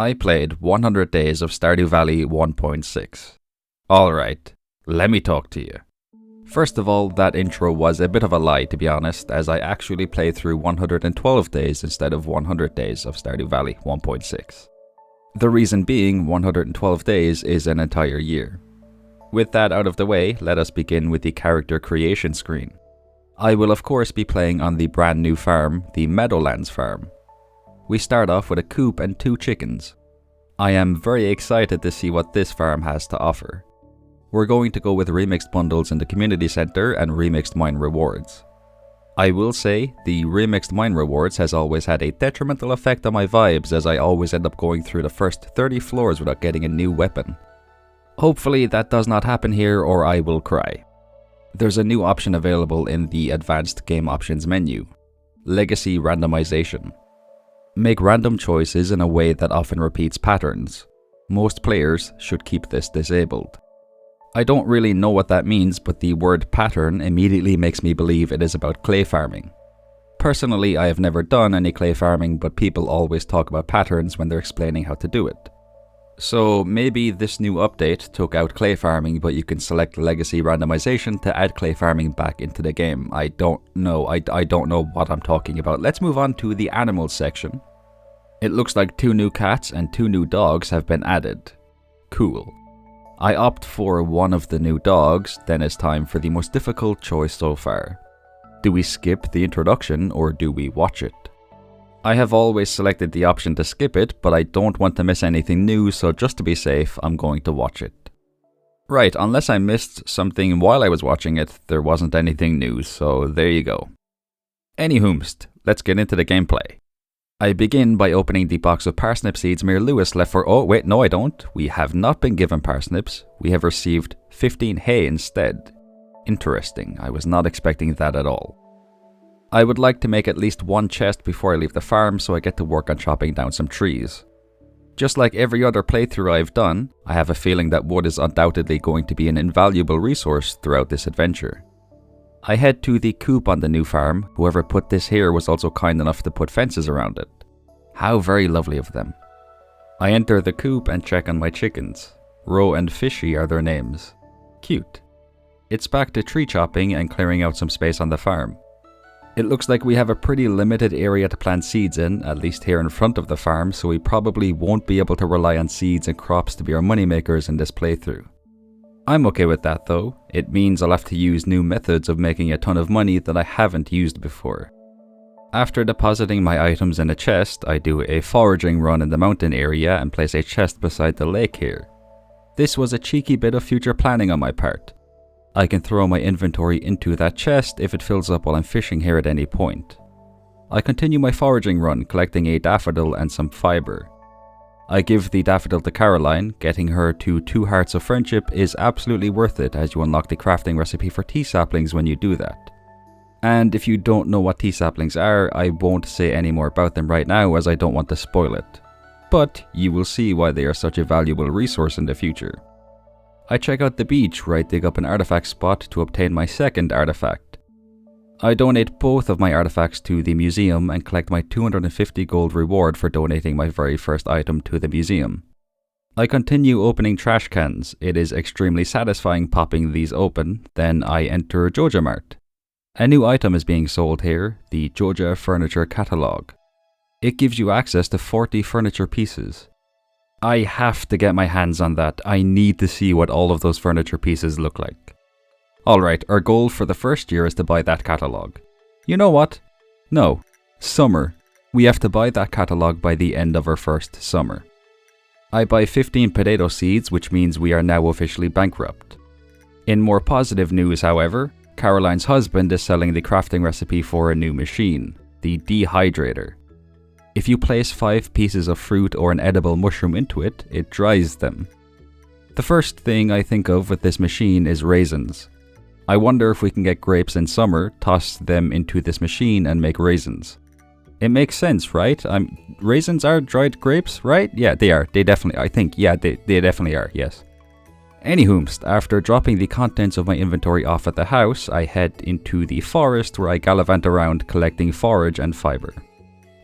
I played 100 Days of Stardew Valley 1.6. Alright, let me talk to you. First of all, that intro was a bit of a lie, to be honest, as I actually played through 112 days instead of 100 days of Stardew Valley 1.6. The reason being, 112 days is an entire year. With that out of the way, let us begin with the character creation screen. I will of course be playing on the brand new farm, the Meadowlands farm. We start off with a coop and 2 chickens. I am very excited to see what this farm has to offer. We're going to go with remixed bundles in the community center and remixed mine rewards. I will say, the remixed mine rewards has always had a detrimental effect on my vibes, as I always end up going through the first 30 floors without getting a new weapon. Hopefully that does not happen here, or I will cry. There's a new option available in the advanced game options menu: Legacy Randomization. Make random choices in a way that often repeats patterns. Most players should keep this disabled. I don't really know what that means, but the word pattern immediately makes me believe it is about clay farming. Personally, I have never done any clay farming, but people always talk about patterns when they're explaining how to do it. So maybe this new update took out clay farming, but you can select legacy randomization to add clay farming back into the game. I don't know. I don't know what I'm talking about. Let's move on to the animals section. It looks like 2 new cats and 2 new dogs have been added. Cool. I opt for one of the new dogs, then it's time for the most difficult choice so far. Do we skip the introduction or do we watch it? I have always selected the option to skip it, but I don't want to miss anything new, so just to be safe, I'm going to watch it. Right, unless I missed something while I was watching it, there wasn't anything new, so there you go. Anyhoomst, let's get into the gameplay. I begin by opening the box of parsnip seeds Mayor Lewis left for— oh wait, no I don't. We have not been given parsnips. We have received 15 hay instead. Interesting, I was not expecting that at all. I would like to make at least 1 chest before I leave the farm, so I get to work on chopping down some trees. Just like every other playthrough I've done, I have a feeling that wood is undoubtedly going to be an invaluable resource throughout this adventure. I head to the coop on the new farm. Whoever put this here was also kind enough to put fences around it. How very lovely of them. I enter the coop and check on my chickens. Ro and Fishy are their names. Cute. It's back to tree chopping and clearing out some space on the farm. It looks like we have a pretty limited area to plant seeds in, at least here in front of the farm, so we probably won't be able to rely on seeds and crops to be our moneymakers in this playthrough. I'm okay with that though. It means I'll have to use new methods of making a ton of money that I haven't used before. After depositing my items in a chest, I do a foraging run in the mountain area and place a chest beside the lake here. This was a cheeky bit of future planning on my part. I can throw my inventory into that chest if it fills up while I'm fishing here at any point. I continue my foraging run, collecting a daffodil and some fiber. I give the daffodil to Caroline. Getting her to 2 hearts of friendship is absolutely worth it, as you unlock the crafting recipe for tea saplings when you do that. And if you don't know what tea saplings are, I won't say any more about them right now as I don't want to spoil it. But you will see why they are such a valuable resource in the future. I check out the beach where I dig up an artifact spot to obtain my second artifact. I donate both of my artifacts to the museum and collect my 250 gold reward for donating my very first item to the museum. I continue opening trash cans. It is extremely satisfying popping these open. Then I enter Joja Mart. A new item is being sold here, the Joja Furniture Catalogue. It gives you access to 40 furniture pieces. I have to get my hands on that. I need to see what all of those furniture pieces look like. Alright, our goal for the first year is to buy that catalogue. You know what? No. Summer. We have to buy that catalogue by the end of our first summer. I buy 15 potato seeds, which means we are now officially bankrupt. In more positive news, however, Caroline's husband is selling the crafting recipe for a new machine, the dehydrator. If you place 5 pieces of fruit or an edible mushroom into it, it dries them. The first thing I think of with this machine is raisins. I wonder if we can get grapes in summer, toss them into this machine and make raisins. It makes sense, right? Raisins are dried grapes, right? Yeah, they are. They definitely, I think, yeah, they definitely are, yes. Anyhoomst, after dropping the contents of my inventory off at the house, I head into the forest where I gallivant around collecting forage and fiber.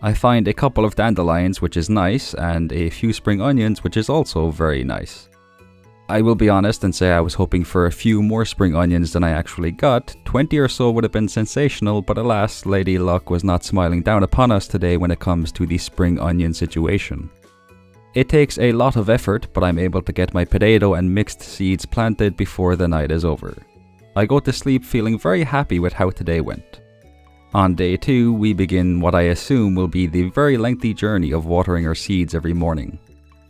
I find a couple of dandelions, which is nice, and a few spring onions, which is also very nice. I will be honest and say I was hoping for a few more spring onions than I actually got. 20 or so would have been sensational, but alas, Lady Luck was not smiling down upon us today when it comes to the spring onion situation. It takes a lot of effort, but I'm able to get my potato and mixed seeds planted before the night is over. I go to sleep feeling very happy with how today went. On day 2, we begin what I assume will be the very lengthy journey of watering our seeds every morning.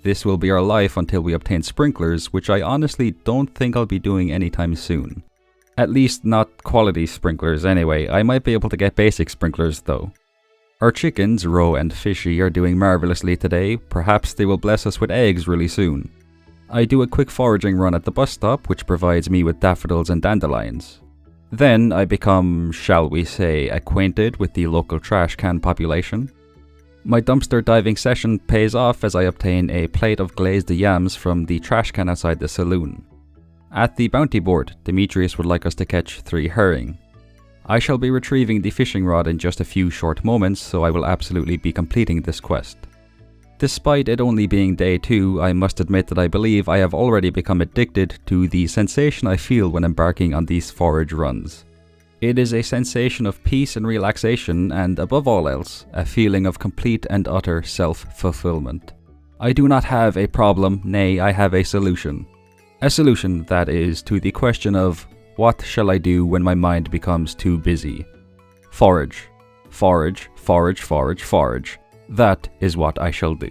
This will be our life until we obtain sprinklers, which I honestly don't think I'll be doing anytime soon. At least not quality sprinklers anyway. I might be able to get basic sprinklers though. Our chickens, Ro and Fishy, are doing marvelously today. Perhaps they will bless us with eggs really soon. I do a quick foraging run at the bus stop, which provides me with daffodils and dandelions. Then I become, shall we say, acquainted with the local trash can population. My dumpster diving session pays off as I obtain a plate of glazed yams from the trash can outside the saloon. At the bounty board, Demetrius would like us to catch 3 herring. I shall be retrieving the fishing rod in just a few short moments, so I will absolutely be completing this quest. Despite it only being day 2, I must admit that I believe I have already become addicted to the sensation I feel when embarking on these forage runs. It is a sensation of peace and relaxation, and above all else, a feeling of complete and utter self-fulfillment. I do not have a problem, nay, I have a solution. A solution, that is, to the question of, what shall I do when my mind becomes too busy? Forage. Forage, forage, forage, forage. That is what I shall do.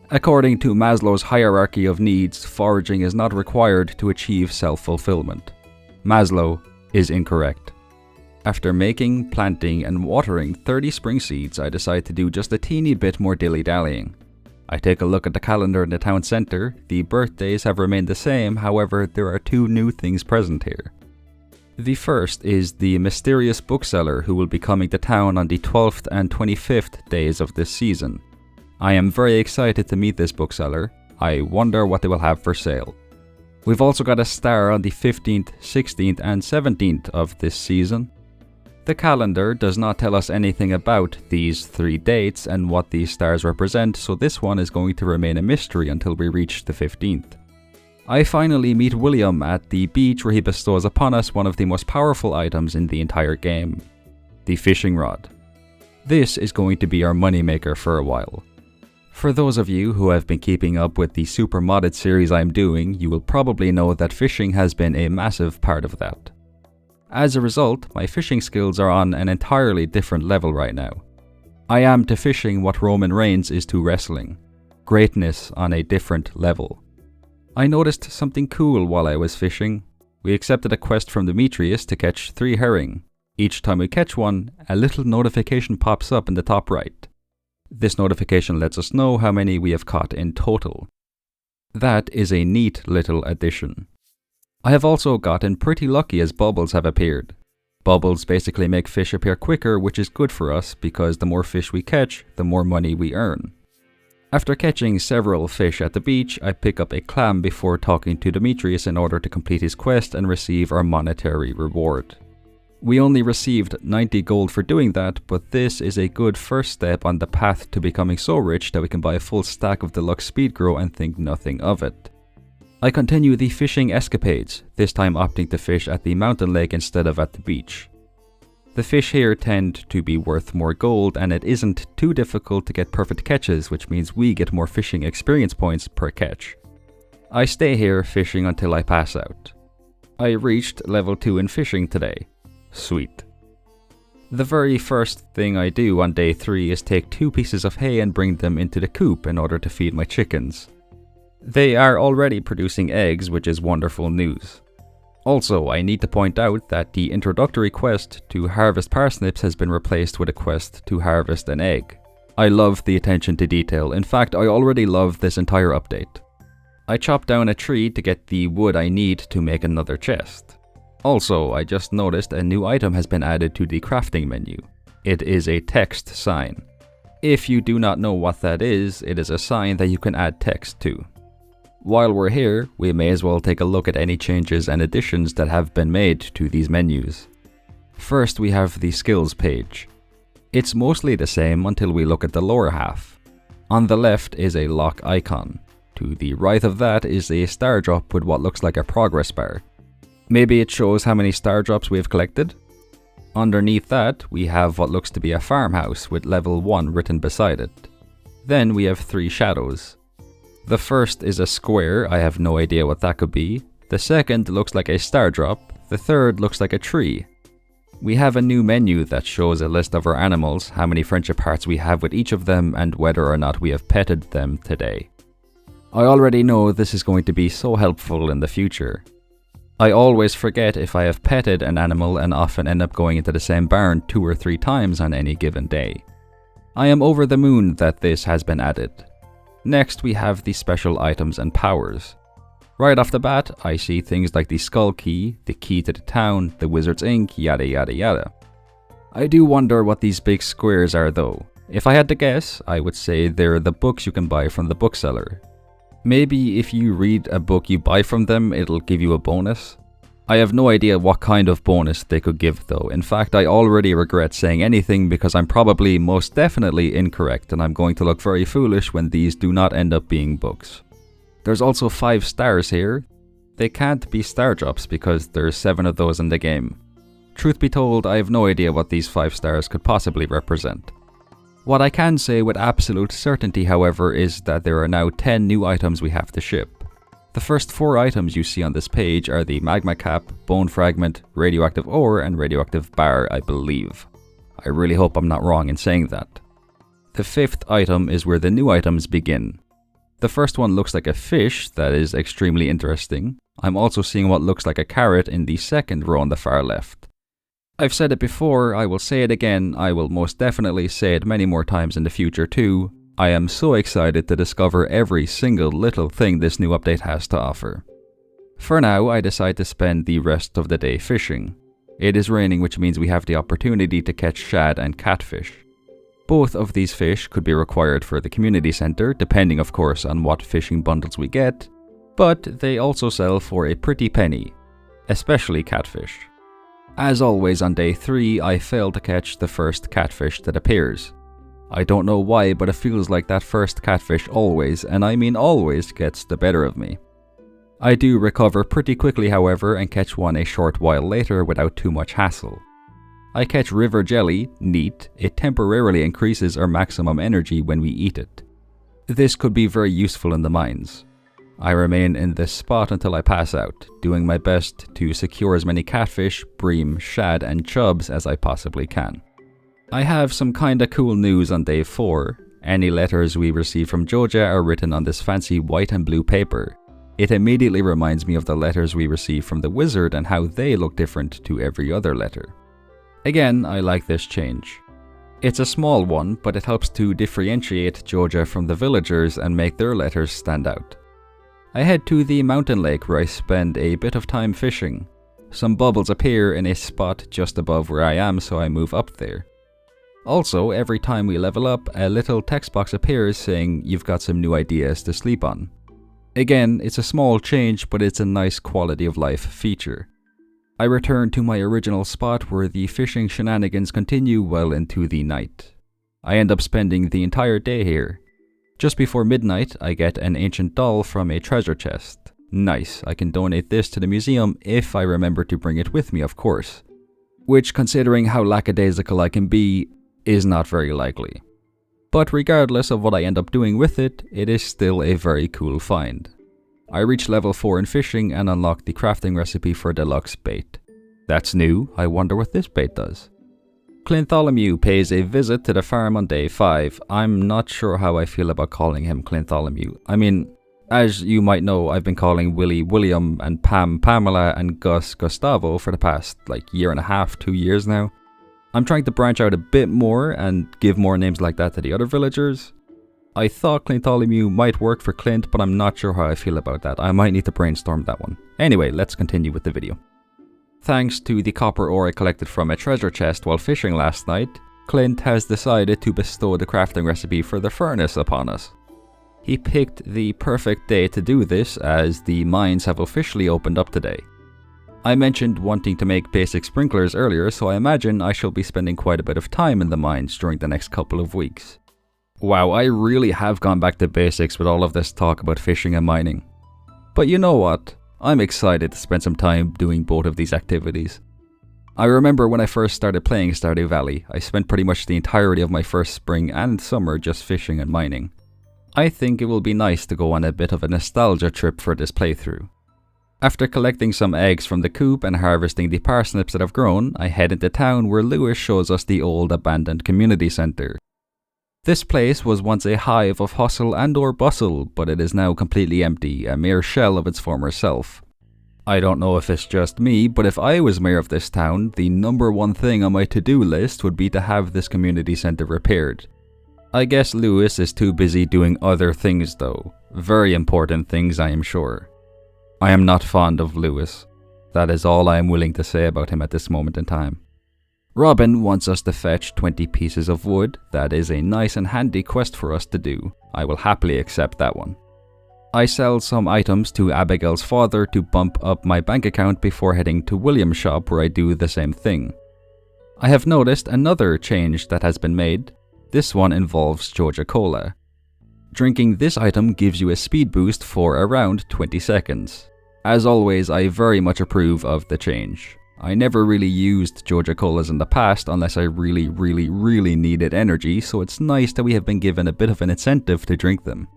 According to Maslow's hierarchy of needs, foraging is not required to achieve self-fulfillment. Maslow is incorrect. After making, planting, and watering 30 spring seeds, I decide to do just a teeny bit more dilly-dallying. I take a look at the calendar in the town centre. The birthdays have remained the same, however, there are 2 new things present here. The first is the mysterious bookseller who will be coming to town on the 12th and 25th days of this season. I am very excited to meet this bookseller. I wonder what they will have for sale. We've also got a star on the 15th, 16th, and 17th of this season. The calendar does not tell us anything about these 3 dates and what these stars represent, so this one is going to remain a mystery until we reach the 15th. I finally meet William at the beach where he bestows upon us one of the most powerful items in the entire game, the fishing rod. This is going to be our moneymaker for a while. For those of you who have been keeping up with the super modded series I'm doing, you will probably know that fishing has been a massive part of that. As a result, my fishing skills are on an entirely different level right now. I am to fishing what Roman Reigns is to wrestling. Greatness on a different level. I noticed something cool while I was fishing. We accepted a quest from Demetrius to catch 3 herring. Each time we catch one, a little notification pops up in the top right. This notification lets us know how many we have caught in total. That is a neat little addition. I have also gotten pretty lucky as bubbles have appeared. Bubbles basically make fish appear quicker, which is good for us because the more fish we catch, the more money we earn. After catching several fish at the beach, I pick up a clam before talking to Demetrius in order to complete his quest and receive our monetary reward. We only received 90 gold for doing that, but this is a good first step on the path to becoming so rich that we can buy a full stack of deluxe speed grow and think nothing of it. I continue the fishing escapades, this time opting to fish at the mountain lake instead of at the beach. The fish here tend to be worth more gold, and it isn't too difficult to get perfect catches, which means we get more fishing experience points per catch. I stay here fishing until I pass out. I reached level 2 in fishing today. Sweet. The very first thing I do on day 3 is take 2 pieces of hay and bring them into the coop in order to feed my chickens. They are already producing eggs, which is wonderful news. Also, I need to point out that the introductory quest to harvest parsnips has been replaced with a quest to harvest an egg. I love the attention to detail. In fact, I already love this entire update. I chop down a tree to get the wood I need to make another chest. Also, I just noticed a new item has been added to the crafting menu. It is a text sign. If you do not know what that is, it is a sign that you can add text to. While we're here, we may as well take a look at any changes and additions that have been made to these menus. First, we have the skills page. It's mostly the same until we look at the lower half. On the left is a lock icon. To the right of that is a star drop with what looks like a progress bar. Maybe it shows how many star drops we have collected? Underneath that, we have what looks to be a farmhouse with level 1 written beside it. Then we have 3 shadows. The first is a square, I have no idea what that could be. The second looks like a star drop. The third looks like a tree. We have a new menu that shows a list of our animals, how many friendship hearts we have with each of them, and whether or not we have petted them today. I already know this is going to be so helpful in the future. I always forget if I have petted an animal and often end up going into the same barn 2 or 3 times on any given day. I am over the moon that this has been added. Next we have the special items and powers. Right off the bat, I see things like the skull key, the key to the town, the wizard's ink, yada yada yada. I do wonder what these big squares are though. If I had to guess, I would say they're the books you can buy from the bookseller. Maybe if you read a book you buy from them, it'll give you a bonus. I have no idea what kind of bonus they could give though. In fact, I already regret saying anything because I'm probably most definitely incorrect and I'm going to look very foolish when these do not end up being books. There's also 5 stars here. They can't be star drops because there's 7 of those in the game. Truth be told, I have no idea what these 5 stars could possibly represent. What I can say with absolute certainty, however, is that there are now 10 new items we have to ship. The first 4 items you see on this page are the magma cap, bone fragment, radioactive ore, and radioactive bar, I believe. I really hope I'm not wrong in saying that. The 5th item is where the new items begin. The first one looks like a fish, that is extremely interesting. I'm also seeing what looks like a carrot in the second row on the far left. I've said it before, I will say it again, I will most definitely say it many more times in the future too. I am so excited to discover every single little thing this new update has to offer. For now, I decide to spend the rest of the day fishing. It is raining, which means we have the opportunity to catch shad and catfish. Both of these fish could be required for the community center, depending of course on what fishing bundles we get, but they also sell for a pretty penny, especially catfish. As always on day 3, I fail to catch the first catfish that appears. I don't know why, but it feels like that first catfish always, and I mean always, gets the better of me. I do recover pretty quickly however and catch one a short while later without too much hassle. I catch river jelly, neat, it temporarily increases our maximum energy when we eat it. This could be very useful in the mines. I remain in this spot until I pass out, doing my best to secure as many catfish, bream, shad and chubs as I possibly can. I have some kinda cool news on day 4. Any letters we receive from Joja are written on this fancy white and blue paper. It immediately reminds me of the letters we receive from the wizard and how they look different to every other letter. Again, I like this change. It's a small one, but it helps to differentiate Joja from the villagers and make their letters stand out. I head to the mountain lake where I spend a bit of time fishing. Some bubbles appear in a spot just above where I am, so I move up there. Also, every time we level up, a little text box appears saying you've got some new ideas to sleep on. Again, it's a small change, but it's a nice quality of life feature. I return to my original spot where the fishing shenanigans continue well into the night. I end up spending the entire day here. Just before midnight, I get an ancient doll from a treasure chest. Nice, I can donate this to the museum if I remember to bring it with me, of course. Which, considering how lackadaisical I can be, is not very likely. But regardless of what I end up doing with it, it is still a very cool find. I reach level 4 in fishing and unlock the crafting recipe for deluxe bait. That's new, I wonder what this bait does. Clintholomew pays a visit to the farm on day 5. I'm not sure how I feel about calling him Clintholomew. I mean, as you might know, I've been calling Willie William and Pam Pamela and Gus Gustavo for the past year and a half, 2 years now. I'm trying to branch out a bit more and give more names like that to the other villagers. I thought Clintholomew might work for Clint, but I'm not sure how I feel about that. I might need to brainstorm that one. Anyway, let's continue with the video. Thanks to the copper ore I collected from a treasure chest while fishing last night, Clint has decided to bestow the crafting recipe for the furnace upon us. He picked the perfect day to do this as the mines have officially opened up today. I mentioned wanting to make basic sprinklers earlier, so I imagine I shall be spending quite a bit of time in the mines during the next couple of weeks. Wow, I really have gone back to basics with all of this talk about fishing and mining. But you know what? I'm excited to spend some time doing both of these activities. I remember when I first started playing Stardew Valley, I spent pretty much the entirety of my first spring and summer just fishing and mining. I think it will be nice to go on a bit of a nostalgia trip for this playthrough. After collecting some eggs from the coop and harvesting the parsnips that have grown, I head into town where Lewis shows us the old abandoned community centre. This place was once a hive of hustle and or bustle, but it is now completely empty, a mere shell of its former self. I don't know if it's just me, but if I was mayor of this town, the number one thing on my to-do list would be to have this community centre repaired. I guess Lewis is too busy doing other things though. Very important things, I am sure. I am not fond of Lewis. That is all I am willing to say about him at this moment in time. Robin wants us to fetch 20 pieces of wood. That is a nice and handy quest for us to do. I will happily accept that one. I sell some items to Abigail's father to bump up my bank account before heading to William's shop where I do the same thing. I have noticed another change that has been made. This one involves Georgia Cola. Drinking this item gives you a speed boost for around 20 seconds. As always, I very much approve of the change. I never really used Georgia Colas in the past unless I really needed energy, so it's nice that we have been given a bit of an incentive to drink them.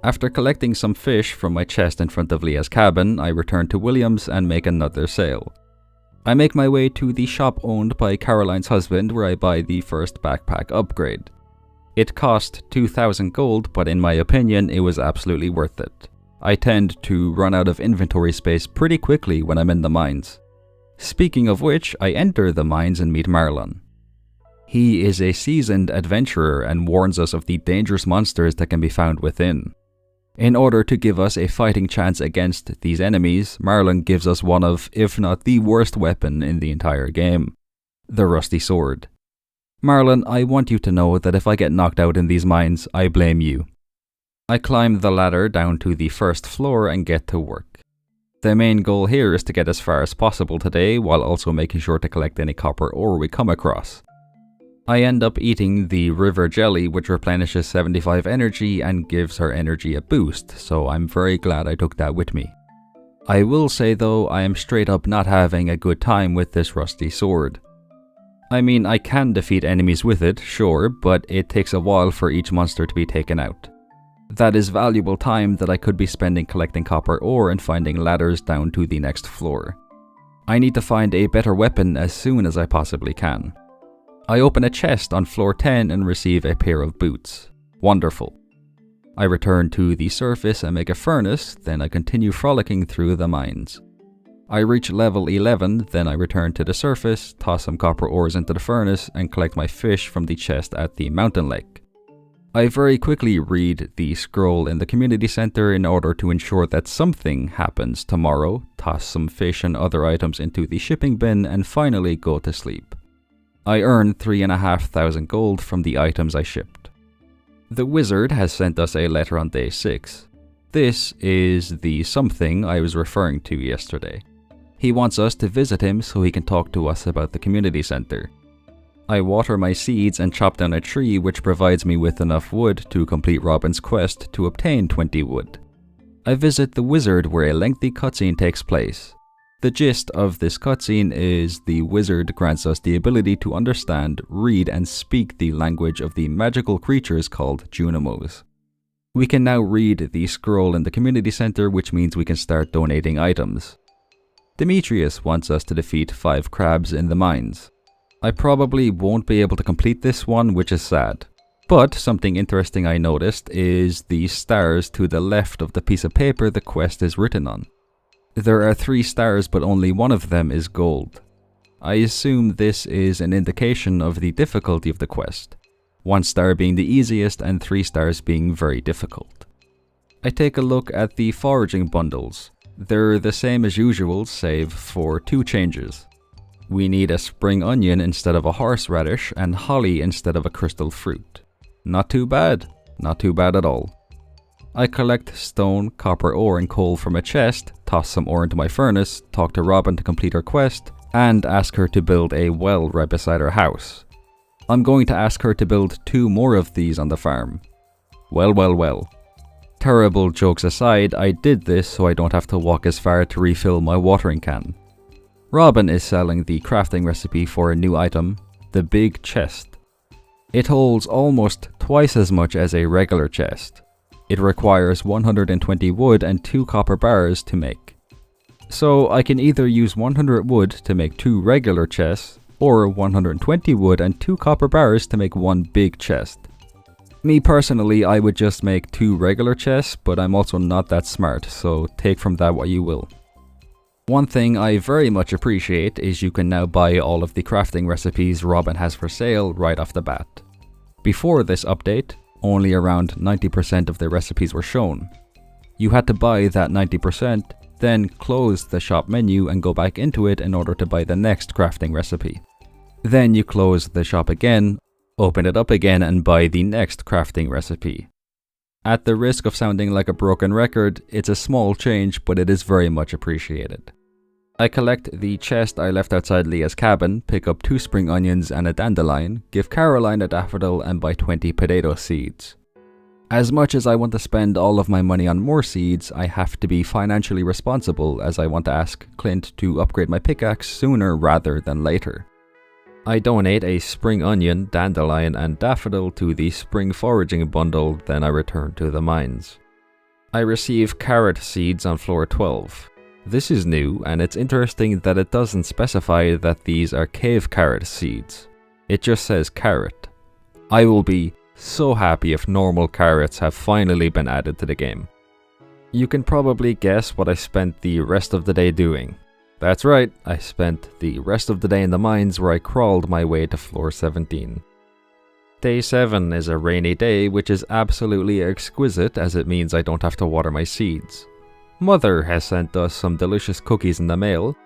After collecting some fish from my chest in front of Leah's cabin, I return to Williams and make another sale. I make my way to the shop owned by Caroline's husband where I buy the first backpack upgrade. It cost 2,000 gold, but in my opinion it was absolutely worth it. I tend to run out of inventory space pretty quickly when I'm in the mines. Speaking of which, I enter the mines and meet Marlon. He is a seasoned adventurer and warns us of the dangerous monsters that can be found within. In order to give us a fighting chance against these enemies, Marlon gives us one of, if not the worst weapon in the entire game, the rusty sword. Marlon, I want you to know that if I get knocked out in these mines, I blame you. I climb the ladder down to the first floor and get to work. The main goal here is to get as far as possible today, while also making sure to collect any copper ore we come across. I end up eating the river jelly, which replenishes 75 energy and gives her energy a boost, so I'm very glad I took that with me. I will say though, I am straight up not having a good time with this rusty sword. I mean, I can defeat enemies with it, sure, but it takes a while for each monster to be taken out. That is valuable time that I could be spending collecting copper ore and finding ladders down to the next floor. I need to find a better weapon as soon as I possibly can. I open a chest on floor 10 and receive a pair of boots. Wonderful. I return to the surface and make a furnace, then I continue frolicking through the mines. I reach level 11, then I return to the surface, toss some copper ores into the furnace, and collect my fish from the chest at the mountain lake. I very quickly read the scroll in the community center in order to ensure that something happens tomorrow, toss some fish and other items into the shipping bin, and finally go to sleep. I earn 3,500 gold from the items I shipped. The wizard has sent us a letter on day 6. This is the something I was referring to yesterday. He wants us to visit him so he can talk to us about the community center. I water my seeds and chop down a tree which provides me with enough wood to complete Robin's quest to obtain 20 wood. I visit the wizard where a lengthy cutscene takes place. The gist of this cutscene is the wizard grants us the ability to understand, read and speak the language of the magical creatures called Junimos. We can now read the scroll in the community center, which means we can start donating items. Demetrius wants us to defeat 5 crabs in the mines. I probably won't be able to complete this one, which is sad. But something interesting I noticed is the stars to the left of the piece of paper the quest is written on. There are 3 stars, but only one of them is gold. I assume this is an indication of the difficulty of the quest, 1 star being the easiest and 3 stars being very difficult. I take a look at the foraging bundles. They're the same as usual, save for 2 changes. We need a spring onion instead of a horseradish and holly instead of a crystal fruit. Not too bad. Not too bad at all. I collect stone, copper ore and coal from a chest, toss some ore into my furnace, talk to Robin to complete her quest, and ask her to build a well right beside her house. I'm going to ask her to build 2 more of these on the farm. Well. Terrible jokes aside, I did this so I don't have to walk as far to refill my watering can. Robin is selling the crafting recipe for a new item, the big chest. It holds almost twice as much as a regular chest. It requires 120 wood and 2 copper bars to make. So I can either use 100 wood to make 2 regular chests, or 120 wood and 2 copper bars to make 1 big chest. Me personally, I would just make 2 regular chests, but I'm also not that smart, so take from that what you will. One thing I very much appreciate is you can now buy all of the crafting recipes Robin has for sale right off the bat. Before this update, only around 90% of the recipes were shown. You had to buy that 90%, then close the shop menu and go back into it in order to buy the next crafting recipe. Then you close the shop again, open it up again and buy the next crafting recipe. At the risk of sounding like a broken record, it's a small change, but it is very much appreciated. I collect the chest I left outside Leah's cabin, pick up 2 spring onions and a dandelion, give Caroline a daffodil and buy 20 potato seeds. As much as I want to spend all of my money on more seeds, I have to be financially responsible as I want to ask Clint to upgrade my pickaxe sooner rather than later. I donate a spring onion, dandelion and daffodil to the spring foraging bundle, then I return to the mines. I receive carrot seeds on floor 12. This is new, and it's interesting that it doesn't specify that these are cave carrot seeds. It just says carrot. I will be so happy if normal carrots have finally been added to the game. You can probably guess what I spent the rest of the day doing. That's right, I spent the rest of the day in the mines where I crawled my way to floor 17. Day 7 is a rainy day, which is absolutely exquisite as it means I don't have to water my seeds. Mother has sent us some delicious cookies in the mail.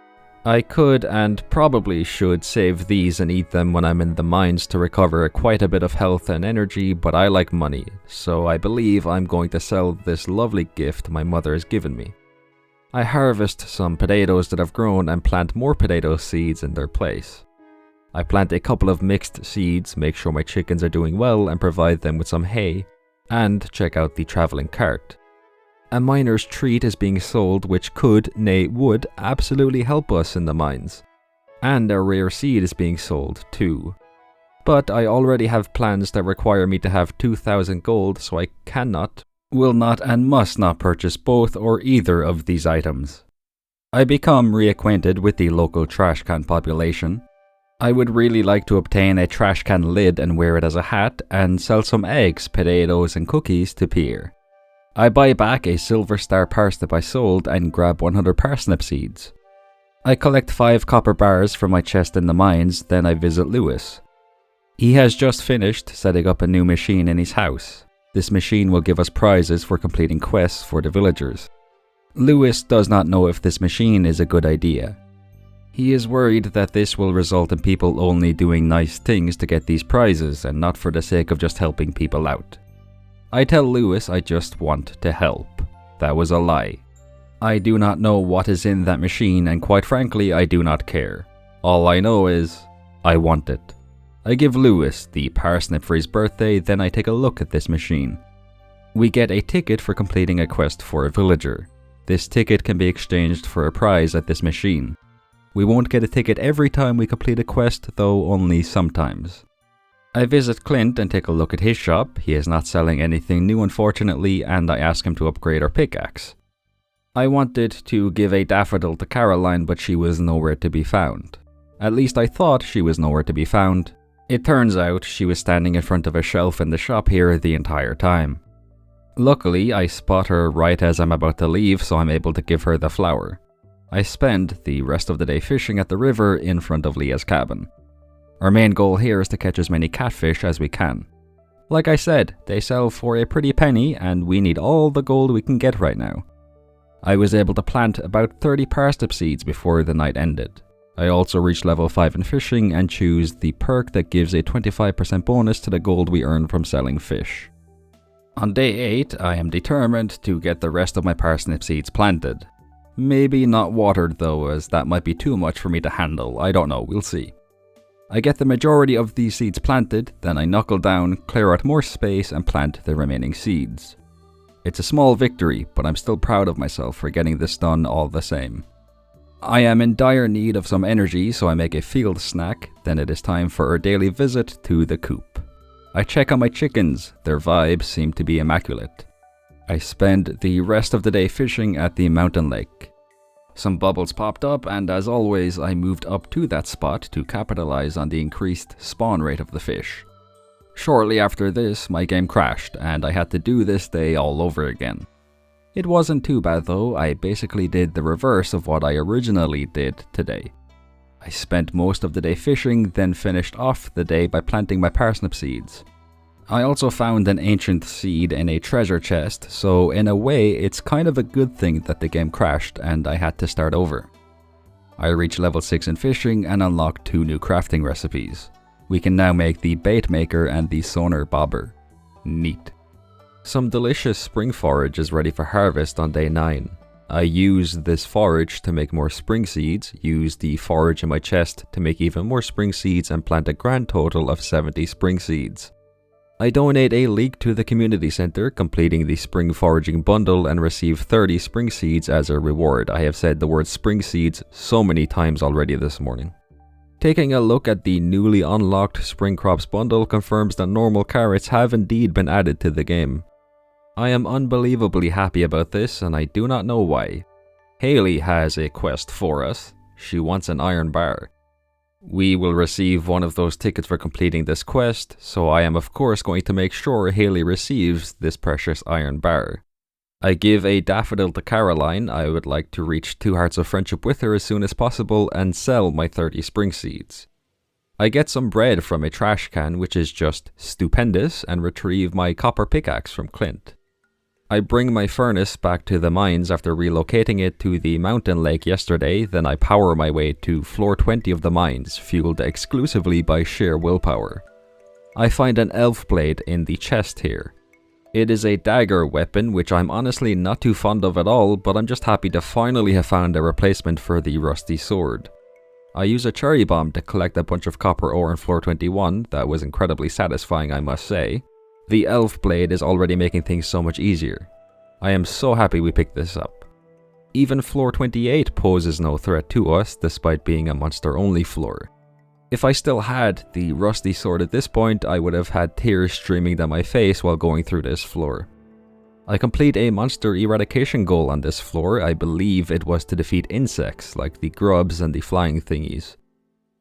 I could and probably should save these and eat them when I'm in the mines to recover quite a bit of health and energy, but I like money, so I believe I'm going to sell this lovely gift my mother has given me. I harvest some potatoes that have grown and plant more potato seeds in their place. I plant a couple of mixed seeds, make sure my chickens are doing well and provide them with some hay, and check out the traveling cart. A miner's treat is being sold which could, nay would, absolutely help us in the mines. And a rare seed is being sold too. But I already have plans that require me to have 2,000 gold, so I cannot, will not and must not purchase both or either of these items. I become reacquainted with the local trash can population. I would really like to obtain a trash can lid and wear it as a hat and sell some eggs, potatoes and cookies to Pierre. I buy back a silver star parsnip I sold and grab 100 parsnip seeds. I collect 5 copper bars from my chest in the mines, then I visit Lewis. He has just finished setting up a new machine in his house. This machine will give us prizes for completing quests for the villagers. Lewis does not know if this machine is a good idea. He is worried that this will result in people only doing nice things to get these prizes and not for the sake of just helping people out. I tell Lewis I just want to help. That was a lie. I do not know what is in that machine and quite frankly I do not care. All I know is, I want it. I give Lewis the parsnip for his birthday, then I take a look at this machine. We get a ticket for completing a quest for a villager. This ticket can be exchanged for a prize at this machine. We won't get a ticket every time we complete a quest, though only sometimes. I visit Clint and take a look at his shop. He is not selling anything new unfortunately, and I ask him to upgrade our pickaxe. I wanted to give a daffodil to Caroline, but she was nowhere to be found. At least I thought she was nowhere to be found. It turns out she was standing in front of a shelf in the shop here the entire time. Luckily, I spot her right as I'm about to leave, so I'm able to give her the flower. I spend the rest of the day fishing at the river in front of Leah's cabin. Our main goal here is to catch as many catfish as we can. Like I said, they sell for a pretty penny and we need all the gold we can get right now. I was able to plant about 30 parsnip seeds before the night ended. I also reached level 5 in fishing and choose the perk that gives a 25% bonus to the gold we earn from selling fish. On day 8, I am determined to get the rest of my parsnip seeds planted. Maybe not watered though, as that might be too much for me to handle, I don't know, we'll see. I get the majority of these seeds planted, then I knuckle down, clear out more space and plant the remaining seeds. It's a small victory, but I'm still proud of myself for getting this done all the same. I am in dire need of some energy, so I make a field snack, then it is time for our daily visit to the coop. I check on my chickens, their vibes seem to be immaculate. I spend the rest of the day fishing at the mountain lake. Some bubbles popped up, and as always I moved up to that spot to capitalize on the increased spawn rate of the fish. Shortly after this, my game crashed, and I had to do this day all over again. It wasn't too bad though, I basically did the reverse of what I originally did today. I spent most of the day fishing, then finished off the day by planting my parsnip seeds. I also found an ancient seed in a treasure chest, so in a way it's kind of a good thing that the game crashed and I had to start over. I reached level 6 in fishing and unlocked 2 new crafting recipes. We can now make the bait maker and the sonar bobber. Neat. Some delicious spring forage is ready for harvest on day 9. I used this forage to make more spring seeds, used the forage in my chest to make even more spring seeds and plant a grand total of 70 spring seeds. I donate a leek to the community center, completing the spring foraging bundle and receive 30 spring seeds as a reward. I have said the word spring seeds so many times already this morning. Taking a look at the newly unlocked spring crops bundle confirms that normal carrots have indeed been added to the game. I am unbelievably happy about this and I do not know why. Haley has a quest for us. She wants an iron bar. We will receive one of those tickets for completing this quest, so I am of course going to make sure Haley receives this precious iron bar. I give a daffodil to Caroline. I would like to reach 2 hearts of friendship with her as soon as possible and sell my 30 spring seeds. I get some bread from a trash can, which is just stupendous, and retrieve my copper pickaxe from Clint. I bring my furnace back to the mines after relocating it to the mountain lake yesterday, then I power my way to floor 20 of the mines, fueled exclusively by sheer willpower. I find an elf blade in the chest here. It is a dagger weapon, which I'm honestly not too fond of at all, but I'm just happy to finally have found a replacement for the rusty sword. I use a cherry bomb to collect a bunch of copper ore in floor 21, that was incredibly satisfying I must say. The elf blade is already making things so much easier. I am so happy we picked this up. Even floor 28 poses no threat to us despite being a monster only floor. If I still had the rusty sword at this point, I would have had tears streaming down my face while going through this floor. I complete a monster eradication goal on this floor. I believe it was to defeat insects like the grubs and the flying thingies.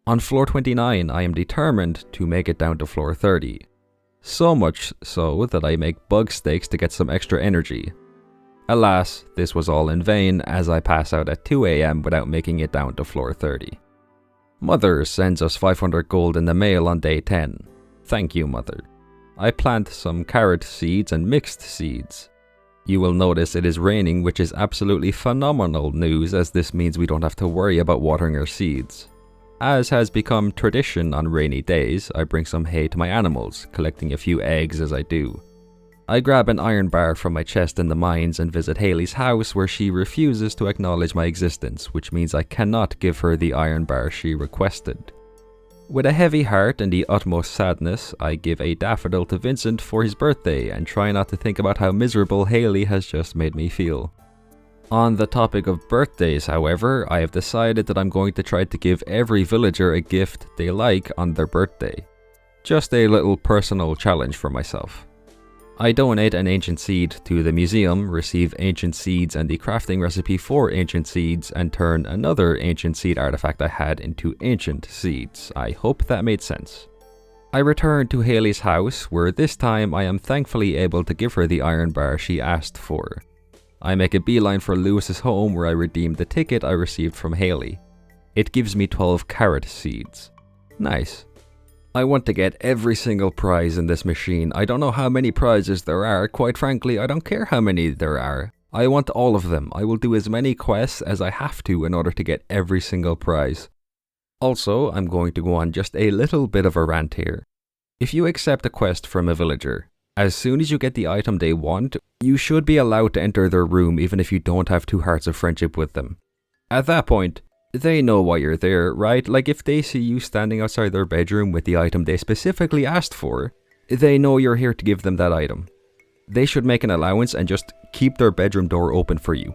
On floor 29 I am determined to make it down to floor 30. So much so that I make bug steaks to get some extra energy. Alas, this was all in vain as I pass out at 2 AM without making it down to floor 30. Mother sends us 500 gold in the mail on day 10. Thank you, Mother. I plant some carrot seeds and mixed seeds. You will notice it is raining, which is absolutely phenomenal news as this means we don't have to worry about watering our seeds. As has become tradition on rainy days, I bring some hay to my animals, collecting a few eggs as I do. I grab an iron bar from my chest in the mines and visit Haley's house where she refuses to acknowledge my existence, which means I cannot give her the iron bar she requested. With a heavy heart and the utmost sadness, I give a daffodil to Vincent for his birthday and try not to think about how miserable Haley has just made me feel. On the topic of birthdays, however, I have decided that I'm going to try to give every villager a gift they like on their birthday. Just a little personal challenge for myself. I donate an ancient seed to the museum, receive ancient seeds and the crafting recipe for ancient seeds, and turn another ancient seed artifact I had into ancient seeds. I hope that made sense. I return to Haley's house, where this time I am thankfully able to give her the iron bar she asked for. I make a beeline for Lewis's home where I redeem the ticket I received from Haley. It gives me 12 carrot seeds. Nice. I want to get every single prize in this machine. I don't know how many prizes there are. Quite frankly, I don't care how many there are. I want all of them. I will do as many quests as I have to in order to get every single prize. Also, I'm going to go on just a little bit of a rant here. If you accept a quest from a villager, As soon as you get the item they want, you should be allowed to enter their room even if you don't have 2 hearts of friendship with them. At that point, they know why you're there, right? Like if they see you standing outside their bedroom with the item they specifically asked for, they know you're here to give them that item. They should make an allowance and just keep their bedroom door open for you.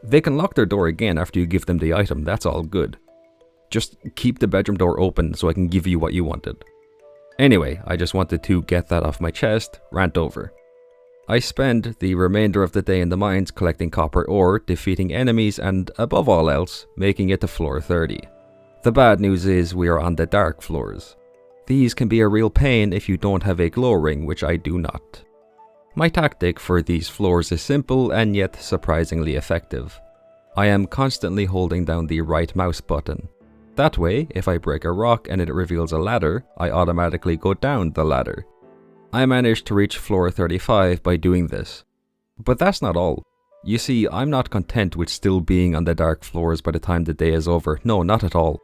They can lock their door again after you give them the item, that's all good. Just keep the bedroom door open so I can give you what you wanted. Anyway, I just wanted to get that off my chest, rant over. I spend the remainder of the day in the mines collecting copper ore, defeating enemies and, above all else, making it to floor 30. The bad news is we are on the dark floors. These can be a real pain if you don't have a glow ring, which I do not. My tactic for these floors is simple and yet surprisingly effective. I am constantly holding down the right mouse button. That way, if I break a rock and it reveals a ladder, I automatically go down the ladder. I managed to reach floor 35 by doing this. But that's not all. You see, I'm not content with still being on the dark floors by the time the day is over. No, not at all.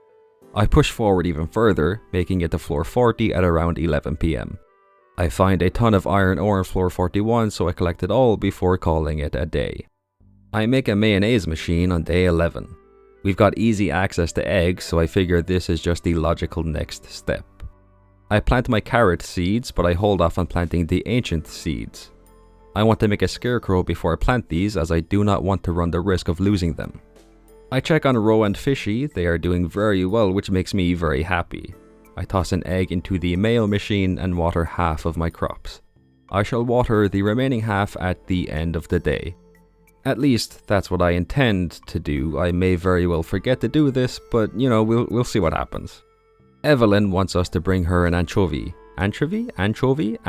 I push forward even further, making it to floor 40 at around 11 PM. I find a ton of iron ore on floor 41, so I collect it all before calling it a day. I make a mayonnaise machine on day 11. We've got easy access to eggs, so I figure this is just the logical next step. I plant my carrot seeds, but I hold off on planting the ancient seeds. I want to make a scarecrow before I plant these, as I do not want to run the risk of losing them. I check on Ro and Fishy, they are doing very well, which makes me very happy. I toss an egg into the mayo machine and water half of my crops. I shall water the remaining half at the end of the day. At least, that's what I intend to do. I may very well forget to do this, but you know, we'll see what happens. Evelyn wants us to bring her an anchovy. Anchovy? I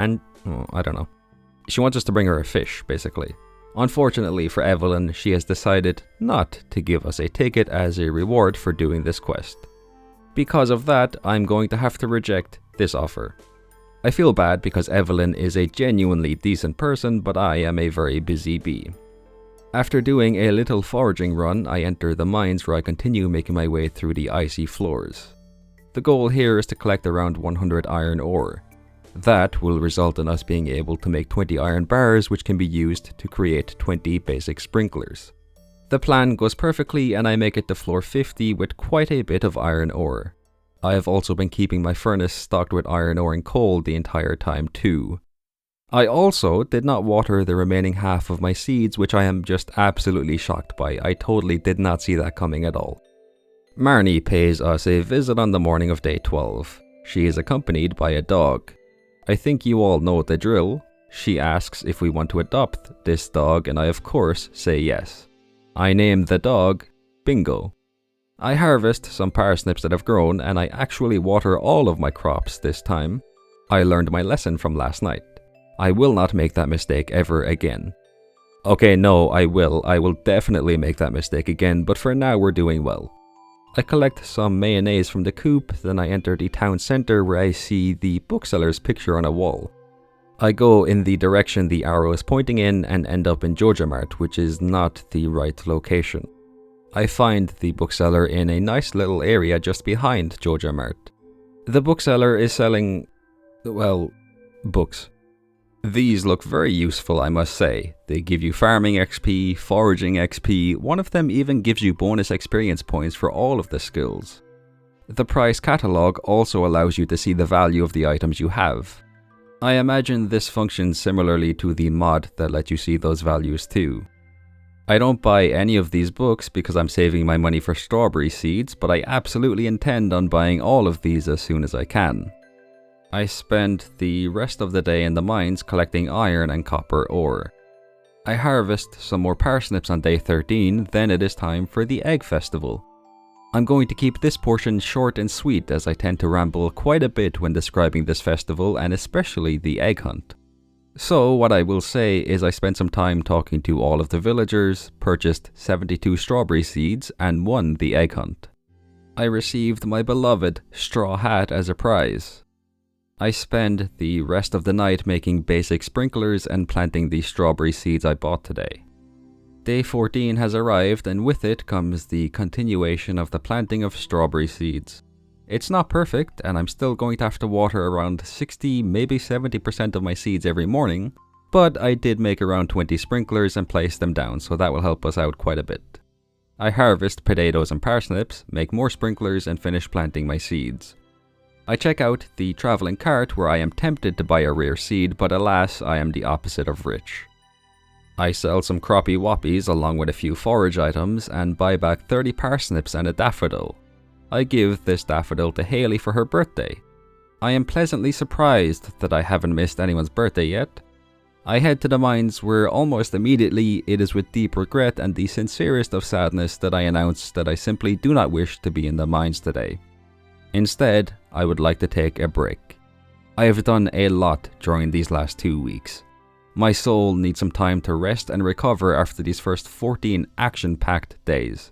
don't know. She wants us to bring her a fish, basically. Unfortunately for Evelyn, she has decided not to give us a ticket as a reward for doing this quest. Because of that, I'm going to have to reject this offer. I feel bad because Evelyn is a genuinely decent person, but I am a very busy bee. After doing a little foraging run, I enter the mines where I continue making my way through the icy floors. The goal here is to collect around 100 iron ore. That will result in us being able to make 20 iron bars, which can be used to create 20 basic sprinklers. The plan goes perfectly and I make it to floor 50 with quite a bit of iron ore. I have also been keeping my furnace stocked with iron ore and coal the entire time too. I also did not water the remaining half of my seeds, which I am just absolutely shocked by. I totally did not see that coming at all. Marnie pays us a visit on the morning of day 12. She is accompanied by a dog. I think you all know the drill. She asks if we want to adopt this dog and I of course say yes. I name the dog Bingo. I harvest some parsnips that have grown and I actually water all of my crops this time. I learned my lesson from last night. I will not make that mistake ever again. Okay, no, I will definitely make that mistake again, but for now we're doing well. I collect some mayonnaise from the coop, then I enter the town center where I see the bookseller's picture on a wall. I go in the direction the arrow is pointing in and end up in JojaMart, which is not the right location. I find the bookseller in a nice little area just behind JojaMart. The bookseller is selling, well, books. These look very useful, I must say. They give you farming XP, foraging XP, one of them even gives you bonus experience points for all of the skills. The price catalog also allows you to see the value of the items you have. I imagine this functions similarly to the mod that lets you see those values too. I don't buy any of these books because I'm saving my money for strawberry seeds, but I absolutely intend on buying all of these as soon as I can. I spend the rest of the day in the mines collecting iron and copper ore. I harvest some more parsnips on day 13, then it is time for the egg festival. I'm going to keep this portion short and sweet as I tend to ramble quite a bit when describing this festival and especially the egg hunt. So what I will say is I spent some time talking to all of the villagers, purchased 72 strawberry seeds and won the egg hunt. I received my beloved straw hat as a prize. I spend the rest of the night making basic sprinklers and planting the strawberry seeds I bought today. Day 14 has arrived and with it comes the continuation of the planting of strawberry seeds. It's not perfect, and I'm still going to have to water around 60, maybe 70% of my seeds every morning, but I did make around 20 sprinklers and place them down, so that will help us out quite a bit. I harvest potatoes and parsnips, make more sprinklers, and finish planting my seeds. I check out the traveling cart where I am tempted to buy a rare seed, but alas, I am the opposite of rich. I sell some croppy whoppies along with a few forage items and buy back 30 parsnips and a daffodil. I give this daffodil to Haley for her birthday. I am pleasantly surprised that I haven't missed anyone's birthday yet. I head to the mines where almost immediately it is with deep regret and the sincerest of sadness that I announce that I simply do not wish to be in the mines today. Instead, I would like to take a break. I have done a lot during these last 2 weeks. My soul needs some time to rest and recover after these first 14 action-packed days.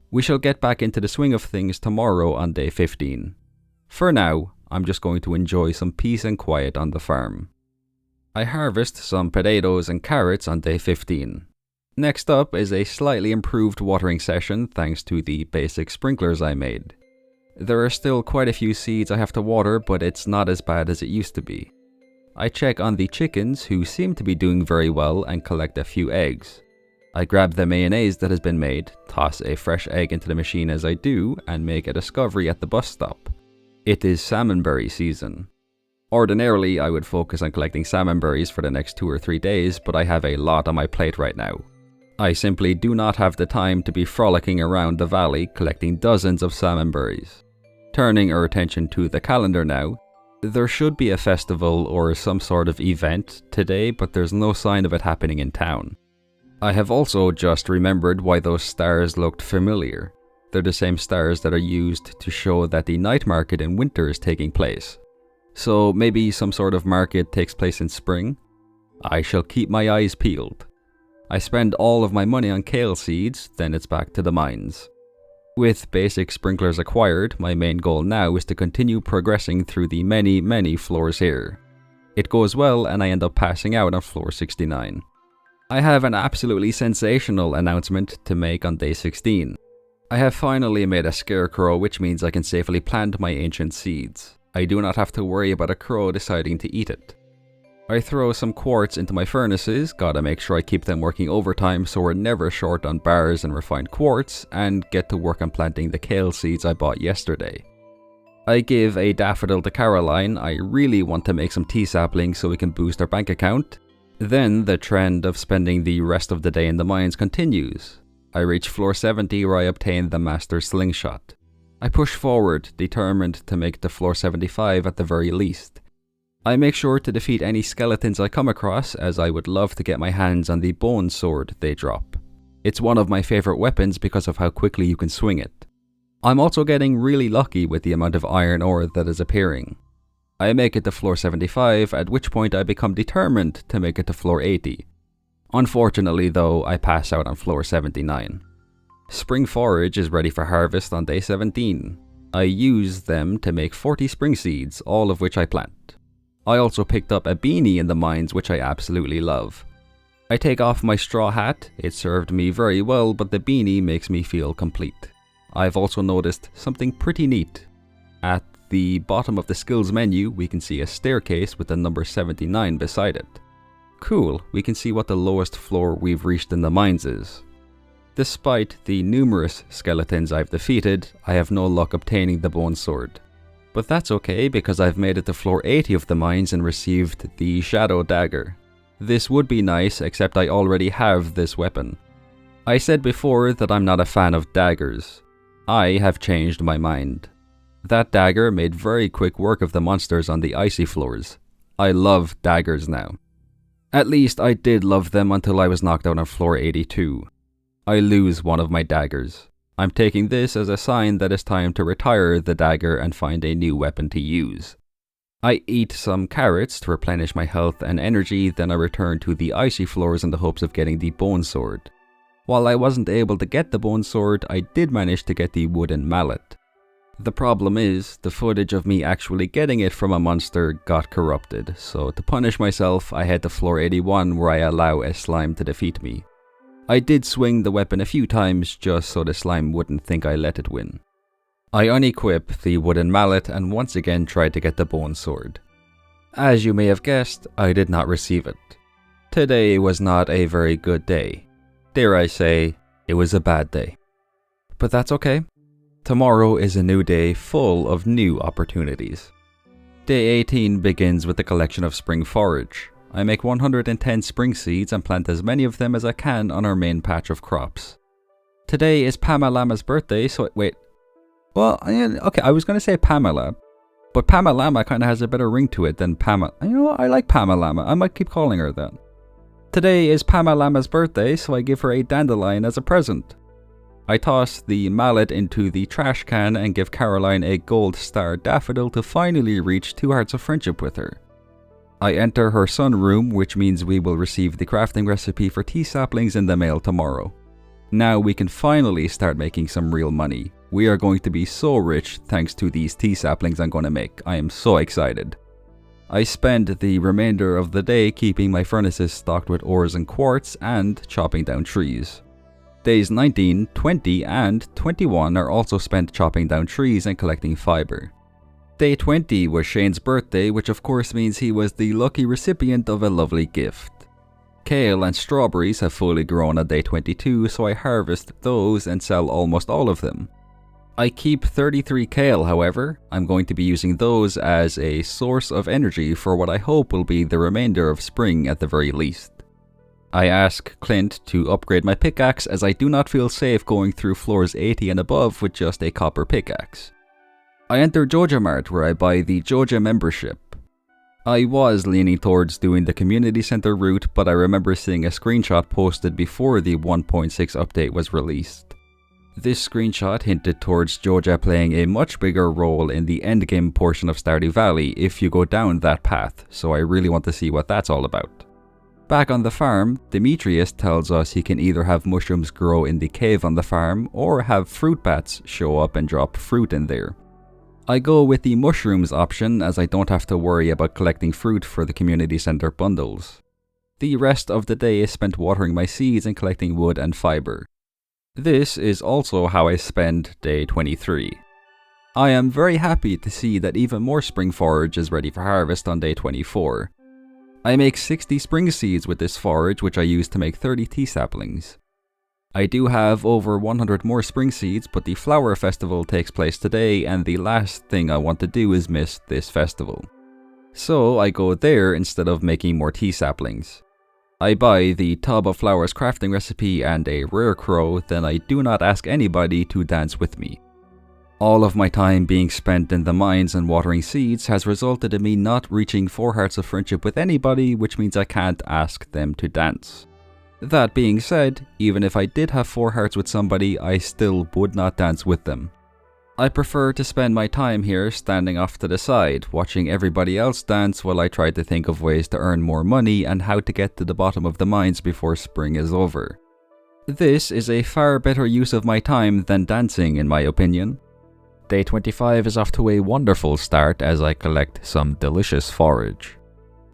We shall get back into the swing of things tomorrow on day 15. For now, I'm just going to enjoy some peace and quiet on the farm. I harvest some potatoes and carrots on day 15. Next up is a slightly improved watering session thanks to the basic sprinklers I made. There are still quite a few seeds I have to water, but it's not as bad as it used to be. I check on the chickens who seem to be doing very well and collect a few eggs. I grab the mayonnaise that has been made, toss a fresh egg into the machine as I do, and make a discovery at the bus stop. It is salmonberry season. Ordinarily, I would focus on collecting salmonberries for the next 2 or 3 days, but I have a lot on my plate right now. I simply do not have the time to be frolicking around the valley collecting dozens of salmonberries. Turning our attention to the calendar now, there should be a festival or some sort of event today, but there's no sign of it happening in town. I have also just remembered why those stars looked familiar. They're the same stars that are used to show that the night market in winter is taking place. So maybe some sort of market takes place in spring? I shall keep my eyes peeled. I spend all of my money on kale seeds, then it's back to the mines. With basic sprinklers acquired, my main goal now is to continue progressing through the many floors here. It goes well and I end up passing out on floor 69. I have an absolutely sensational announcement to make on day 16. I have finally made a scarecrow, which means I can safely plant my ancient seeds. I do not have to worry about a crow deciding to eat it. I throw some quartz into my furnaces, gotta make sure I keep them working overtime so we're never short on bars and refined quartz, and get to work on planting the kale seeds I bought yesterday. I give a daffodil to Caroline. I really want to make some tea saplings so we can boost our bank account. Then the trend of spending the rest of the day in the mines continues. I reach floor 70 where I obtain the master slingshot. I push forward, determined to make it to floor 75 at the very least. I make sure to defeat any skeletons I come across, as I would love to get my hands on the bone sword they drop. It's one of my favorite weapons because of how quickly you can swing it. I'm also getting really lucky with the amount of iron ore that is appearing. I make it to floor 75, at which point I become determined to make it to floor 80. Unfortunately though, I pass out on floor 79. Spring forage is ready for harvest on day 17. I use them to make 40 spring seeds, all of which I plant. I also picked up a beanie in the mines, which I absolutely love. I take off my straw hat. It served me very well, but the beanie makes me feel complete. I've also noticed something pretty neat. At the bottom of the skills menu, we can see a staircase with the number 79 beside it. Cool, we can see what the lowest floor we've reached in the mines is. Despite the numerous skeletons I've defeated, I have no luck obtaining the bone sword. But that's okay because I've made it to floor 80 of the mines and received the shadow dagger. This would be nice, except I already have this weapon. I said before that I'm not a fan of daggers. I have changed my mind. That dagger made very quick work of the monsters on the icy floors. I love daggers now. At least I did love them until I was knocked out on floor 82. I lose one of my daggers. I'm taking this as a sign that it's time to retire the dagger and find a new weapon to use. I eat some carrots to replenish my health and energy, then I return to the icy floors in the hopes of getting the bone sword. While I wasn't able to get the bone sword, I did manage to get the wooden mallet. The problem is, the footage of me actually getting it from a monster got corrupted, so to punish myself, I head to floor 81 where I allow a slime to defeat me. I did swing the weapon a few times just so the slime wouldn't think I let it win. I unequip the wooden mallet and once again try to get the bone sword. As you may have guessed, I did not receive it. Today was not a very good day. Dare I say, it was a bad day. But that's okay. Tomorrow is a new day full of new opportunities. Day 18 begins with the collection of spring forage. I make 110 spring seeds and plant as many of them as I can on our main patch of crops. Today is Pama Lama's birthday, so wait. Well, okay, I was going to say Pamela, but Pama Lama kind of has a better ring to it than Pama. You know what? I like Pama Lama. I might keep calling her that. Today is Pama Lama's birthday, so I give her a dandelion as a present. I toss the mallet into the trash can and give Caroline a gold star daffodil to finally reach 2 hearts of friendship with her. I enter her sunroom, which means we will receive the crafting recipe for tea saplings in the mail tomorrow. Now we can finally start making some real money. We are going to be so rich thanks to these tea saplings I'm going to make. I am so excited. I spend the remainder of the day keeping my furnaces stocked with ores and quartz and chopping down trees. Days 19, 20 and 21 are also spent chopping down trees and collecting fiber. Day 20 was Shane's birthday, which of course means he was the lucky recipient of a lovely gift. Kale and strawberries have fully grown on day 22, so I harvest those and sell almost all of them. I keep 33 kale, however. I'm going to be using those as a source of energy for what I hope will be the remainder of spring at the very least. I ask Clint to upgrade my pickaxe as I do not feel safe going through floors 80 and above with just a copper pickaxe. I enter Joja Mart where I buy the Joja membership. I was leaning towards doing the community center route, but I remember seeing a screenshot posted before the 1.6 update was released. This screenshot hinted towards Joja playing a much bigger role in the endgame portion of Stardew Valley if you go down that path, so I really want to see what that's all about. Back on the farm, Demetrius tells us he can either have mushrooms grow in the cave on the farm or have fruit bats show up and drop fruit in there. I go with the mushrooms option as I don't have to worry about collecting fruit for the community center bundles. The rest of the day is spent watering my seeds and collecting wood and fiber. This is also how I spend day 23. I am very happy to see that even more spring forage is ready for harvest on day 24. I make 60 spring seeds with this forage, which I use to make 30 tea saplings. I do have over 100 more spring seeds, but the flower festival takes place today and the last thing I want to do is miss this festival. So I go there instead of making more tea saplings. I buy the Tub of Flowers crafting recipe and a rare crow, then I do not ask anybody to dance with me. All of my time being spent in the mines and watering seeds has resulted in me not reaching 4 hearts of friendship with anybody, which means I can't ask them to dance. That being said, even if I did have 4 hearts with somebody, I still would not dance with them. I prefer to spend my time here standing off to the side, watching everybody else dance while I try to think of ways to earn more money and how to get to the bottom of the mines before spring is over. This is a far better use of my time than dancing, in my opinion. Day 25 is off to a wonderful start as I collect some delicious forage.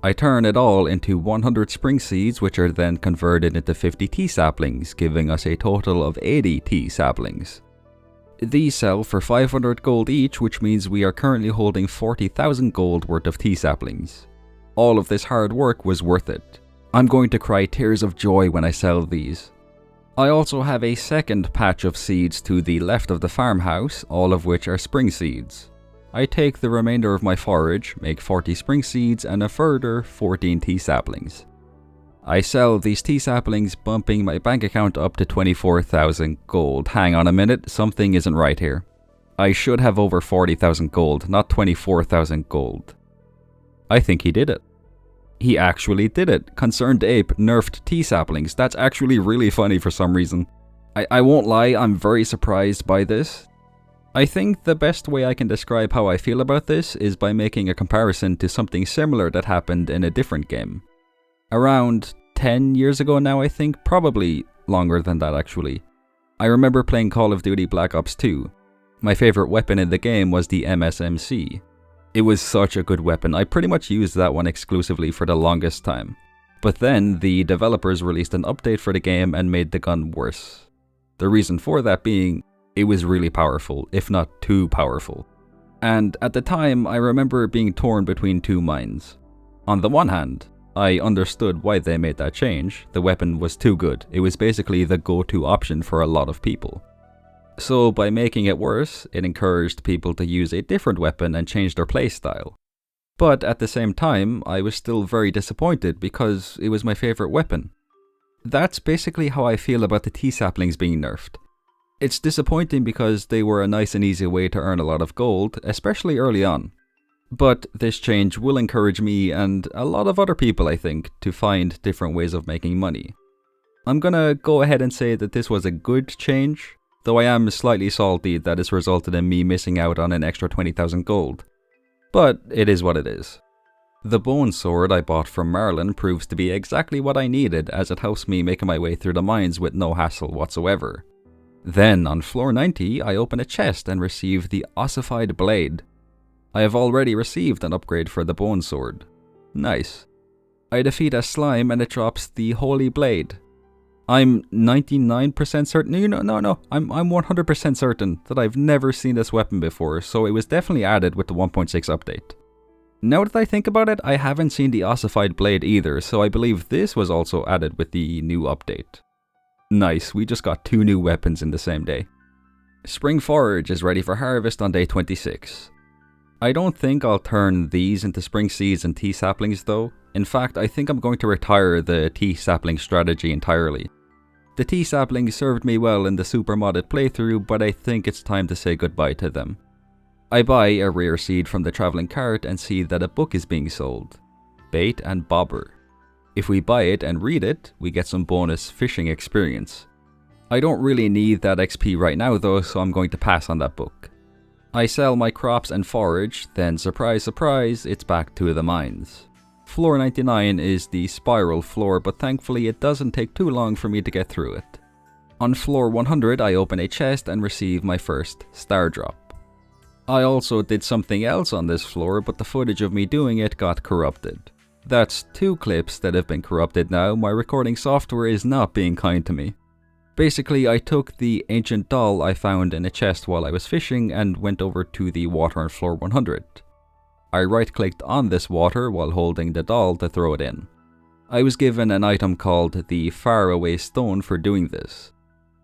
I turn it all into 100 spring seeds, which are then converted into 50 tea saplings, giving us a total of 80 tea saplings. These sell for 500 gold each, which means we are currently holding 40,000 gold worth of tea saplings. All of this hard work was worth it. I'm going to cry tears of joy when I sell these. I also have a second patch of seeds to the left of the farmhouse, all of which are spring seeds. I take the remainder of my forage, make 40 spring seeds and a further 14 tea saplings. I sell these tea saplings, bumping my bank account up to 24,000 gold. Hang on a minute, something isn't right here. I should have over 40,000 gold, not 24,000 gold. I think he did it. He actually did it. Concerned Ape nerfed tea saplings. That's actually really funny for some reason. I won't lie, I'm very surprised by this. I think the best way I can describe how I feel about this is by making a comparison to something similar that happened in a different game. Around 10 years ago now, I think, probably longer than that actually. I remember playing Call of Duty Black Ops 2. My favorite weapon in the game was the MSMC. It was such a good weapon, I pretty much used that one exclusively for the longest time. But then the developers released an update for the game and made the gun worse. The reason for that being, It was really powerful, if not too powerful. And at the time, I remember being torn between two minds. On the one hand, I understood why they made that change. The weapon was too good. It was basically the go-to option for a lot of people. So by making it worse, it encouraged people to use a different weapon and change their playstyle. But at the same time, I was still very disappointed because it was my favorite weapon. That's basically how I feel about the T-saplings being nerfed. It's disappointing because they were a nice and easy way to earn a lot of gold, especially early on. But this change will encourage me and a lot of other people, I think, to find different ways of making money. I'm gonna go ahead and say that this was a good change, though I am slightly salty that it's resulted in me missing out on an extra 20,000 gold. But it is what it is. The bone sword I bought from Marlin proves to be exactly what I needed, as it helps me making my way through the mines with no hassle whatsoever. Then, on floor 90, I open a chest and receive the ossified blade. I have already received an upgrade for the bone sword. Nice. I defeat a slime and it drops the holy blade. I'm 99% certain, I'm 100% certain that I've never seen this weapon before, so it was definitely added with the 1.6 update. Now that I think about it, I haven't seen the ossified blade either, so I believe this was also added with the new update. Nice, we just got 2 new weapons in the same day. Spring forage is ready for harvest on day 26. I don't think I'll turn these into spring seeds and tea saplings though. In fact, I think I'm going to retire the tea sapling strategy entirely. The tea saplings served me well in the super modded playthrough, but I think it's time to say goodbye to them. I buy a rare seed from the traveling cart and see that a book is being sold. Bait and Bobber. If we buy it and read it, we get some bonus fishing experience. I don't really need that XP right now though, so I'm going to pass on that book. I sell my crops and forage, then surprise surprise, it's back to the mines. Floor 99 is the spiral floor, but thankfully it doesn't take too long for me to get through it. On floor 100 I open a chest and receive my first star drop. I also did something else on this floor, but the footage of me doing it got corrupted. That's 2 clips that have been corrupted now. My recording software is not being kind to me. Basically, I took the ancient doll I found in a chest while I was fishing and went over to the water on floor 100. I right-clicked on this water while holding the doll to throw it in. I was given an item called the Faraway Stone for doing this.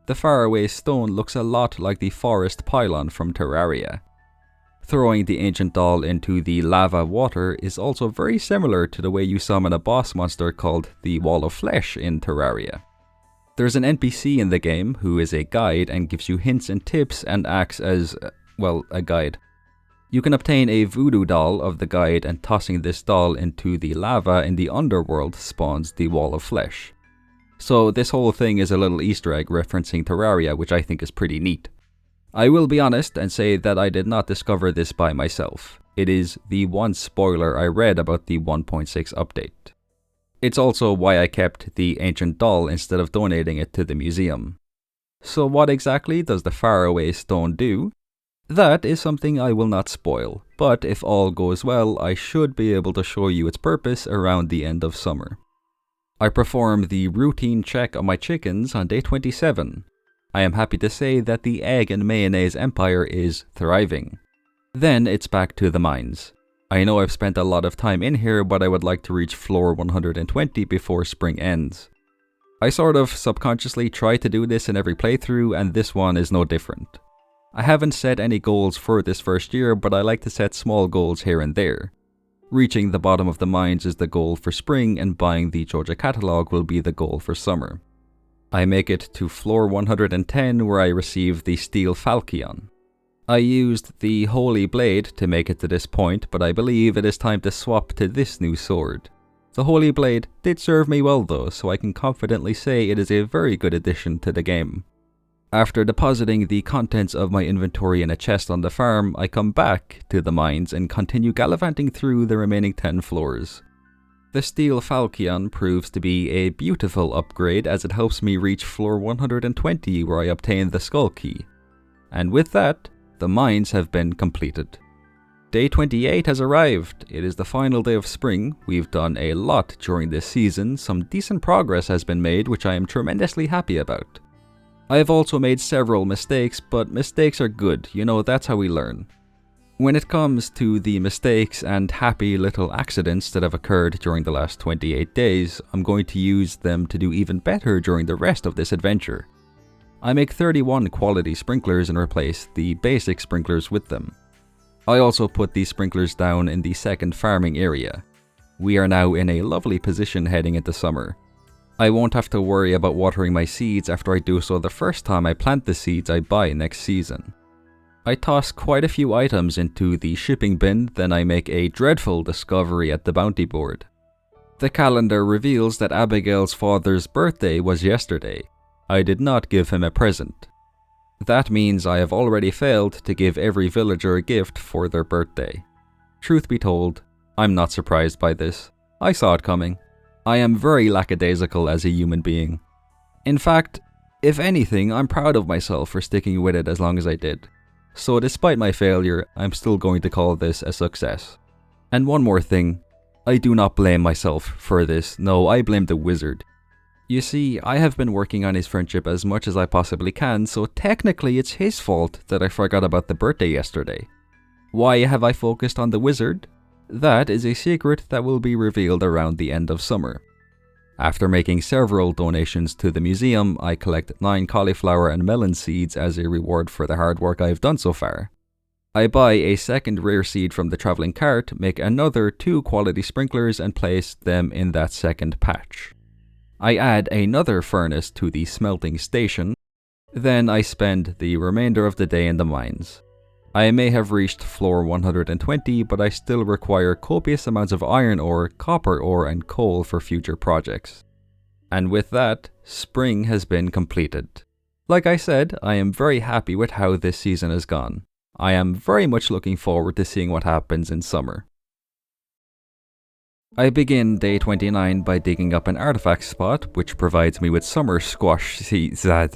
The Faraway Stone looks a lot like the Forest Pylon from Terraria. Throwing the ancient doll into the lava water is also very similar to the way you summon a boss monster called the Wall of Flesh in Terraria. There's an NPC in the game who is a guide and gives you hints and tips and acts as, a guide. You can obtain a voodoo doll of the guide, and tossing this doll into the lava in the underworld spawns the Wall of Flesh. So this whole thing is a little Easter egg referencing Terraria, which I think is pretty neat. I will be honest and say that I did not discover this by myself. It is the one spoiler I read about the 1.6 update. It's also why I kept the ancient doll instead of donating it to the museum. So what exactly does the Faraway Stone do? That is something I will not spoil, but if all goes well, I should be able to show you its purpose around the end of summer. I perform the routine check on my chickens on day 27. I am happy to say that the egg and mayonnaise empire is thriving. Then it's back to the mines. I know I've spent a lot of time in here, but I would like to reach floor 120 before spring ends. I sort of subconsciously try to do this in every playthrough, and this one is no different. I haven't set any goals for this first year, but I like to set small goals here and there. Reaching the bottom of the mines is the goal for spring, and buying the Joja catalog will be the goal for summer. I make it to floor 110 where I receive the Steel Falchion. I used the Holy Blade to make it to this point, but I believe it is time to swap to this new sword. The Holy Blade did serve me well though, so I can confidently say it is a very good addition to the game. After depositing the contents of my inventory in a chest on the farm, I come back to the mines and continue gallivanting through the remaining 10 floors. The Steel Falchion proves to be a beautiful upgrade as it helps me reach floor 120 where I obtain the Skull Key. And with that, the mines have been completed. Day 28 has arrived. It is the final day of spring. We've done a lot during this season. Some decent progress has been made, which I am tremendously happy about. I have also made several mistakes, but mistakes are good, that's how we learn. When it comes to the mistakes and happy little accidents that have occurred during the last 28 days, I'm going to use them to do even better during the rest of this adventure. I make 31 quality sprinklers and replace the basic sprinklers with them. I also put these sprinklers down in the second farming area. We are now in a lovely position heading into summer. I won't have to worry about watering my seeds after I do so the first time I plant the seeds I buy next season. I toss quite a few items into the shipping bin, then I make a dreadful discovery at the bounty board. The calendar reveals that Abigail's father's birthday was yesterday. I did not give him a present. That means I have already failed to give every villager a gift for their birthday. Truth be told, I'm not surprised by this. I saw it coming. I am very lackadaisical as a human being. In fact, if anything, I'm proud of myself for sticking with it as long as I did. So despite my failure, I'm still going to call this a success. And one more thing, I do not blame myself for this. No, I blame the wizard. You see, I have been working on his friendship as much as I possibly can, so technically it's his fault that I forgot about the birthday yesterday. Why have I focused on the wizard? That is a secret that will be revealed around the end of summer. After making several donations to the museum, I collect 9 cauliflower and melon seeds as a reward for the hard work I have done so far. I buy a second rare seed from the travelling cart, make another 2 quality sprinklers and place them in that second patch. I add another furnace to the smelting station, then I spend the remainder of the day in the mines. I may have reached floor 120, but I still require copious amounts of iron ore, copper ore and coal for future projects. And with that, spring has been completed. Like I said, I am very happy with how this season has gone. I am very much looking forward to seeing what happens in summer. I begin day 29 by digging up an artifact spot, which provides me with summer squash seeds. That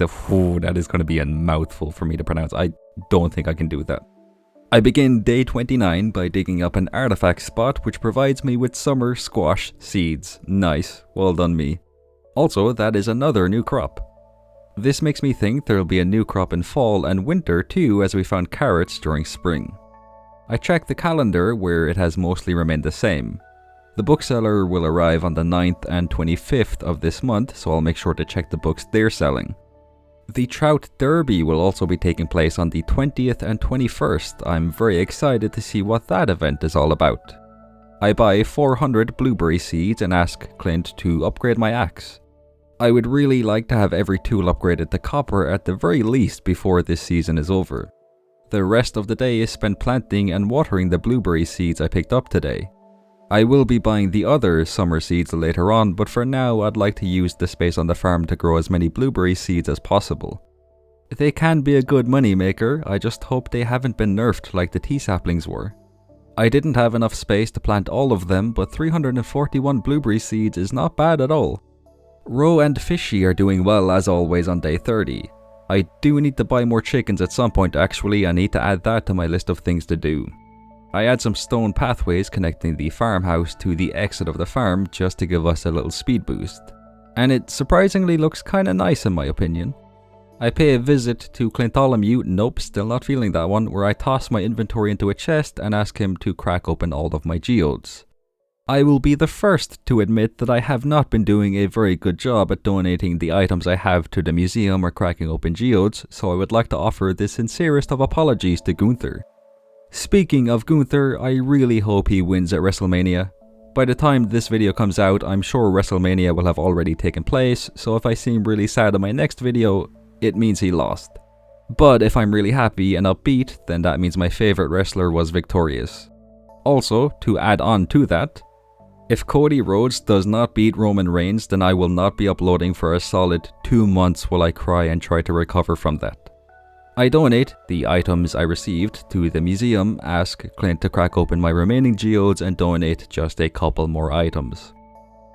is going to be a mouthful for me to pronounce. I don't think I can do that. I begin day 29 by digging up an artifact spot, which provides me with summer squash seeds. Nice. Well done me. Also, that is another new crop. This makes me think there will be a new crop in fall and winter too, as we found carrots during spring. I check the calendar where it has mostly remained the same. The bookseller will arrive on the 9th and 25th of this month, so I'll make sure to check the books they're selling. The Trout Derby will also be taking place on the 20th and 21st. I'm very excited to see what that event is all about. I buy 400 blueberry seeds and ask Clint to upgrade my axe. I would really like to have every tool upgraded to copper at the very least before this season is over. The rest of the day is spent planting and watering the blueberry seeds I picked up today. I will be buying the other summer seeds later on, but for now I'd like to use the space on the farm to grow as many blueberry seeds as possible. They can be a good money maker, I just hope they haven't been nerfed like the tea saplings were. I didn't have enough space to plant all of them, but 341 blueberry seeds is not bad at all. Ro and Fishy are doing well as always on day 30. I do need to buy more chickens at some point actually. I need to add that to my list of things to do. I add some stone pathways connecting the farmhouse to the exit of the farm just to give us a little speed boost. And it surprisingly looks kinda nice in my opinion. I pay a visit to Clintolomew, nope, still not feeling that one, where I toss my inventory into a chest and ask him to crack open all of my geodes. I will be the first to admit that I have not been doing a very good job at donating the items I have to the museum or cracking open geodes, so I would like to offer the sincerest of apologies to Gunther. Speaking of Gunther, I really hope he wins at WrestleMania. By the time this video comes out, I'm sure WrestleMania will have already taken place, so if I seem really sad in my next video, it means he lost. But if I'm really happy and upbeat, then that means my favorite wrestler was victorious. Also, to add on to that, if Cody Rhodes does not beat Roman Reigns, then I will not be uploading for a solid 2 months while I cry and try to recover from that. I donate the items I received to the museum, ask Clint to crack open my remaining geodes and donate just a couple more items.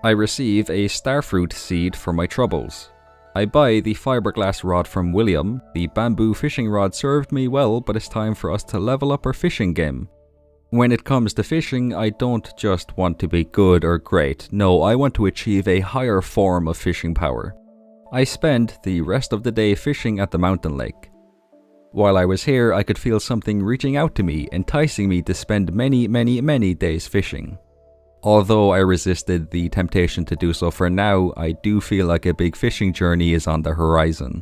I receive a starfruit seed for my troubles. I buy the fiberglass rod from William. The bamboo fishing rod served me well, but it's time for us to level up our fishing game. When it comes to fishing, I don't just want to be good or great. No, I want to achieve a higher form of fishing power. I spent the rest of the day fishing at the mountain lake. While I was here, I could feel something reaching out to me, enticing me to spend many days fishing. Although I resisted the temptation to do so for now, I do feel like a big fishing journey is on the horizon.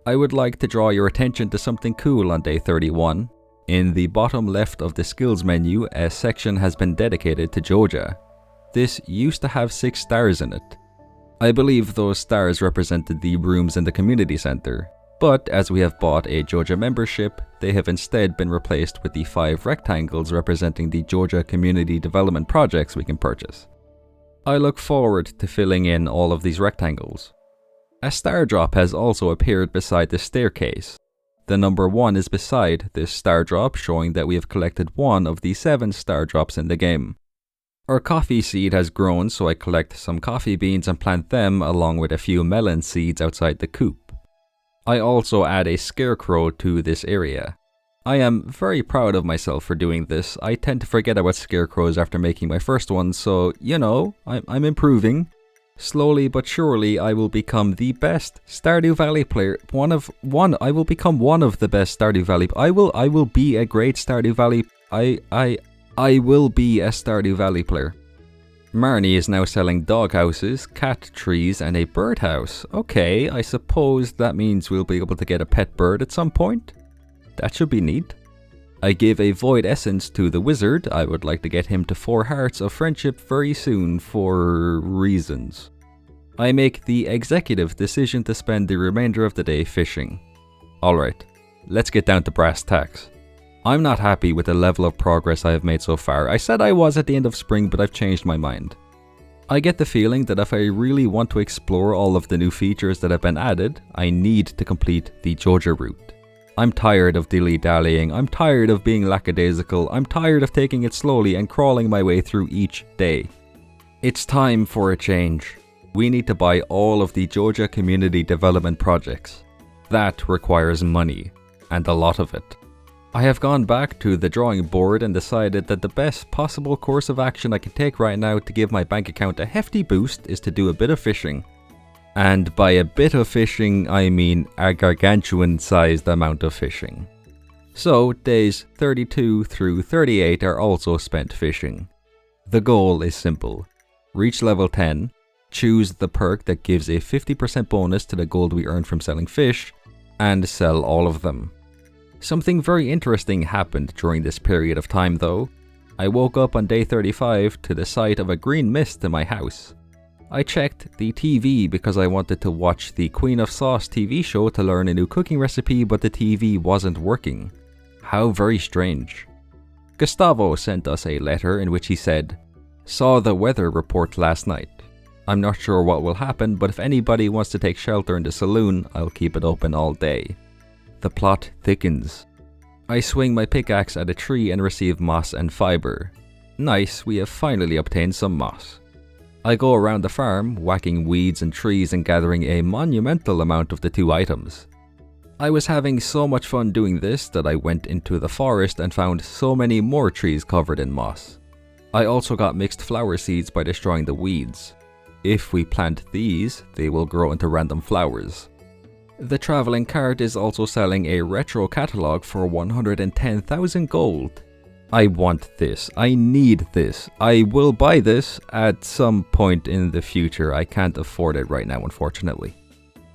I would like to draw your attention to something cool on day 31. In the bottom left of the skills menu, a section has been dedicated to Joja. This used to have 6 stars in it. I believe those stars represented the rooms in the community center, but as we have bought a Joja membership, they have instead been replaced with the 5 rectangles representing the Joja community development projects we can purchase. I look forward to filling in all of these rectangles. A star drop has also appeared beside the staircase. The number 1 is beside this star drop, showing that we have collected 1 of the 7 star drops in the game. Our coffee seed has grown, so I collect some coffee beans and plant them along with a few melon seeds outside the coop. I also add a scarecrow to this area. I am very proud of myself for doing this. I tend to forget about scarecrows after making my first one, so you know, I'm improving. Slowly but surely, I will become the best Stardew Valley player. I will become one of the best Stardew Valley. I will be a great Stardew Valley. I will be a Stardew Valley player. Marnie is now selling dog houses, cat trees, and a birdhouse. Okay, I suppose that means we'll be able to get a pet bird at some point. That should be neat. I give a void essence to the wizard. I would like to get him to 4 hearts of friendship very soon for reasons. I make the executive decision to spend the remainder of the day fishing. Alright, let's get down to brass tacks. I'm not happy with the level of progress I have made so far. I said I was at the end of spring, but I've changed my mind. I get the feeling that if I really want to explore all of the new features that have been added, I need to complete the Joja route. I'm tired of dilly-dallying, I'm tired of being lackadaisical, I'm tired of taking it slowly and crawling my way through each day. It's time for a change. We need to buy all of the Joja community development projects. That requires money, and a lot of it. I have gone back to the drawing board and decided that the best possible course of action I can take right now to give my bank account a hefty boost is to do a bit of fishing. And by a bit of fishing, I mean a gargantuan-sized amount of fishing. So, days 32 through 38 are also spent fishing. The goal is simple. Reach level 10, choose the perk that gives a 50% bonus to the gold we earn from selling fish, and sell all of them. Something very interesting happened during this period of time though. I woke up on day 35 to the sight of a green mist in my house. I checked the TV because I wanted to watch the Queen of Sauce TV show to learn a new cooking recipe, but the TV wasn't working. How very strange. Gustavo sent us a letter in which he said, "Saw the weather report last night. I'm not sure what will happen, but if anybody wants to take shelter in the saloon, I'll keep it open all day." The plot thickens. I swing my pickaxe at a tree and receive moss and fiber. Nice, we have finally obtained some moss. I go around the farm, whacking weeds and trees and gathering a monumental amount of the 2 items. I was having so much fun doing this that I went into the forest and found so many more trees covered in moss. I also got mixed flower seeds by destroying the weeds. If we plant these, they will grow into random flowers. The traveling cart is also selling a retro catalog for 110,000 gold. I want this. I need this. I will buy this at some point in the future. I can't afford it right now, unfortunately.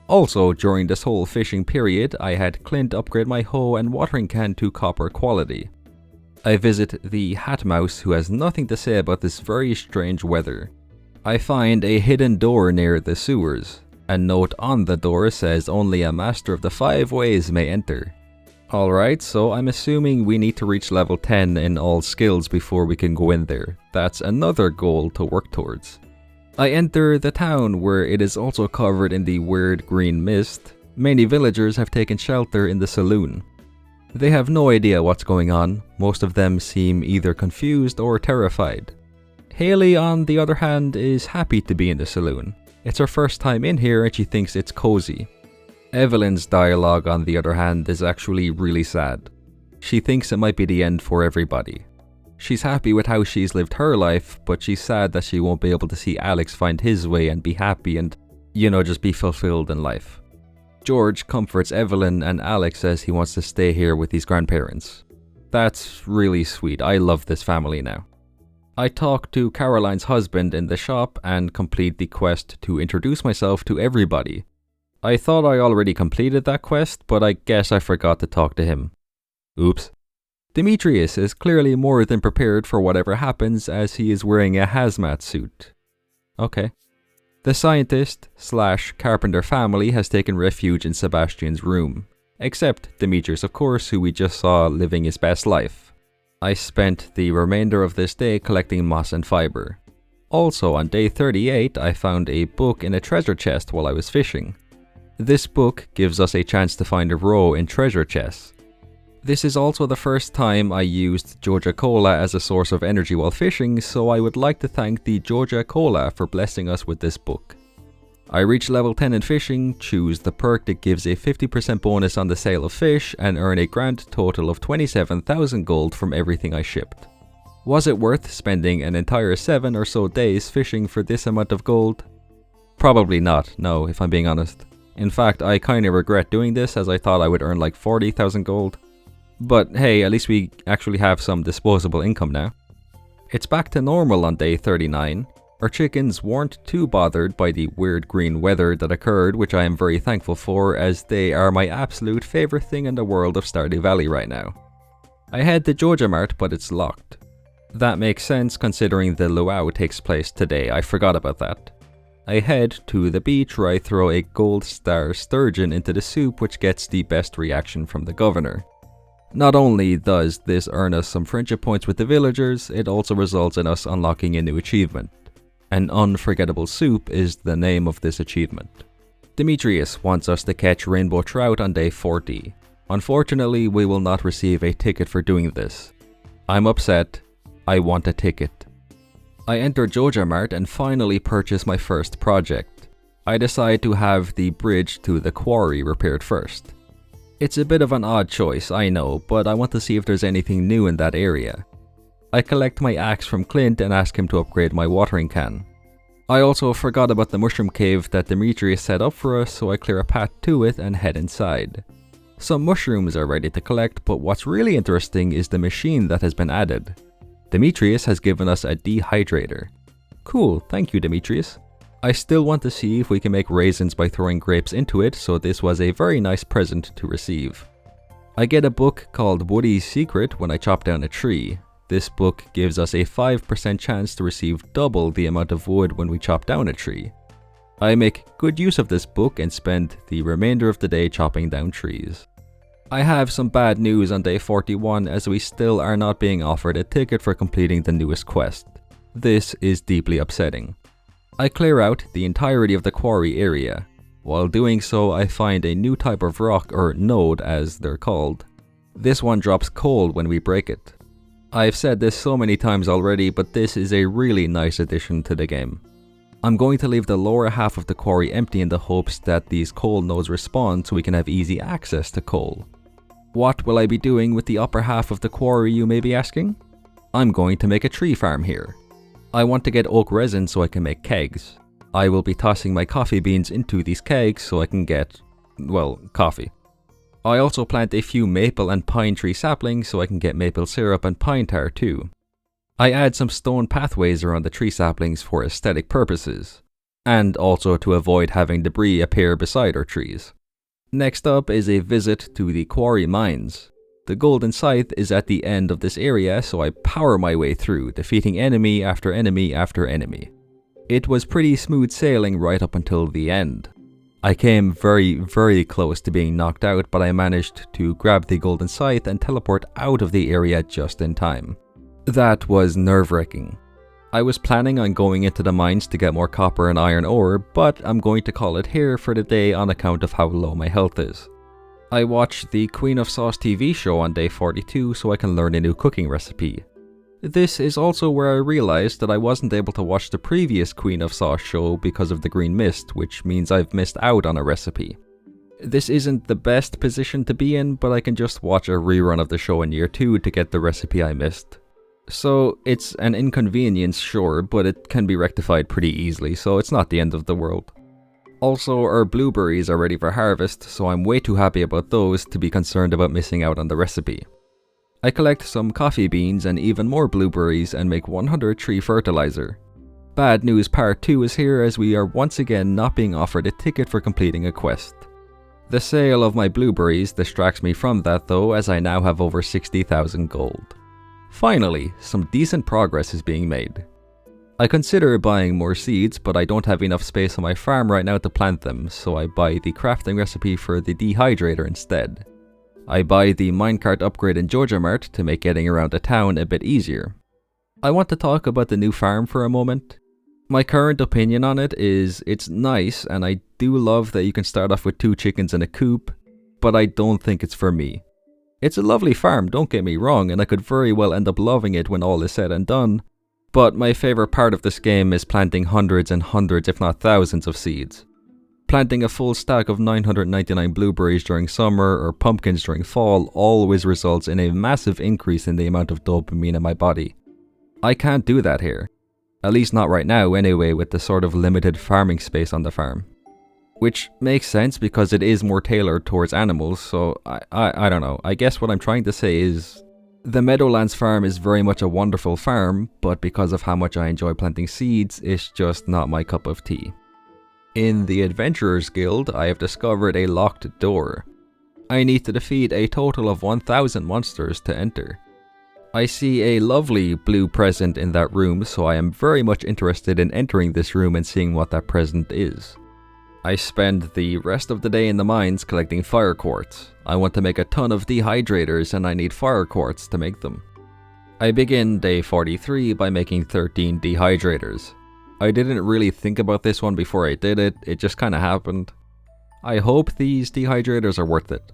Also, during this whole fishing period, I had Clint upgrade my hoe and watering can to copper quality. I visit the Hat Mouse, who has nothing to say about this very strange weather. I find a hidden door near the sewers. A note on the door says only a master of the 5 ways may enter. Alright, so I'm assuming we need to reach level 10 in all skills before we can go in there. That's another goal to work towards. I enter the town where it is also covered in the weird green mist. Many villagers have taken shelter in the saloon. They have no idea what's going on. Most of them seem either confused or terrified. Haley, on the other hand, is happy to be in the saloon. It's her first time in here and she thinks it's cozy. Evelyn's dialogue, on the other hand, is actually really sad. She thinks it might be the end for everybody. She's happy with how she's lived her life, but she's sad that she won't be able to see Alex find his way and be happy, and just be fulfilled in life. George comforts Evelyn and Alex says he wants to stay here with his grandparents. That's really sweet. I love this family now. I talk to Caroline's husband in the shop and complete the quest to introduce myself to everybody. I thought I already completed that quest, but I guess I forgot to talk to him. Oops. Demetrius is clearly more than prepared for whatever happens as he is wearing a hazmat suit. Okay. The scientist/carpenter family has taken refuge in Sebastian's room. Except Demetrius, of course, who we just saw living his best life. I spent the remainder of this day collecting moss and fiber. Also, on day 38, I found a book in a treasure chest while I was fishing. This book gives us a chance to find a row in treasure chests. This is also the first time I used Georgia Cola as a source of energy while fishing, so I would like to thank the Georgia Cola for blessing us with this book. I reach level 10 in fishing, choose the perk that gives a 50% bonus on the sale of fish, and earn a grand total of 27,000 gold from everything I shipped. Was it worth spending an entire 7 or so days fishing for this amount of gold? Probably not, no, if I'm being honest. In fact, I kinda regret doing this as I thought I would earn like 40,000 gold. But hey, at least we actually have some disposable income now. It's back to normal on day 39. Our chickens weren't too bothered by the weird green weather that occurred, which I am very thankful for as they are my absolute favorite thing in the world of Stardew Valley right now. I head to Georgia Mart, but it's locked. That makes sense considering the luau takes place today, I forgot about that. I head to the beach where I throw a gold star sturgeon into the soup, which gets the best reaction from the governor. Not only does this earn us some friendship points with the villagers, it also results in us unlocking a new achievement. An unforgettable soup is the name of this achievement. Demetrius wants us to catch rainbow trout on day 40. Unfortunately, we will not receive a ticket for doing this. I'm upset. I want a ticket. I enter Georgia Mart and finally purchase my first project. I decide to have the bridge to the quarry repaired first. It's a bit of an odd choice, I know, but I want to see if there's anything new in that area. I collect my axe from Clint and ask him to upgrade my watering can. I also forgot about the mushroom cave that Demetrius set up for us, so I clear a path to it and head inside. Some mushrooms are ready to collect, but what's really interesting is the machine that has been added. Demetrius has given us a dehydrator. Cool, thank you Demetrius. I still want to see if we can make raisins by throwing grapes into it, so this was a very nice present to receive. I get a book called Woody's Secret when I chop down a tree. This book gives us a 5% chance to receive double the amount of wood when we chop down a tree. I make good use of this book and spend the remainder of the day chopping down trees. I have some bad news on day 41 as we still are not being offered a ticket for completing the newest quest. This is deeply upsetting. I clear out the entirety of the quarry area. While doing so, I find a new type of rock, or node as they're called. This one drops coal when we break it. I've said this so many times already, but this is a really nice addition to the game. I'm going to leave the lower half of the quarry empty in the hopes that these coal nodes respawn so we can have easy access to coal. What will I be doing with the upper half of the quarry, you may be asking? I'm going to make a tree farm here. I want to get oak resin so I can make kegs. I will be tossing my coffee beans into these kegs so I can get, well, coffee. I also plant a few maple and pine tree saplings so I can get maple syrup and pine tar too. I add some stone pathways around the tree saplings for aesthetic purposes, and also to avoid having debris appear beside our trees. Next up is a visit to the quarry mines. The golden scythe is at the end of this area, so I power my way through, defeating enemy after enemy after enemy. It was pretty smooth sailing right up until the end. I came very close to being knocked out, but I managed to grab the golden scythe and teleport out of the area just in time. That was nerve-wracking. I was planning on going into the mines to get more copper and iron ore, but I'm going to call it here for the day on account of how low my health is. I watched the Queen of Sauce TV show on day 42 so I can learn a new cooking recipe. This is also where I realized that I wasn't able to watch the previous Queen of Sauce show because of the green mist, which means I've missed out on a recipe. This isn't the best position to be in, but I can just watch a rerun of the show in year 2 to get the recipe I missed. So it's an inconvenience, sure, but it can be rectified pretty easily, so it's not the end of the world. Also, our blueberries are ready for harvest, so I'm way too happy about those to be concerned about missing out on the recipe. I collect some coffee beans and even more blueberries and make 100 tree fertilizer. Bad news part 2 is here, as we are once again not being offered a ticket for completing a quest. The sale of my blueberries distracts me from that though, as I now have over 60,000 gold. Finally, some decent progress is being made. I consider buying more seeds, but I don't have enough space on my farm right now to plant them, so I buy the crafting recipe for the dehydrator instead. I buy the minecart upgrade in Joja Mart to make getting around the town a bit easier. I want to talk about the new farm for a moment. My current opinion on it is it's nice, and I do love that you can start off with 2 chickens in a coop, but I don't think it's for me. It's a lovely farm, don't get me wrong, and I could very well end up loving it when all is said and done, but my favourite part of this game is planting hundreds and hundreds, if not thousands, of seeds. Planting a full stack of 999 blueberries during summer or pumpkins during fall always results in a massive increase in the amount of dopamine in my body. I can't do that here. At least not right now anyway, with the sort of limited farming space on the farm. Which makes sense because it is more tailored towards animals, so I don't know. I guess what I'm trying to say is, the Meadowlands farm is very much a wonderful farm, but because of how much I enjoy planting seeds, it's just not my cup of tea. In the Adventurers Guild, I have discovered a locked door. I need to defeat a total of 1000 monsters to enter. I see a lovely blue present in that room, so I am very much interested in entering this room and seeing what that present is. I spend the rest of the day in the mines collecting fire quartz. I want to make a ton of dehydrators and I need fire quartz to make them. I begin day 43 by making 13 dehydrators. I didn't really think about this one before I did it, it just kinda happened. I hope these dehydrators are worth it.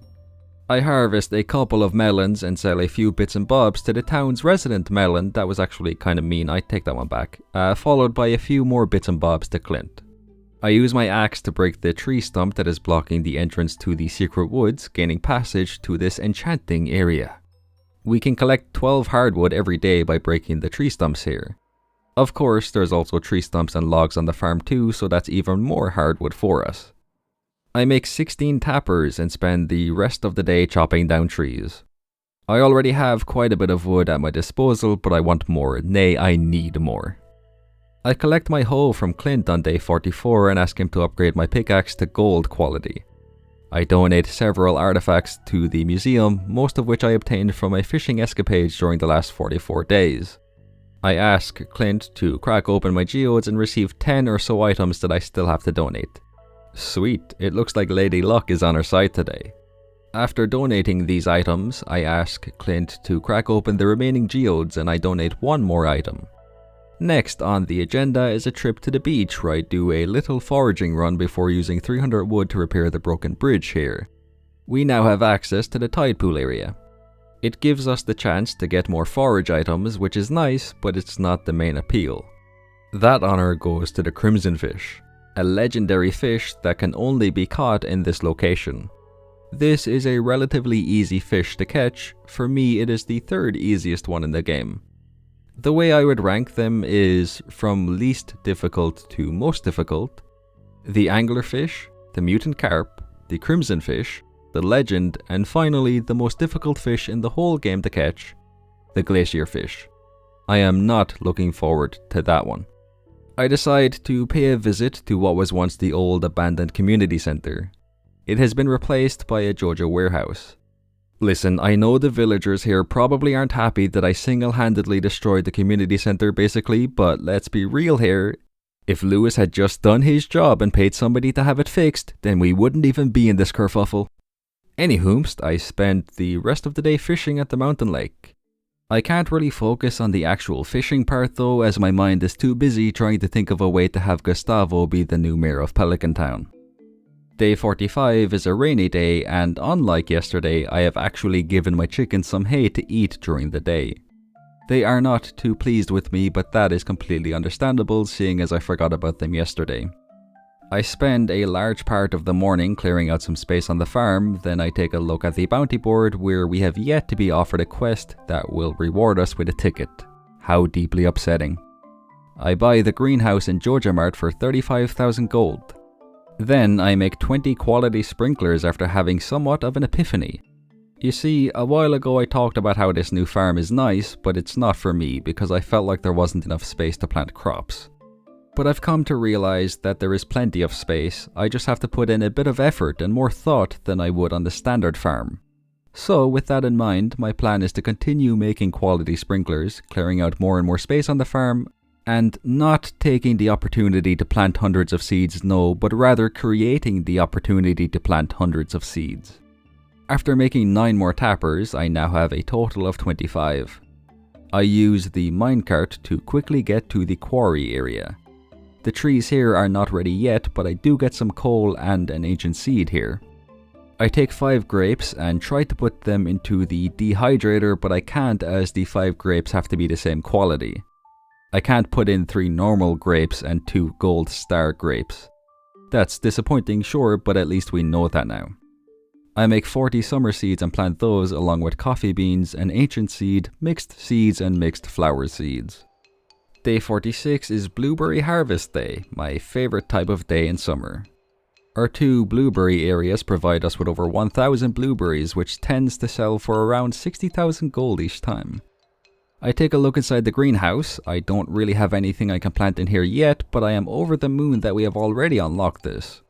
I harvest a couple of melons and sell a few bits and bobs to the town's resident melon. That was actually kinda mean, I take that one back. Followed by a few more bits and bobs to Clint. I use my axe to break the tree stump that is blocking the entrance to the secret woods, gaining passage to this enchanting area. We can collect 12 hardwood every day by breaking the tree stumps here. Of course, there's also tree stumps and logs on the farm too, so that's even more hardwood for us. I make 16 tappers and spend the rest of the day chopping down trees. I already have quite a bit of wood at my disposal, but I want more. Nay, I need more. I collect my hoe from Clint on day 44 and ask him to upgrade my pickaxe to gold quality. I donate several artifacts to the museum, most of which I obtained from my fishing escapades during the last 44 days. I ask Clint to crack open my geodes and receive 10 or so items that I still have to donate. Sweet, it looks like Lady Luck is on our side today. After donating these items, I ask Clint to crack open the remaining geodes and I donate 1 more item. Next on the agenda is a trip to the beach where I do a little foraging run before using 300 wood to repair the broken bridge here. We now have access to the tide pool area. It gives us the chance to get more forage items, which is nice, but it's not the main appeal. That honor goes to the crimson fish, a legendary fish that can only be caught in this location. This is a relatively easy fish to catch. For me, it is the 3rd easiest one in the game. The way I would rank them is from least difficult to most difficult: the anglerfish, the mutant carp, the crimson fish, the legend, and finally the most difficult fish in the whole game to catch, the glacier fish. I am not looking forward to that one. I decide to pay a visit to what was once the old abandoned community center. It has been replaced by a JoJo warehouse. Listen, I know the villagers here probably aren't happy that I single-handedly destroyed the community center basically, but let's be real here. If Lewis had just done his job and paid somebody to have it fixed, then we wouldn't even be in this kerfuffle. Anywhoomst, I spent the rest of the day fishing at the mountain lake. I can't really focus on the actual fishing part though, as my mind is too busy trying to think of a way to have Gustavo be the new mayor of Pelican Town. Day 45 is a rainy day, and unlike yesterday, I have actually given my chickens some hay to eat during the day. They are not too pleased with me, but that is completely understandable seeing as I forgot about them yesterday. I spend a large part of the morning clearing out some space on the farm, then I take a look at the bounty board where we have yet to be offered a quest that will reward us with a ticket. How deeply upsetting. I buy the greenhouse in Joja Mart for 35,000 gold. Then I make 20 quality sprinklers after having somewhat of an epiphany. You see, a while ago I talked about how this new farm is nice, but it's not for me because I felt like there wasn't enough space to plant crops. But I've come to realize that there is plenty of space, I just have to put in a bit of effort and more thought than I would on the standard farm. So with that in mind, my plan is to continue making quality sprinklers, clearing out more and more space on the farm, and not taking the opportunity to plant hundreds of seeds, no, but rather creating the opportunity to plant hundreds of seeds. After making 9 more tappers, I now have a total of 25. I use the minecart to quickly get to the quarry area. The trees here are not ready yet, but I do get some coal and an ancient seed here. I take 5 grapes and try to put them into the dehydrator, but I can't as the 5 grapes have to be the same quality. I can't put in 3 normal grapes and 2 gold star grapes. That's disappointing, sure, but at least we know that now. I make 40 summer seeds and plant those along with coffee beans, an ancient seed, mixed seeds and mixed flower seeds. Day 46 is Blueberry Harvest Day, my favorite type of day in summer. Our 2 blueberry areas provide us with over 1,000 blueberries, which tends to sell for around 60,000 gold each time. I take a look inside the greenhouse. I don't really have anything I can plant in here yet, but I am over the moon that we have already unlocked this.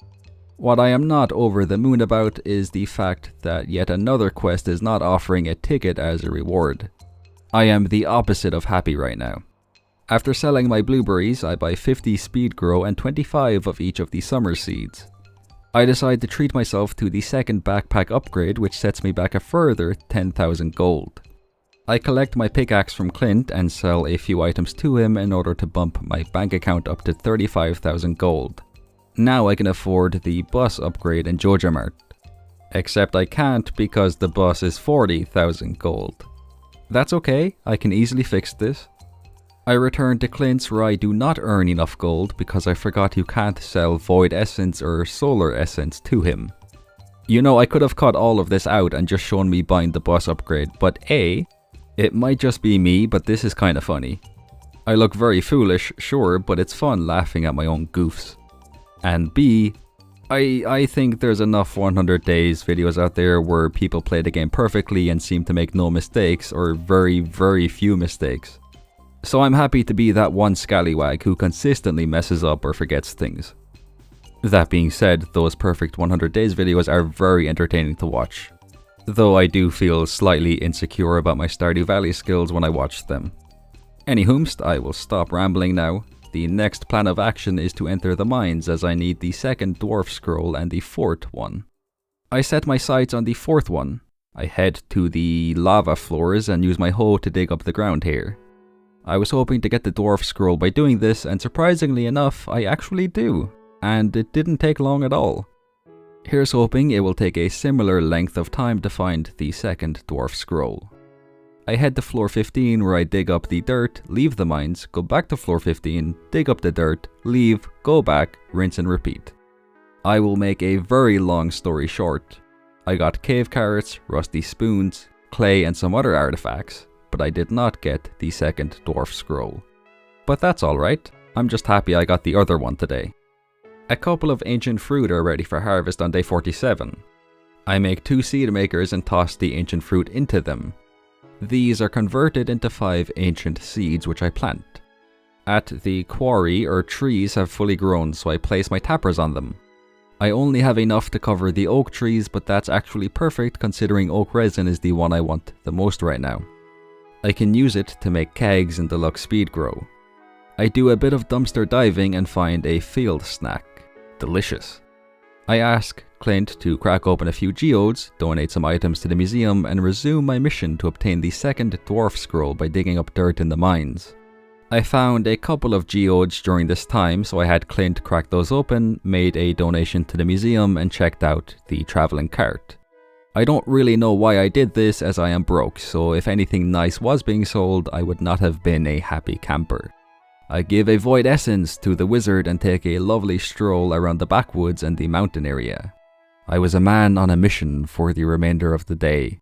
What I am not over the moon about is the fact that yet another quest is not offering a ticket as a reward. I am the opposite of happy right now. After selling my blueberries, I buy 50 speed grow and 25 of each of the summer seeds. I decide to treat myself to the second backpack upgrade, which sets me back a further 10,000 gold. I collect my pickaxe from Clint and sell a few items to him in order to bump my bank account up to 35,000 gold. Now I can afford the bus upgrade in Jojamart. Except I can't because the bus is 40,000 gold. That's okay, I can easily fix this. I return to Clint's where I do not earn enough gold because I forgot you can't sell Void Essence or Solar Essence to him. You know, I could have cut all of this out and just shown me buying the bus upgrade, but A, it might just be me, but this is kinda funny. I look very foolish, sure, but it's fun laughing at my own goofs. And B, I think there's enough 100 days videos out there where people play the game perfectly and seem to make no mistakes or very, very few mistakes. So I'm happy to be that one scallywag who consistently messes up or forgets things. That being said, those perfect 100 days videos are very entertaining to watch. Though I do feel slightly insecure about my Stardew Valley skills when I watch them. Anywhomst, I will stop rambling now. The next plan of action is to enter the mines as I need the second dwarf scroll and the 4th one. I set my sights on the 4th one. I head to the lava floors and use my hoe to dig up the ground here. I was hoping to get the dwarf scroll by doing this, and surprisingly enough, I actually do. And it didn't take long at all. Here's hoping it will take a similar length of time to find the second dwarf scroll. I head to floor 15 where I dig up the dirt, leave the mines, go back to floor 15, dig up the dirt, leave, go back, rinse and repeat. I will make a very long story short. I got cave carrots, rusty spoons, clay and some other artifacts, but I did not get the second dwarf scroll. But that's alright, I'm just happy I got the other one today. A couple of ancient fruit are ready for harvest on day 47. I make 2 seed makers and toss the ancient fruit into them. These are converted into 5 ancient seeds which I plant. At the quarry, our trees have fully grown, so I place my tappers on them. I only have enough to cover the oak trees, but that's actually perfect considering oak resin is the one I want the most right now. I can use it to make kegs and deluxe speed grow. I do a bit of dumpster diving and find a field snack. Delicious. I ask Clint to crack open a few geodes, donate some items to the museum, and resume my mission to obtain the second dwarf scroll by digging up dirt in the mines. I found a couple of geodes during this time, so I had Clint crack those open, made a donation to the museum, and checked out the traveling cart. I don't really know why I did this as I am broke, so if anything nice was being sold, I would not have been a happy camper. I give a void essence to the wizard and take a lovely stroll around the backwoods and the mountain area. I was a man on a mission for the remainder of the day.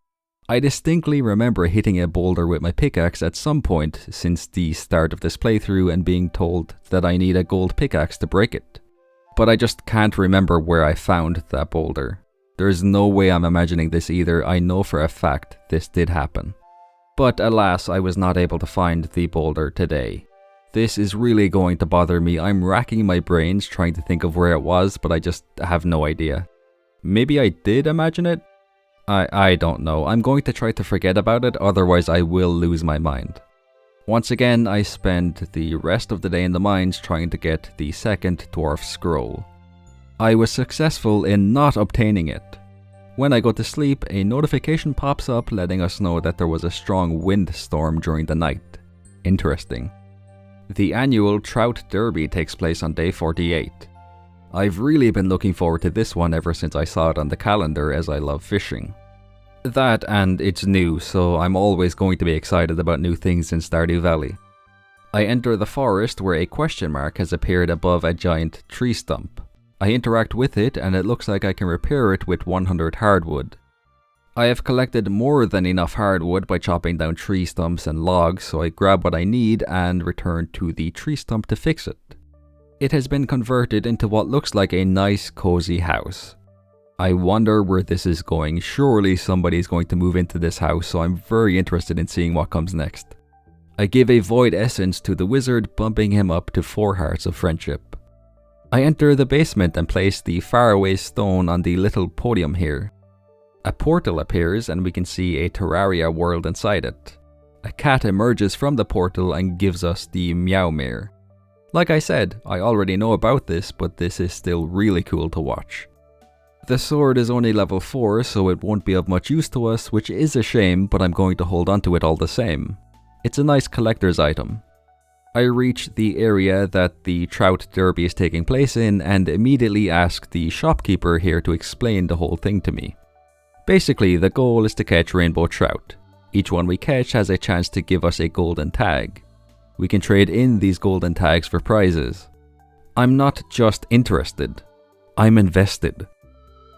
I distinctly remember hitting a boulder with my pickaxe at some point since the start of this playthrough and being told that I need a gold pickaxe to break it. but I just can't remember where I found that boulder. There's no way I'm imagining this either. I know for a fact this did happen. But alas, I was not able to find the boulder today. This is really going to bother me. I'm racking my brains trying to think of where it was, but I just have no idea. Maybe I did imagine it? I don't know. I'm going to try to forget about it, otherwise I will lose my mind. Once again, I spend the rest of the day in the mines trying to get the second dwarf scroll. I was successful in not obtaining it. When I go to sleep, a notification pops up letting us know that there was a strong windstorm during the night. Interesting. The annual Trout Derby takes place on day 48. I've really been looking forward to this one ever since I saw it on the calendar, as I love fishing. That, and it's new, so I'm always going to be excited about new things in Stardew Valley. I enter the forest where a question mark has appeared above a giant tree stump. I interact with it and it looks like I can repair it with 100 hardwood. I have collected more than enough hardwood by chopping down tree stumps and logs, so I grab what I need and return to the tree stump to fix it. It has been converted into what looks like a nice cozy house. I wonder where this is going. Surely somebody is going to move into this house, so I'm very interested in seeing what comes next. I give a void essence to the wizard, bumping him up to 4 hearts of friendship. I enter the basement and place the faraway stone on the little podium here. A portal appears and we can see a Terraria world inside it. A cat emerges from the portal and gives us the Meow Mirror. Like I said, I already know about this, but this is still really cool to watch. The sword is only level 4, so it won't be of much use to us, which is a shame, but I'm going to hold onto it all the same. It's a nice collector's item. I reach the area that the Trout Derby is taking place in and immediately ask the shopkeeper here to explain the whole thing to me. Basically, the goal is to catch rainbow trout. Each one we catch has a chance to give us a golden tag. We can trade in these golden tags for prizes. I'm not just interested, I'm invested.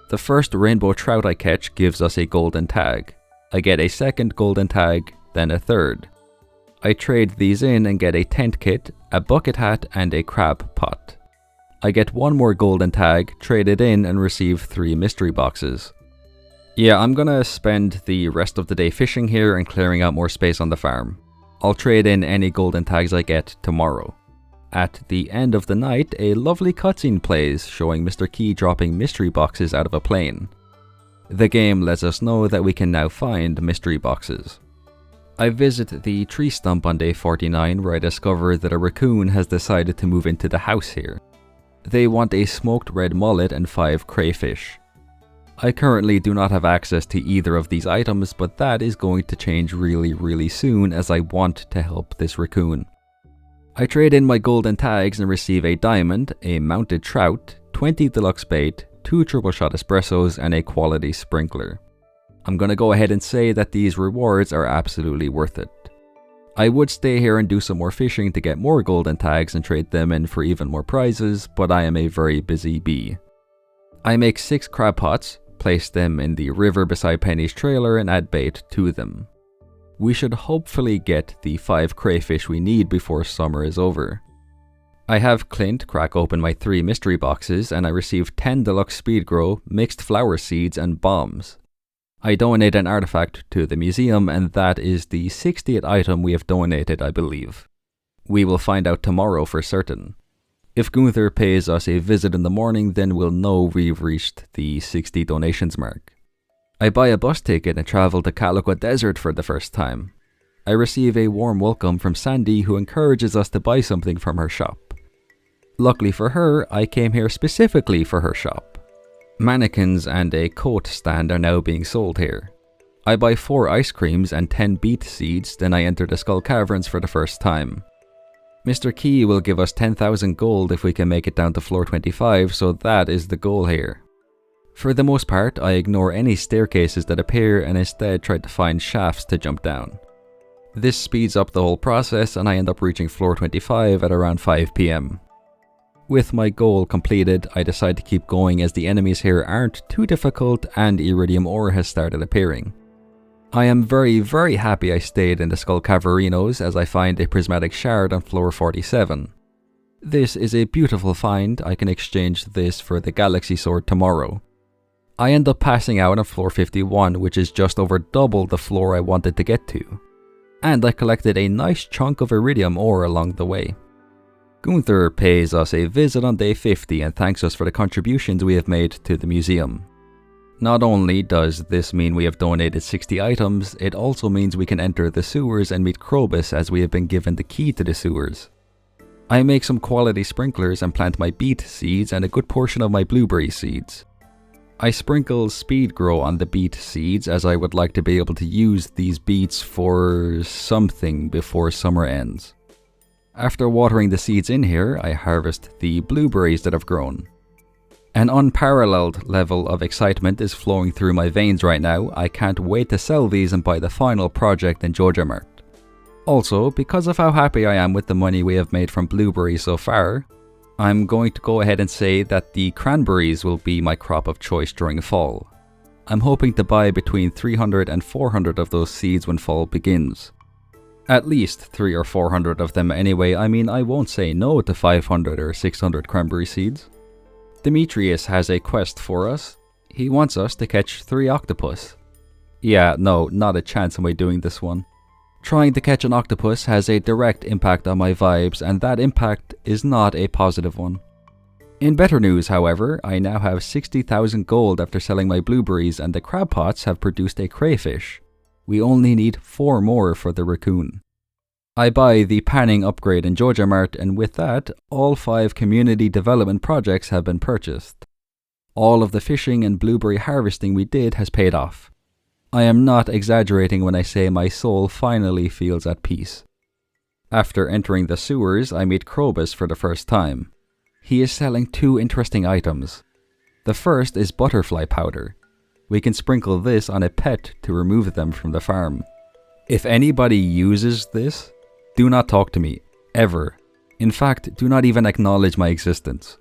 The first rainbow trout I catch gives us a golden tag. I get a second golden tag, then a third. I trade these in and get a tent kit, a bucket hat, and a crab pot. I get one more golden tag, trade it in, and receive 3 mystery boxes. Yeah, I'm gonna spend the rest of the day fishing here and clearing out more space on the farm. I'll trade in any golden tags I get tomorrow. At the end of the night, a lovely cutscene plays showing Mr. Key dropping mystery boxes out of a plane. The game lets us know that we can now find mystery boxes. I visit the tree stump on day 49 where I discover that a raccoon has decided to move into the house here. They want a smoked red mullet and 5 crayfish. I currently do not have access to either of these items, but that is going to change really soon as I want to help this raccoon. I trade in my golden tags and receive a diamond, a mounted trout, 20 deluxe bait, 2 triple shot espressos, and a quality sprinkler. I'm gonna go ahead and say that these rewards are absolutely worth it. I would stay here and do some more fishing to get more golden tags and trade them in for even more prizes, but I am a very busy bee. I make 6 crab pots, place them in the river beside Penny's trailer, and add bait to them. We should hopefully get the 5 crayfish we need before summer is over. I have Clint crack open my 3 mystery boxes and I receive 10 deluxe speed grow, mixed flower seeds, and bombs. I donate an artifact to the museum, and that is the 60th item we have donated, I believe. We will find out tomorrow for certain. If Gunther pays us a visit in the morning, then we'll know we've reached the 60 donations mark. I buy a bus ticket and travel to Calico Desert for the first time. I receive a warm welcome from Sandy, who encourages us to buy something from her shop. Luckily for her, I came here specifically for her shop. Mannequins and a coat stand are now being sold here. I buy 4 ice creams and 10 beet seeds, then I enter the Skull Caverns for the first time. Mr. Key will give us 10,000 gold if we can make it down to floor 25, so that is the goal here. For the most part, I ignore any staircases that appear and instead try to find shafts to jump down. This speeds up the whole process and I end up reaching floor 25 at around 5 PM. With my goal completed, I decide to keep going as the enemies here aren't too difficult and iridium ore has started appearing. I am very happy I stayed in the Skull Caverinos as I find a prismatic shard on floor 47. This is a beautiful find. I can exchange this for the Galaxy Sword tomorrow. I end up passing out on floor 51, which is just over double the floor I wanted to get to. And I collected a nice chunk of iridium ore along the way. Gunther pays us a visit on day 50 and thanks us for the contributions we have made to the museum. Not only does this mean we have donated 60 items, it also means we can enter the sewers and meet Krobus as we have been given the key to the sewers. I make some quality sprinklers and plant my beet seeds and a good portion of my blueberry seeds. I sprinkle speed grow on the beet seeds as I would like to be able to use these beets for something before summer ends. After watering the seeds in here, I harvest the blueberries that have grown. An unparalleled level of excitement is flowing through my veins right now. I can't wait to sell these and buy the final project in Georgia Mart. Also, because of how happy I am with the money we have made from blueberries so far, I'm going to go ahead and say that the cranberries will be my crop of choice during fall. I'm hoping to buy between 300 and 400 of those seeds when fall begins. At least 300 or 400 of them anyway. I mean, I won't say no to 500 or 600 cranberry seeds. Demetrius has a quest for us. He wants us to catch 3 octopus. Yeah, no, not a chance am I doing this one. Trying to catch an octopus has a direct impact on my vibes, and that impact is not a positive one. In better news, however, I now have 60,000 gold after selling my blueberries, and the crab pots have produced a crayfish. We only need 4 more for the raccoon. I buy the panning upgrade in Georgia Mart, and with that, all 5 community development projects have been purchased. All of the fishing and blueberry harvesting we did has paid off. I am not exaggerating when I say my soul finally feels at peace. After entering the sewers, I meet Krobus for the first time. He is selling 2 interesting items. The first is butterfly powder. We can sprinkle this on a pet to remove them from the farm. If anybody uses this, do not talk to me, ever. In fact, do not even acknowledge my existence.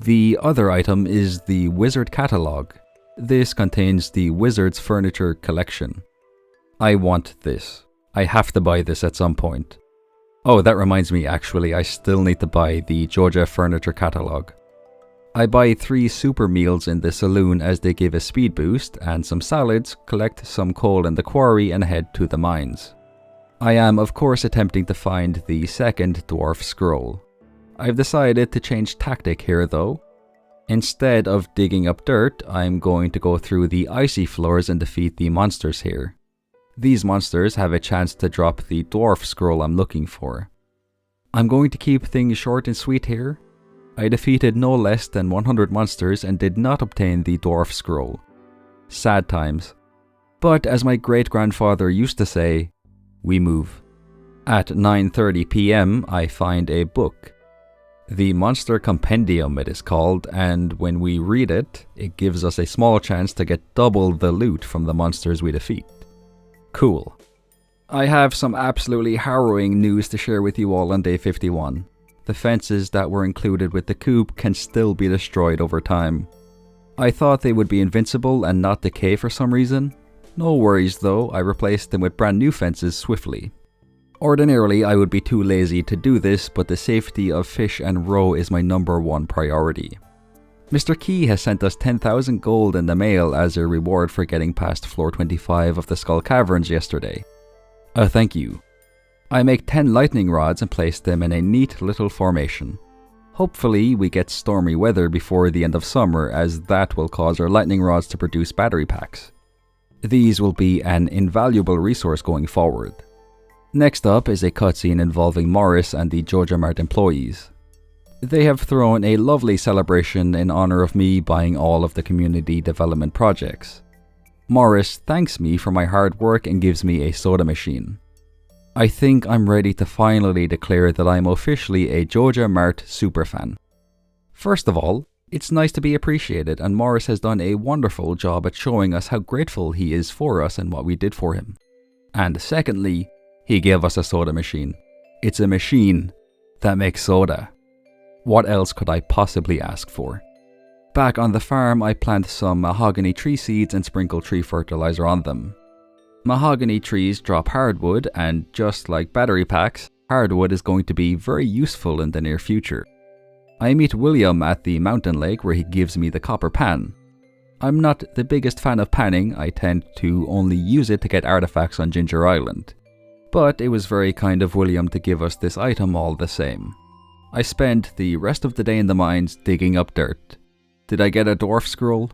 The other item is the Wizard Catalog. This contains the Wizard's Furniture Collection. I want this. I have to buy this at some point. Oh, that reminds me, actually, I still need to buy the Georgia Furniture Catalog. I buy 3 super meals in the saloon as they give a speed boost, and some salads, collect some coal in the quarry and head to the mines. I am of course attempting to find the second dwarf scroll. I've decided to change tactic here though. Instead of digging up dirt, I'm going to go through the icy floors and defeat the monsters here. These monsters have a chance to drop the dwarf scroll I'm looking for. I'm going to keep things short and sweet here. I defeated no less than 100 monsters and did not obtain the dwarf scroll. Sad times. But as my great-grandfather used to say, we move. At 9:30 p.m. I find a book. The Monster Compendium it is called, and when we read it, it gives us a small chance to get double the loot from the monsters we defeat. Cool. I have some absolutely harrowing news to share with you all on day 51. The fences that were included with the coop can still be destroyed over time. I thought they would be invincible and not decay for some reason. No worries though, I replaced them with brand new fences swiftly. Ordinarily I would be too lazy to do this, but the safety of fish and roe is my #1 priority. Mr. Key has sent us 10,000 gold in the mail as a reward for getting past floor 25 of the Skull Caverns yesterday. Thank you. I make 10 lightning rods and place them in a neat little formation. Hopefully we get stormy weather before the end of summer, as that will cause our lightning rods to produce battery packs. These will be an invaluable resource going forward. Next up is a cutscene involving Morris and the Georgia Mart employees. They have thrown a lovely celebration in honor of me buying all of the community development projects. Morris thanks me for my hard work and gives me a soda machine. I think I'm ready to finally declare that I'm officially a Georgia Mart superfan. First of all, it's nice to be appreciated, and Morris has done a wonderful job at showing us how grateful he is for us and what we did for him. And secondly, he gave us a soda machine. It's a machine that makes soda. What else could I possibly ask for? Back on the farm, I plant some mahogany tree seeds and sprinkle tree fertilizer on them. Mahogany trees drop hardwood, and just like battery packs, Hardwood is going to be very useful in the near future. I meet William at the mountain lake where he gives me the copper pan. I'm not the biggest fan of panning, I tend to only use it to get artifacts on Ginger Island. But it was very kind of William to give us this item all the same. I spent the rest of the day in the mines digging up dirt. Did I get a dwarf scroll?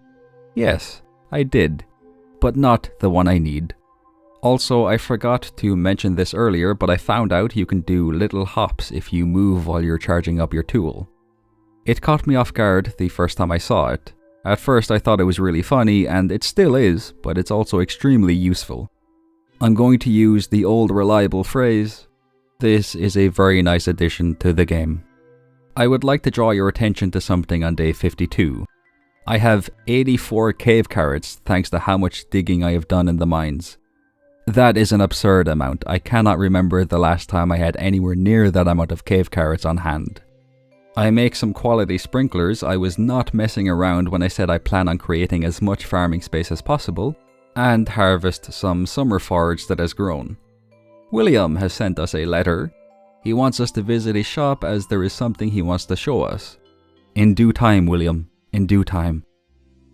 Yes, I did, but not the one I need. Also, I forgot to mention this earlier, but I found out you can do little hops if you move while you're charging up your tool. It caught me off guard the first time I saw it. At first I thought it was really funny, and it still is, but it's also extremely useful. I'm going to use the old reliable phrase, this is a very nice addition to the game. I would like to draw your attention to something on day 52. I have 84 cave carrots thanks to how much digging I have done in the mines. That is an absurd amount. I cannot remember the last time I had anywhere near that amount of cave carrots on hand. I make some quality sprinklers. I was not messing around when I said I plan on creating as much farming space as possible, and harvest some summer forage that has grown. William has sent us a letter. He wants us to visit his shop as there is something he wants to show us. In due time, William, in due time.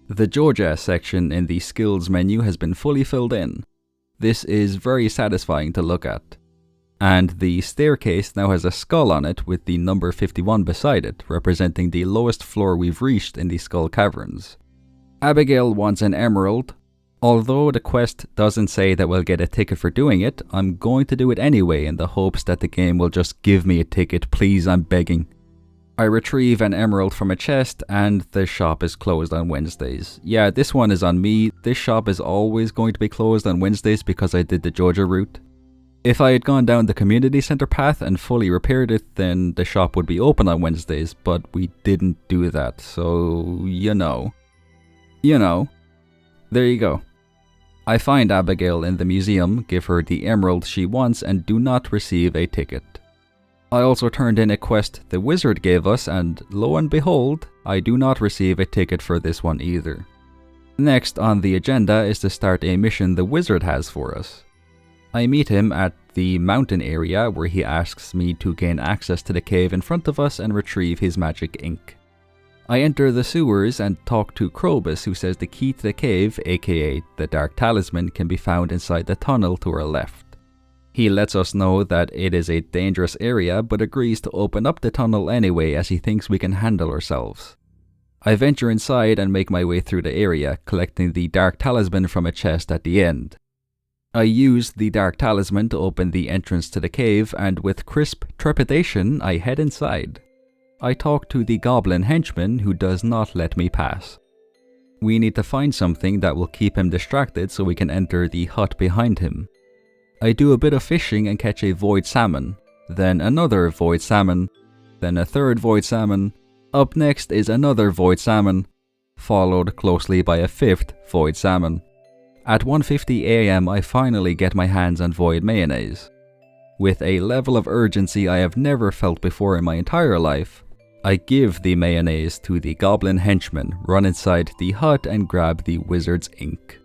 The Joja section in the skills menu has been fully filled in. This is very satisfying to look at. And the staircase now has a skull on it with the number 51 beside it, representing the lowest floor we've reached in the Skull Caverns. Abigail wants an emerald. Although the quest doesn't say that we'll get a ticket for doing it, I'm going to do it anyway in the hopes that the game will just give me a ticket, please, I'm begging. I retrieve an emerald from a chest and the shop is closed on Wednesdays. Yeah, this one is on me. This shop is always going to be closed on Wednesdays because I did the Joja route. If I had gone down the community center path and fully repaired it, then the shop would be open on Wednesdays, but we didn't do that, so you know. There you go. I find Abigail in the museum, give her the emerald she wants, and do not receive a ticket. I also turned in a quest the wizard gave us, and lo and behold, I do not receive a ticket for this one either. Next on the agenda is to start a mission the wizard has for us. I meet him at the mountain area where he asks me to gain access to the cave in front of us and retrieve his magic ink. I enter the sewers and talk to Krobus, who says the key to the cave, aka the Dark Talisman, can be found inside the tunnel to our left. He lets us know that it is a dangerous area but agrees to open up the tunnel anyway as he thinks we can handle ourselves. I venture inside and make my way through the area, collecting the Dark Talisman from a chest at the end. I use the Dark Talisman to open the entrance to the cave, and with crisp trepidation I head inside. I talk to the goblin henchman who does not let me pass. We need to find something that will keep him distracted so we can enter the hut behind him. I do a bit of fishing and catch a void salmon, then another void salmon, then a third void salmon. Up next is another void salmon, followed closely by a fifth void salmon. At 1:50 AM I finally get my hands on void mayonnaise. With a level of urgency I have never felt before in my entire life, I give the mayonnaise to the goblin henchman, run inside the hut and grab the wizard's ink.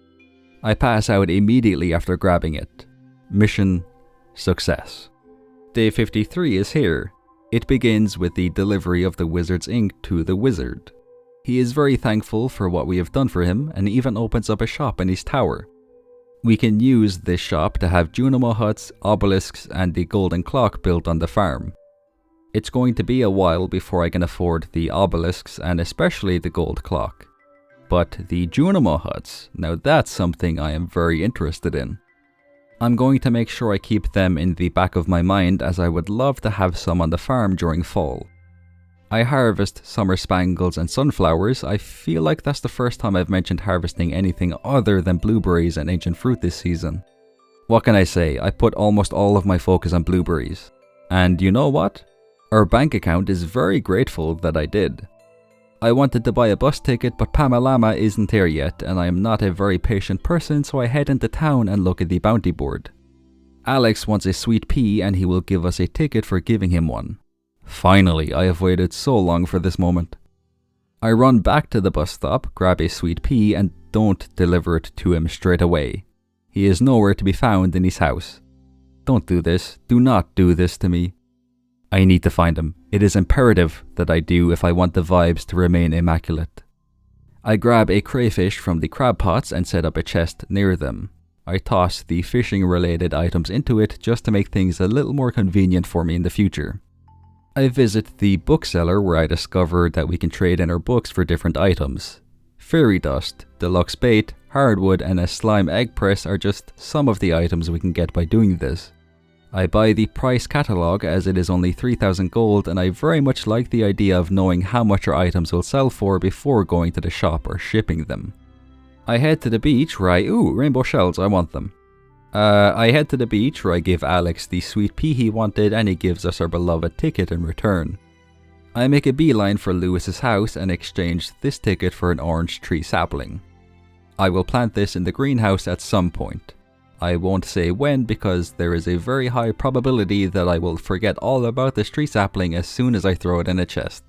I pass out immediately after grabbing it. Mission success. Day 53 is here. It begins with the delivery of the wizard's ink to the wizard. He is very thankful for what we have done for him and even opens up a shop in his tower. We can use this shop to have Junimo huts, obelisks and the golden clock built on the farm. It's going to be a while before I can afford the obelisks and especially the gold clock. But the Junimo huts, now that's something I am very interested in. I'm going to make sure I keep them in the back of my mind as I would love to have some on the farm during fall. I harvest summer spangles and sunflowers. I feel like that's the first time I've mentioned harvesting anything other than blueberries and ancient fruit this season. What can I say? I put almost all of my focus on blueberries. And you know what? Our bank account is very grateful that I did. I wanted to buy a bus ticket, but Pamalama isn't here yet, and I am not a very patient person, so I head into town and look at the bounty board. Alex wants a sweet pea and he will give us a ticket for giving him one. Finally, I have waited so long for this moment. I run back to the bus stop, grab a sweet pea and don't deliver it to him straight away. He is nowhere to be found in his house. Don't do this. Do not do this to me. I need to find them. It is imperative that I do if I want the vibes to remain immaculate. I grab a crayfish from the crab pots and set up a chest near them. I toss the fishing related items into it just to make things a little more convenient for me in the future. I visit the bookseller where I discover that we can trade in our books for different items. Fairy dust, deluxe bait, hardwood and a slime egg press are just some of the items we can get by doing this. I buy the price catalogue as it is only 3,000 gold and I very much like the idea of knowing how much our items will sell for before going to the shop or shipping them. I head to the beach where rainbow shells, I want them. I head to the beach where I give Alex the sweet pea he wanted and he gives us our beloved ticket in return. I make a beeline for Lewis's house and exchange this ticket for an orange tree sapling. I will plant this in the greenhouse at some point. I won't say when because there is a very high probability that I will forget all about this tree sapling as soon as I throw it in a chest.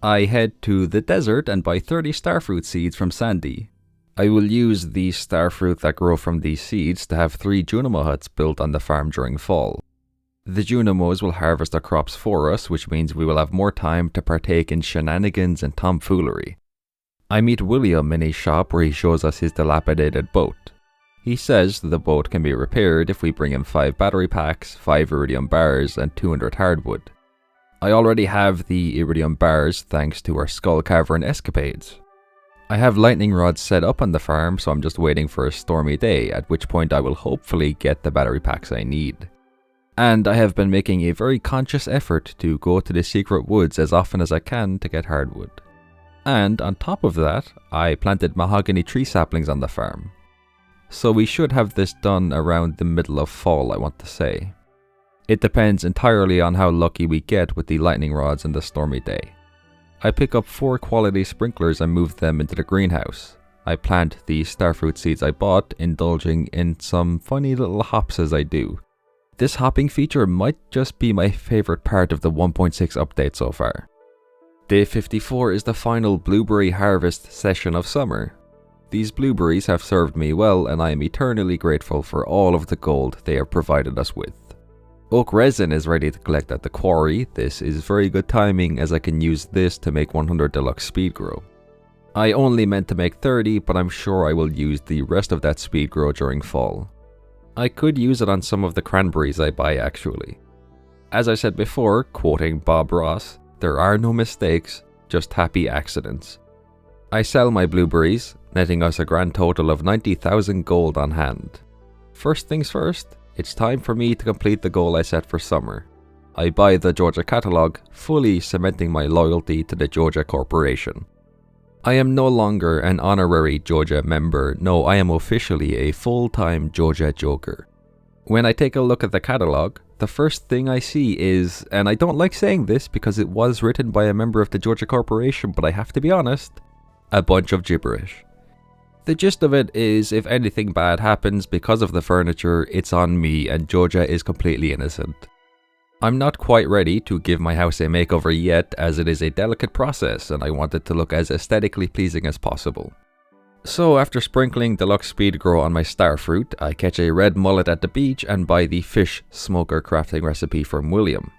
I head to the desert and buy 30 starfruit seeds from Sandy. I will use the starfruit that grow from these seeds to have 3 Junimo huts built on the farm during fall. The Junimos will harvest the crops for us, which means we will have more time to partake in shenanigans and tomfoolery. I meet William in a shop where he shows us his dilapidated boat. He says the boat can be repaired if we bring him 5 battery packs, 5 iridium bars, and 200 hardwood. I already have the iridium bars thanks to our Skull Cavern escapades. I have lightning rods set up on the farm, so I'm just waiting for a stormy day, at which point I will hopefully get the battery packs I need. And I have been making a very conscious effort to go to the secret woods as often as I can to get hardwood. And on top of that, I planted mahogany tree saplings on the farm. So we should have this done around the middle of fall, I want to say. It depends entirely on how lucky we get with the lightning rods and the stormy day. I pick up 4 quality sprinklers and move them into the greenhouse. I plant the starfruit seeds I bought, indulging in some funny little hops as I do. This hopping feature might just be my favorite part of the 1.6 update so far. Day 54 is the final blueberry harvest session of summer. These blueberries have served me well and I am eternally grateful for all of the gold they have provided us with. Oak resin is ready to collect at the quarry. This is very good timing as I can use this to make 100 deluxe speed grow. I only meant to make 30, but I'm sure I will use the rest of that speed grow during fall. I could use it on some of the cranberries I buy actually. As I said before, quoting Bob Ross, there are no mistakes, just happy accidents. I sell my blueberries, netting us a grand total of 90,000 gold on hand. First things first, it's time for me to complete the goal I set for summer. I buy the Georgia catalogue, fully cementing my loyalty to the Georgia Corporation. I am no longer an honorary Georgia member, no, I am officially a full-time Georgia Joker. When I take a look at the catalogue, the first thing I see is, and I don't like saying this because it was written by a member of the Georgia Corporation, but I have to be honest, a bunch of gibberish. The gist of it is, if anything bad happens because of the furniture, it's on me and Georgia is completely innocent. I'm not quite ready to give my house a makeover yet, as it is a delicate process and I want it to look as aesthetically pleasing as possible. So after sprinkling deluxe speed grow on my starfruit, I catch a red mullet at the beach and buy the fish smoker crafting recipe from William.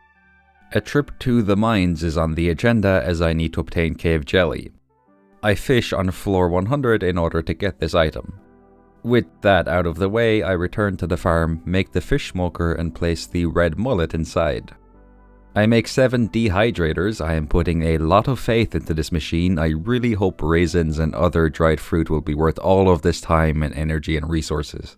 A trip to the mines is on the agenda as I need to obtain cave jelly. I fish on floor 100 in order to get this item. With that out of the way, I return to the farm, make the fish smoker and place the red mullet inside. I make 7 dehydrators. I am putting a lot of faith into this machine. I really hope raisins and other dried fruit will be worth all of this time and energy and resources.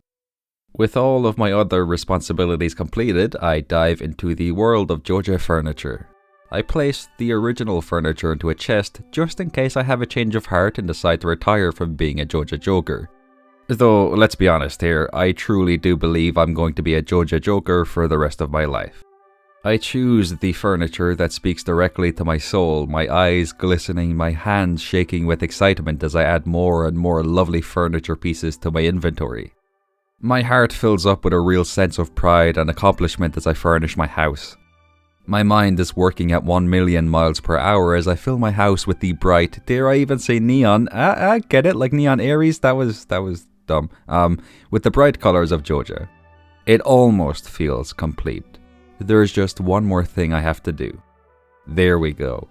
With all of my other responsibilities completed, I dive into the world of Georgia furniture. I place the original furniture into a chest just in case I have a change of heart and decide to retire from being a Georgia Joker. Though, let's be honest here, I truly do believe I'm going to be a Georgia Joker for the rest of my life. I choose the furniture that speaks directly to my soul, my eyes glistening, my hands shaking with excitement as I add more and more lovely furniture pieces to my inventory. My heart fills up with a real sense of pride and accomplishment as I furnish my house. My mind is working at 1,000,000 miles per hour as I fill my house with the bright, dare I even say neon, get it, like neon Aries, that was dumb, with the bright colors of Georgia. It almost feels complete. There's just one more thing I have to do. There we go.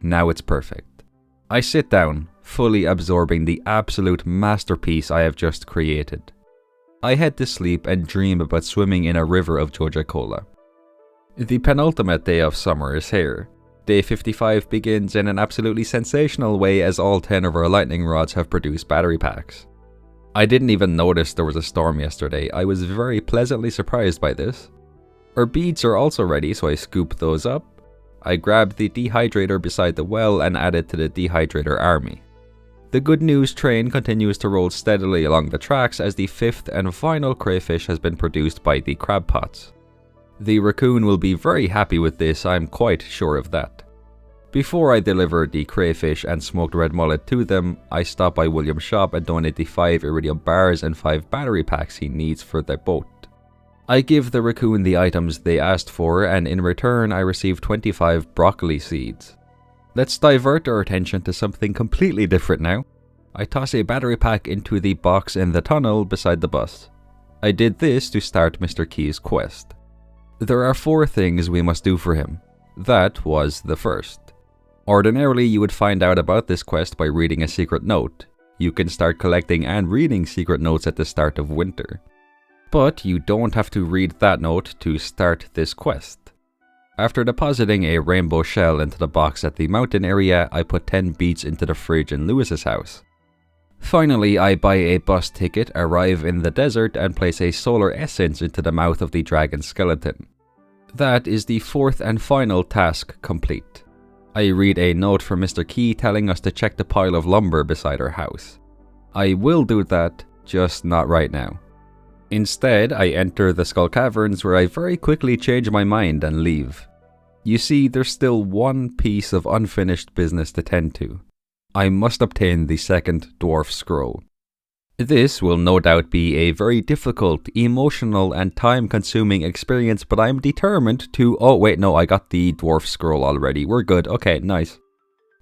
Now it's perfect. I sit down, fully absorbing the absolute masterpiece I have just created. I head to sleep and dream about swimming in a river of Joja Cola. The penultimate day of summer is here. Day 55 begins in an absolutely sensational way as all 10 of our lightning rods have produced battery packs. I didn't even notice there was a storm yesterday. I was very pleasantly surprised by this. Our beads are also ready, so I scoop those up. I grabbed the dehydrator beside the well and added to the dehydrator army. The good news train continues to roll steadily along the tracks as the 5th and final crayfish has been produced by the crab pots. The raccoon will be very happy with this, I'm quite sure of that. Before I deliver the crayfish and smoked red mullet to them, I stop by William's shop and donate the 5 iridium bars and 5 battery packs he needs for their boat. I give the raccoon the items they asked for, and in return I receive 25 broccoli seeds. Let's divert our attention to something completely different now. I toss a battery pack into the box in the tunnel beside the bus. I did this to start Mr. Key's quest. There are 4 things we must do for him. That was the first. Ordinarily, you would find out about this quest by reading a secret note. You can start collecting and reading secret notes at the start of winter. But you don't have to read that note to start this quest. After depositing a rainbow shell into the box at the mountain area, I put 10 beads into the fridge in Lewis's house. Finally, I buy a bus ticket, arrive in the desert, and place a solar essence into the mouth of the dragon skeleton. That is the 4th and final task complete. I read a note from Mr. Key telling us to check the pile of lumber beside our house. I will do that, just not right now. Instead, I enter the Skull Caverns where I very quickly change my mind and leave. You see, there's still one piece of unfinished business to tend to. I must obtain the 2nd Dwarf Scroll. This will no doubt be a very difficult, emotional and time-consuming experience, but I'm determined to... Oh wait, no, I got the Dwarf Scroll already. We're good. Okay, nice.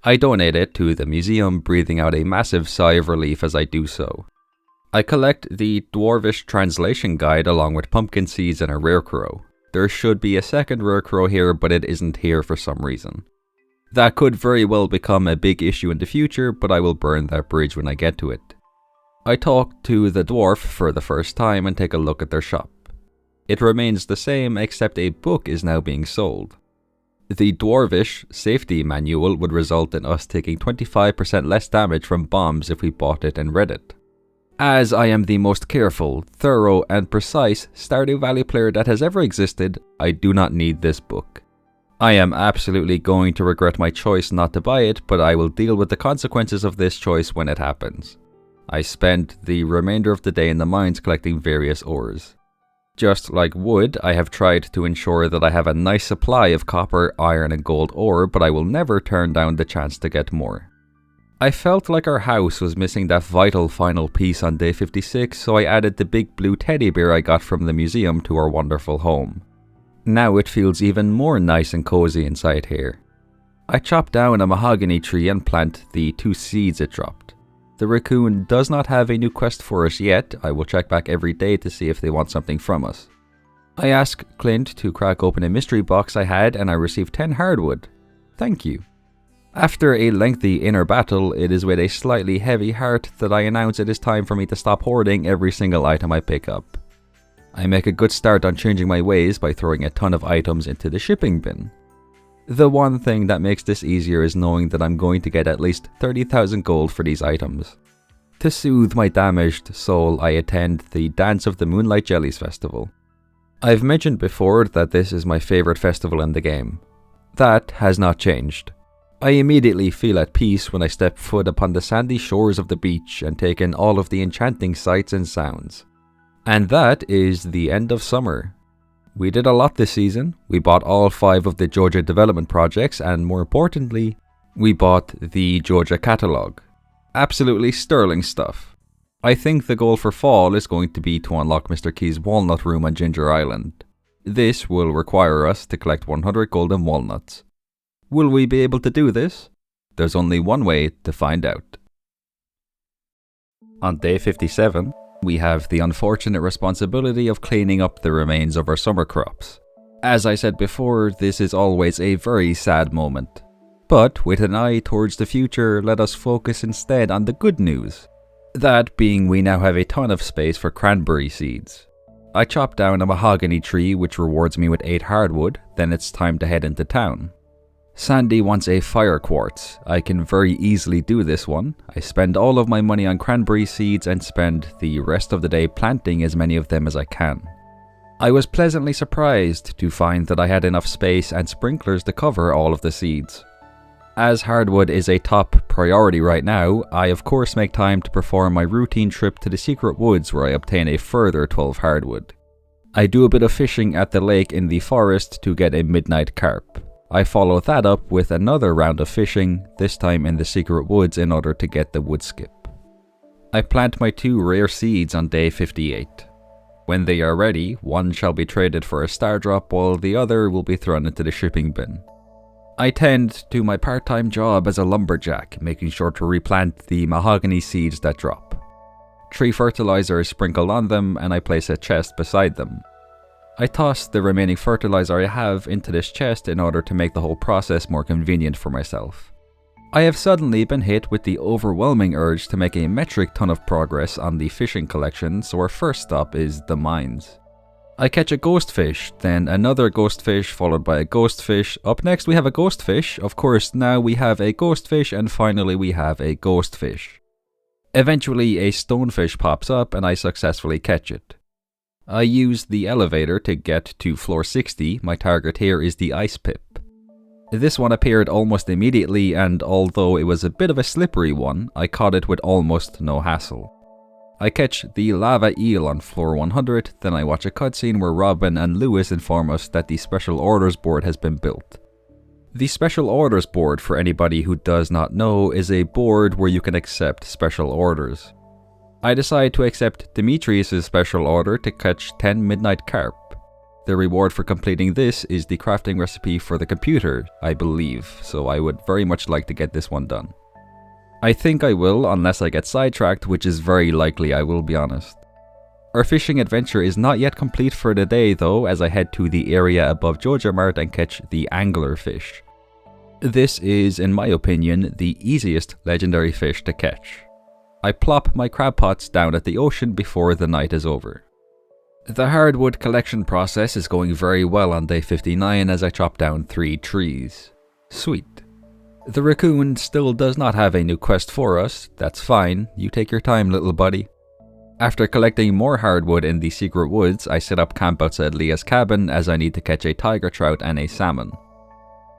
I donate it to the museum, breathing out a massive sigh of relief as I do so. I collect the Dwarvish Translation Guide along with pumpkin seeds and a rare crow. There should be a 2nd rare crow here, but it isn't here for some reason. That could very well become a big issue in the future, but I will burn that bridge when I get to it. I talk to the dwarf for the first time and take a look at their shop. It remains the same, except a book is now being sold. The Dwarvish Safety Manual would result in us taking 25% less damage from bombs if we bought it and read it. As I am the most careful, thorough and precise Stardew Valley player that has ever existed, I do not need this book. I am absolutely going to regret my choice not to buy it, but I will deal with the consequences of this choice when it happens. I spend the remainder of the day in the mines collecting various ores. Just like wood, I have tried to ensure that I have a nice supply of copper, iron and gold ore, but I will never turn down the chance to get more. I felt like our house was missing that vital final piece on day 56, so I added the big blue teddy bear I got from the museum to our wonderful home. Now it feels even more nice and cozy inside here. I chop down a mahogany tree and plant the 2 seeds it dropped. The raccoon does not have a new quest for us yet. I will check back every day to see if they want something from us. I ask Clint to crack open a mystery box I had and I received 10 hardwood. Thank you. After a lengthy inner battle, it is with a slightly heavy heart that I announce it is time for me to stop hoarding every single item I pick up. I make a good start on changing my ways by throwing a ton of items into the shipping bin. The one thing that makes this easier is knowing that I'm going to get at least 30,000 gold for these items. To soothe my damaged soul, I attend the Dance of the Moonlight Jellies festival. I've mentioned before that this is my favorite festival in the game. That has not changed. I immediately feel at peace when I step foot upon the sandy shores of the beach and take in all of the enchanting sights and sounds. And that is the end of summer. We did a lot this season. We bought all 5 of the Georgia development projects and more importantly, we bought the Georgia catalog. Absolutely sterling stuff. I think the goal for fall is going to be to unlock Mr. Key's walnut room on Ginger Island. This will require us to collect 100 golden walnuts. Will we be able to do this? There's only one way to find out. On day 57, we have the unfortunate responsibility of cleaning up the remains of our summer crops. As I said before, this is always a very sad moment. But with an eye towards the future, let us focus instead on the good news. That being, we now have a ton of space for cranberry seeds. I chopped down a mahogany tree which rewards me with 8 hardwood, then it's time to head into town. Sandy wants a fire quartz. I can very easily do this one. I spend all of my money on cranberry seeds and spend the rest of the day planting as many of them as I can. I was pleasantly surprised to find that I had enough space and sprinklers to cover all of the seeds. As hardwood is a top priority right now, I of course make time to perform my routine trip to the secret woods where I obtain a further 12 hardwood. I do a bit of fishing at the lake in the forest to get a midnight carp. I follow that up with another round of fishing, this time in the secret woods in order to get the wood skip. I plant my 2 rare seeds on day 58. When they are ready, one shall be traded for a star drop while the other will be thrown into the shipping bin. I tend to my part-time job as a lumberjack, making sure to replant the mahogany seeds that drop. Tree fertilizer is sprinkled on them and I place a chest beside them. I toss the remaining fertilizer I have into this chest in order to make the whole process more convenient for myself. I have suddenly been hit with the overwhelming urge to make a metric ton of progress on the fishing collection, so our first stop is the mines. I catch a ghostfish, then another ghostfish followed by a ghostfish. Up next we have a ghostfish, of course now we have a ghostfish, and finally we have a ghostfish. Eventually a stonefish pops up and I successfully catch it. I use the elevator to get to floor 60, my target here is the ice pip. This one appeared almost immediately, and although it was a bit of a slippery one, I caught it with almost no hassle. I catch the lava eel on floor 100, then I watch a cutscene where Robin and Lewis inform us that the special orders board has been built. The special orders board, for anybody who does not know, is a board where you can accept special orders. I decide to accept Demetrius' special order to catch 10 midnight carp. The reward for completing this is the crafting recipe for the computer, I believe, so I would very much like to get this one done. I think I will, unless I get sidetracked, which is very likely, I will be honest. Our fishing adventure is not yet complete for the day though, as I head to the area above Joja Mart and catch the anglerfish. This is, in my opinion, the easiest legendary fish to catch. I plop my crab pots down at the ocean before the night is over. The hardwood collection process is going very well on day 59 as I chop down 3 trees. Sweet. The raccoon still does not have a new quest for us. That's fine, you take your time, little buddy. After collecting more hardwood in the secret woods, I set up camp outside Leah's cabin as I need to catch a tiger trout and a salmon.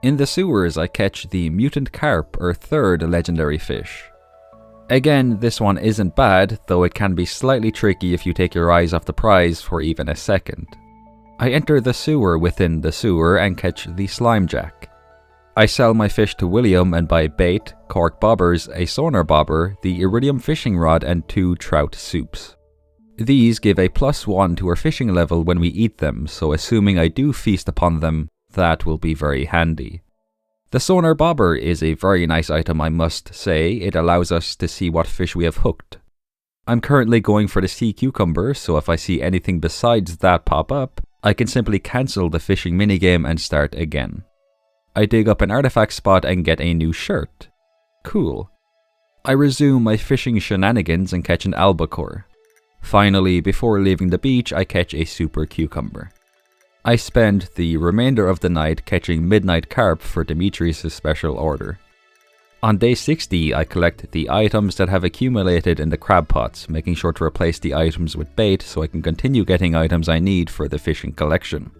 In the sewers I catch the mutant carp, our 3rd legendary fish. Again, this one isn't bad, though it can be slightly tricky if you take your eyes off the prize for even a second. I enter the sewer within the sewer and catch the slime jack. I sell my fish to William and buy bait, cork bobbers, a sonar bobber, the iridium fishing rod and 2 trout soups. These give a +1 to our fishing level when we eat them, so assuming I do feast upon them, that will be very handy. The sonar bobber is a very nice item, I must say. It allows us to see what fish we have hooked. I'm currently going for the sea cucumber, so if I see anything besides that pop up, I can simply cancel the fishing minigame and start again. I dig up an artifact spot and get a new shirt. Cool. I resume my fishing shenanigans and catch an albacore. Finally, before leaving the beach, I catch a super cucumber. I spend the remainder of the night catching midnight carp for Demetrius' special order. On day 60, I collect the items that have accumulated in the crab pots, making sure to replace the items with bait so I can continue getting items I need for the fishing collection.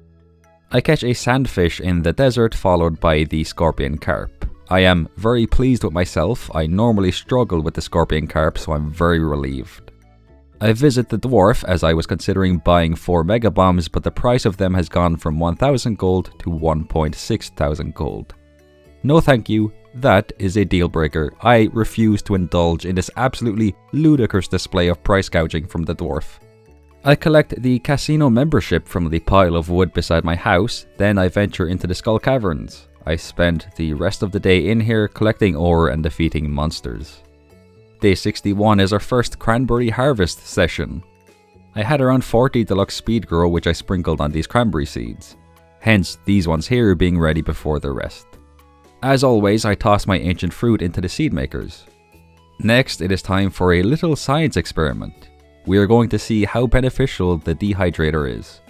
I catch a sandfish in the desert followed by the scorpion carp. I am very pleased with myself. I normally struggle with the scorpion carp, so I'm very relieved. I visit the dwarf as I was considering buying 4 mega bombs, but the price of them has gone from 1,000 gold to 1,600 gold. No thank you, that is a deal breaker. I refuse to indulge in this absolutely ludicrous display of price gouging from the dwarf. I collect the casino membership from the pile of wood beside my house, then I venture into the Skull Caverns. I spend the rest of the day in here collecting ore and defeating monsters. Day 61 is our first cranberry harvest session. I had around 40 deluxe speed grow which I sprinkled on these cranberry seeds, hence these ones here being ready before the rest. As always, I toss my ancient fruit into the seed makers. Next, it is time for a little science experiment. We are going to see how beneficial the dehydrator is.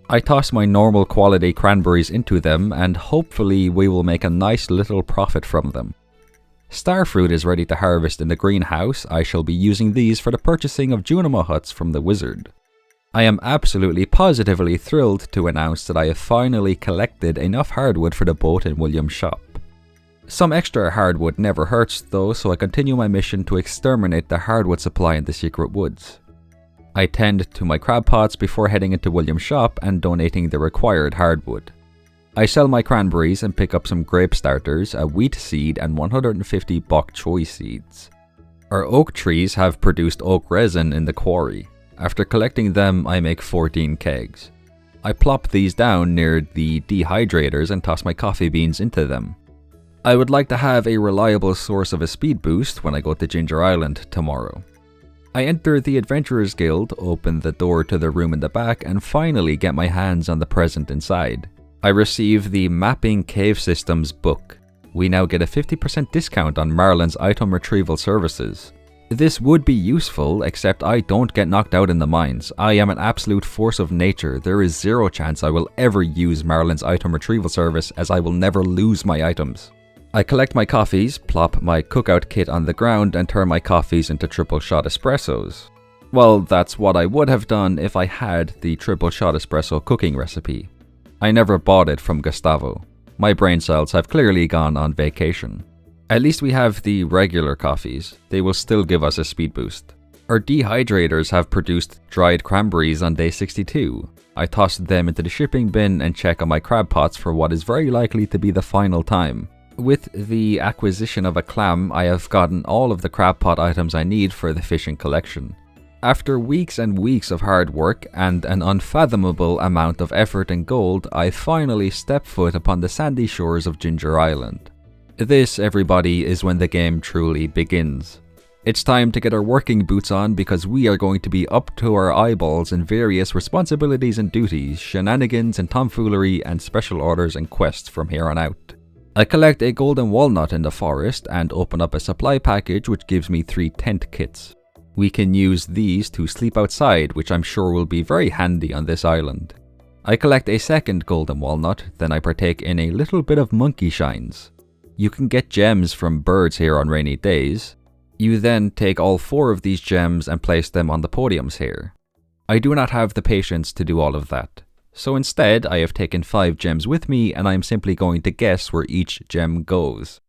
I toss my normal quality cranberries into them and hopefully we will make a nice little profit from them. Starfruit is ready to harvest in the greenhouse. I shall be using these for the purchasing of Junimo huts from the wizard. I am absolutely positively thrilled to announce that I have finally collected enough hardwood for the boat in William's shop. Some extra hardwood never hurts though, so I continue my mission to exterminate the hardwood supply in the secret woods. I tend to my crab pots before heading into William's shop and donating the required hardwood. I sell my cranberries and pick up some grape starters, a wheat seed and 150 bok choy seeds. Our oak trees have produced oak resin in the quarry. After collecting them, I make 14 kegs. I plop these down near the dehydrators and toss my coffee beans into them. I would like to have a reliable source of a speed boost when I go to Ginger Island tomorrow. I enter the Adventurers Guild, open the door to the room in the back and finally get my hands on the present inside. I receive the Mapping Cave Systems book. We now get a 50% discount on Marlin's item retrieval services. This would be useful, except I don't get knocked out in the mines. I am an absolute force of nature. There is zero chance I will ever use Marlin's item retrieval service as I will never lose my items. I collect my coffees, plop my cookout kit on the ground and turn my coffees into triple shot espressos. Well, that's what I would have done if I had the triple shot espresso cooking recipe. I never bought it from Gustavo. My brain cells have clearly gone on vacation. At least we have the regular coffees. They will still give us a speed boost. Our dehydrators have produced dried cranberries on day 62. I toss them into the shipping bin and check on my crab pots for what is very likely to be the final time. With the acquisition of a clam, I have gotten all of the crab pot items I need for the fishing collection. After weeks and weeks of hard work and an unfathomable amount of effort and gold, I finally step foot upon the sandy shores of Ginger Island. This, everybody, is when the game truly begins. It's time to get our working boots on because we are going to be up to our eyeballs in various responsibilities and duties, shenanigans and tomfoolery and special orders and quests from here on out. I collect a golden walnut in the forest and open up a supply package which gives me 3 tent kits. We can use these to sleep outside, which I'm sure will be very handy on this island. I collect a second golden walnut, then I partake in a little bit of monkey shines. You can get gems from birds here on rainy days. You then take all 4 of these gems and place them on the podiums here. I do not have the patience to do all of that. So instead, I have taken 5 gems with me and I am simply going to guess where each gem goes.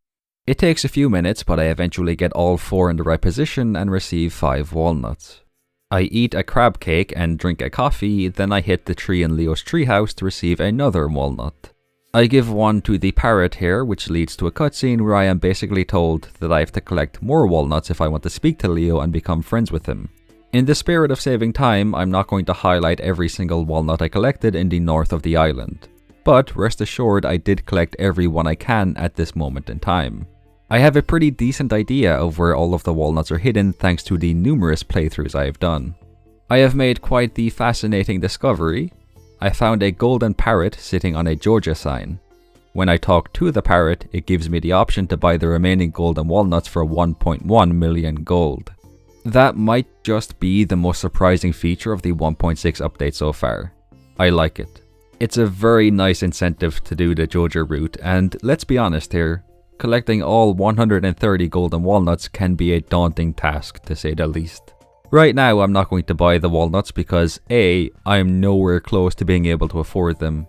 It takes a few minutes, but I eventually get all 4 in the right position and receive 5 walnuts. I eat a crab cake and drink a coffee, then I hit the tree in Leo's treehouse to receive another walnut. I give one to the parrot here, which leads to a cutscene where I am basically told that I have to collect more walnuts if I want to speak to Leo and become friends with him. In the spirit of saving time, I'm not going to highlight every single walnut I collected in the north of the island. But rest assured, I did collect every one I can at this moment in time. I have a pretty decent idea of where all of the walnuts are hidden thanks to the numerous playthroughs I have done. I have made quite the fascinating discovery. I found a golden parrot sitting on a Georgia sign. When I talk to the parrot, it gives me the option to buy the remaining golden walnuts for 1.1 million gold. That might just be the most surprising feature of the 1.6 update so far. I like it. It's a very nice incentive to do the Georgia route, and let's be honest here, collecting all 130 golden walnuts can be a daunting task to say the least. Right now I'm not going to buy the walnuts because A, I'm nowhere close to being able to afford them,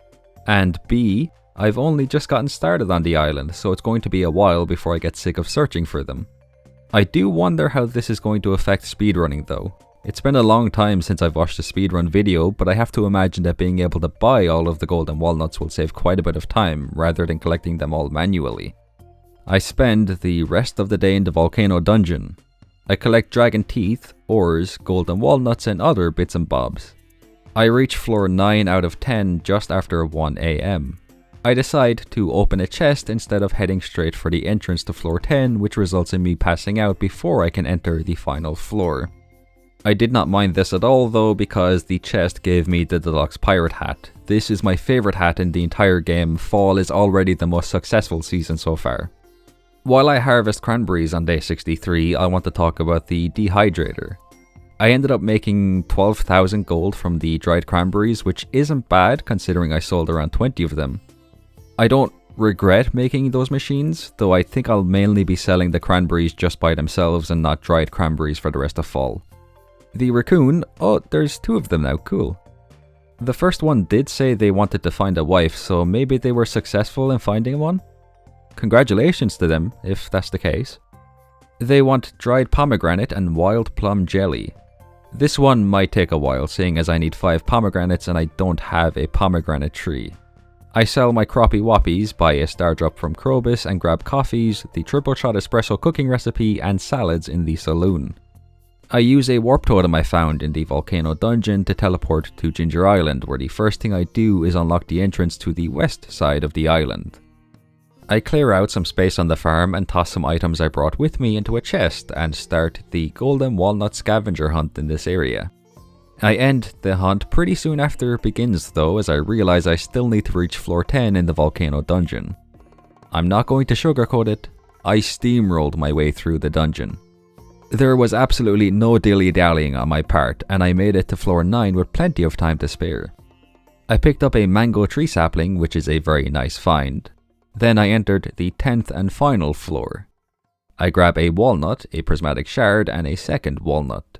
and B, I've only just gotten started on the island, so it's going to be a while before I get sick of searching for them. I do wonder how this is going to affect speedrunning though. It's been a long time since I've watched a speedrun video, but I have to imagine that being able to buy all of the golden walnuts will save quite a bit of time rather than collecting them all manually. I spend the rest of the day in the volcano dungeon. I collect dragon teeth, ores, golden walnuts and other bits and bobs. I reach floor 9 out of 10 just after 1 AM. I decide to open a chest instead of heading straight for the entrance to floor 10, which results in me passing out before I can enter the final floor. I did not mind this at all though, because the chest gave me the deluxe pirate hat. This is my favourite hat in the entire game. Fall is already the most successful season so far. While I harvest cranberries on day 63, I want to talk about the dehydrator. I ended up making 12,000 gold from the dried cranberries, which isn't bad considering I sold around 20 of them. I don't regret making those machines, though I think I'll mainly be selling the cranberries just by themselves and not dried cranberries for the rest of fall. The raccoon, oh, there's 2 of them now, cool. The first one did say they wanted to find a wife, so maybe they were successful in finding one? Congratulations to them, if that's the case. They want dried pomegranate and wild plum jelly. This one might take a while, seeing as I need 5 pomegranates and I don't have a pomegranate tree. I sell my croppy whoppies, buy a star drop from Krobus and grab coffees, the triple shot espresso cooking recipe and salads in the saloon. I use a warp totem I found in the volcano dungeon to teleport to Ginger Island, where the first thing I do is unlock the entrance to the west side of the island. I clear out some space on the farm and toss some items I brought with me into a chest and start the golden walnut scavenger hunt in this area. I end the hunt pretty soon after it begins though, as I realize I still need to reach floor 10 in the volcano dungeon. I'm not going to sugarcoat it, I steamrolled my way through the dungeon. There was absolutely no dilly-dallying on my part, and I made it to floor 9 with plenty of time to spare. I picked up a mango tree sapling, which is a very nice find. Then I entered the 10th and final floor. I grab a walnut, a prismatic shard, and a second walnut.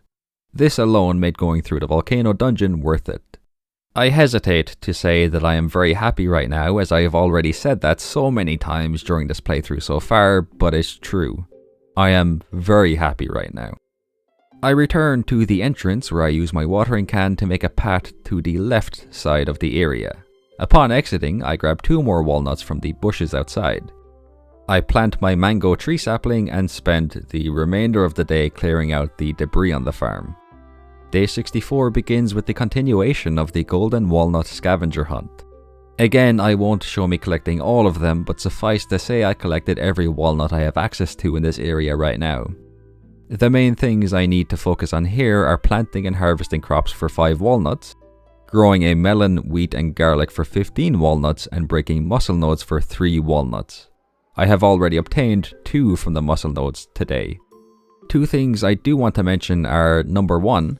This alone made going through the volcano dungeon worth it. I hesitate to say that I am very happy right now, as I have already said that so many times during this playthrough so far, but it's true. I am very happy right now. I return to the entrance where I use my watering can to make a path to the left side of the area. Upon exiting, I grab 2 more walnuts from the bushes outside. I plant my mango tree sapling and spend the remainder of the day clearing out the debris on the farm. Day 64 begins with the continuation of the golden walnut scavenger hunt. Again, I won't show me collecting all of them, but suffice to say I collected every walnut I have access to in this area right now. The main things I need to focus on here are planting and harvesting crops for 5 walnuts, growing a melon, wheat and garlic for 15 walnuts, and breaking muscle nodes for 3 walnuts. I have already obtained 2 from the muscle nodes today. 2 things I do want to mention are, number 1,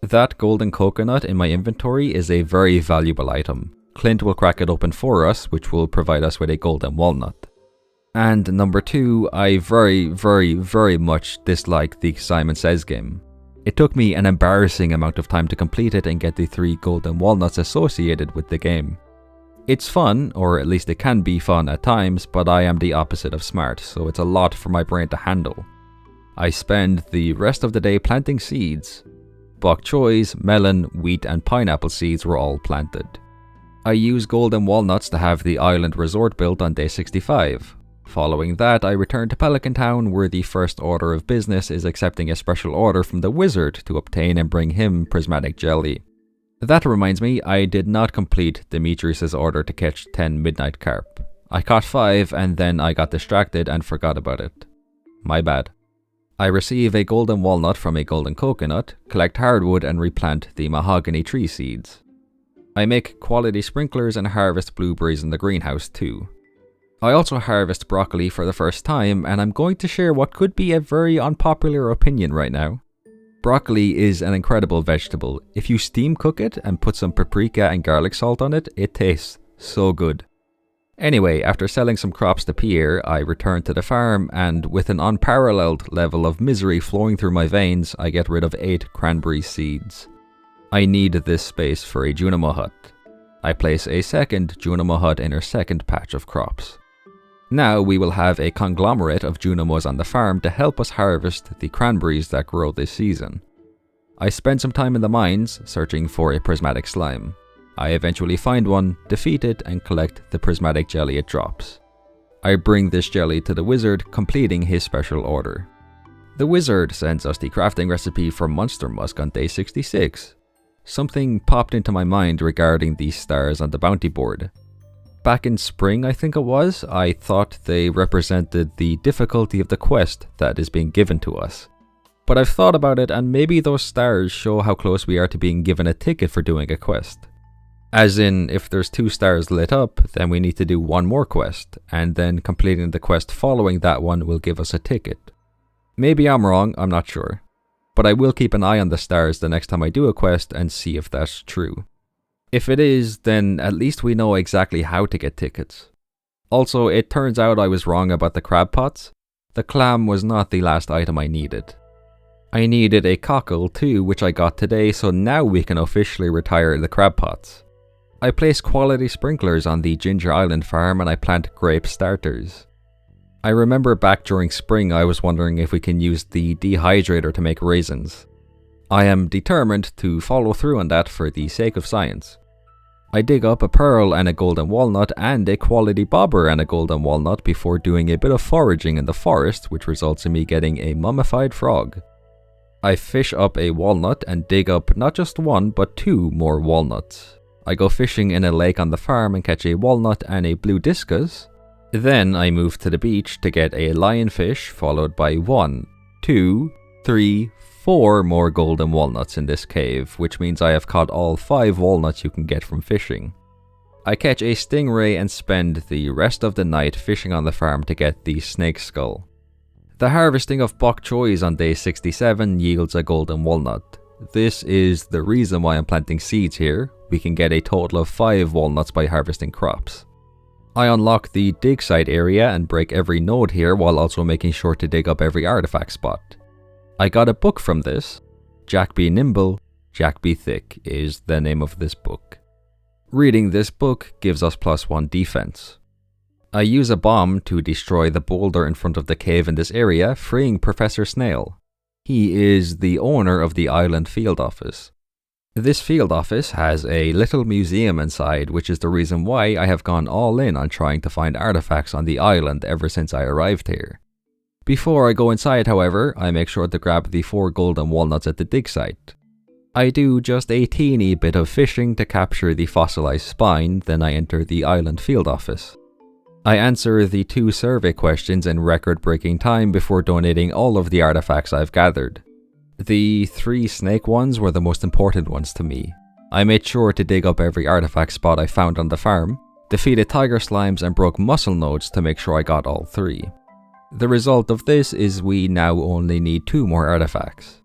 that golden coconut in my inventory is a very valuable item. Clint will crack it open for us, which will provide us with a golden walnut. And number 2, I very much dislike the Simon Says game. It took me an embarrassing amount of time to complete it and get the 3 golden walnuts associated with the game. It's fun, or at least it can be fun at times, but I am the opposite of smart, so it's a lot for my brain to handle. I spend the rest of the day planting seeds. Bok choys, melon, wheat and pineapple seeds were all planted. I use golden walnuts to have the island resort built on day 65. Following that, I return to Pelican Town, where the first order of business is accepting a special order from the wizard to obtain and bring him prismatic jelly. That reminds me, I did not complete Demetrius's order to catch 10 midnight carp. I caught 5 and then I got distracted and forgot about it. My bad. I receive a golden walnut from a golden coconut, collect hardwood and replant the mahogany tree seeds. I make quality sprinklers and harvest blueberries in the greenhouse too. I also harvest broccoli for the first time, and I'm going to share what could be a very unpopular opinion right now. Broccoli is an incredible vegetable. If you steam cook it and put some paprika and garlic salt on it, it tastes so good. Anyway, after selling some crops to Pierre, I return to the farm, and with an unparalleled level of misery flowing through my veins, I get rid of 8 cranberry seeds. I need this space for a Junimo hut. I place a second Junimo hut in her second patch of crops. Now we will have a conglomerate of Junimos on the farm to help us harvest the cranberries that grow this season. I spend some time in the mines searching for a prismatic slime. I eventually find one, defeat it, and collect the prismatic jelly it drops. I bring this jelly to the wizard, completing his special order. The wizard sends us the crafting recipe for Monster Musk on day 66. Something popped into my mind regarding these stars on the bounty board. Back in spring, I think it was, I thought they represented the difficulty of the quest that is being given to us. But I've thought about it, and maybe those stars show how close we are to being given a ticket for doing a quest. As in, if there's 2 stars lit up, then we need to do one more quest, and then completing the quest following that one will give us a ticket. Maybe I'm wrong, I'm not sure. But I will keep an eye on the stars the next time I do a quest and see if that's true. If it is, then at least we know exactly how to get tickets. Also, it turns out I was wrong about the crab pots. The clam was not the last item I needed. I needed a cockle too, which I got today, so now we can officially retire the crab pots. I place quality sprinklers on the Ginger Island farm and I plant grape starters. I remember back during spring I was wondering if we can use the dehydrator to make raisins. I am determined to follow through on that for the sake of science. I dig up a pearl and a golden walnut and a quality bobber and a golden walnut before doing a bit of foraging in the forest, which results in me getting a mummified frog. I fish up a walnut and dig up not just 1 but 2 more walnuts. I go fishing in a lake on the farm and catch a walnut and a blue discus. Then I move to the beach to get a lionfish, followed by 1, 2, 3, 4 more golden walnuts in this cave, which means I have caught all 5 walnuts you can get from fishing. I catch a stingray and spend the rest of the night fishing on the farm to get the snake skull. The harvesting of bok choys on day 67 yields a golden walnut. This is the reason why I'm planting seeds here. We can get a total of 5 walnuts by harvesting crops. I unlock the dig site area and break every node here while also making sure to dig up every artifact spot. I got a book from this. Jack Be Nimble, Jack Be Thick is the name of this book. Reading this book gives us +1 defense. I use a bomb to destroy the boulder in front of the cave in this area, freeing Professor Snail. He is the owner of the island field office. This field office has a little museum inside, which is the reason why I have gone all in on trying to find artifacts on the island ever since I arrived here. Before I go inside, however, I make sure to grab the 4 golden walnuts at the dig site. I do just a teeny bit of fishing to capture the fossilized spine, then I enter the island field office. I answer the 2 survey questions in record-breaking time before donating all of the artifacts I've gathered. The 3 snake ones were the most important ones to me. I made sure to dig up every artifact spot I found on the farm, defeated tiger slimes and broke muscle nodes to make sure I got all 3. The result of this is we now only need 2 more artifacts.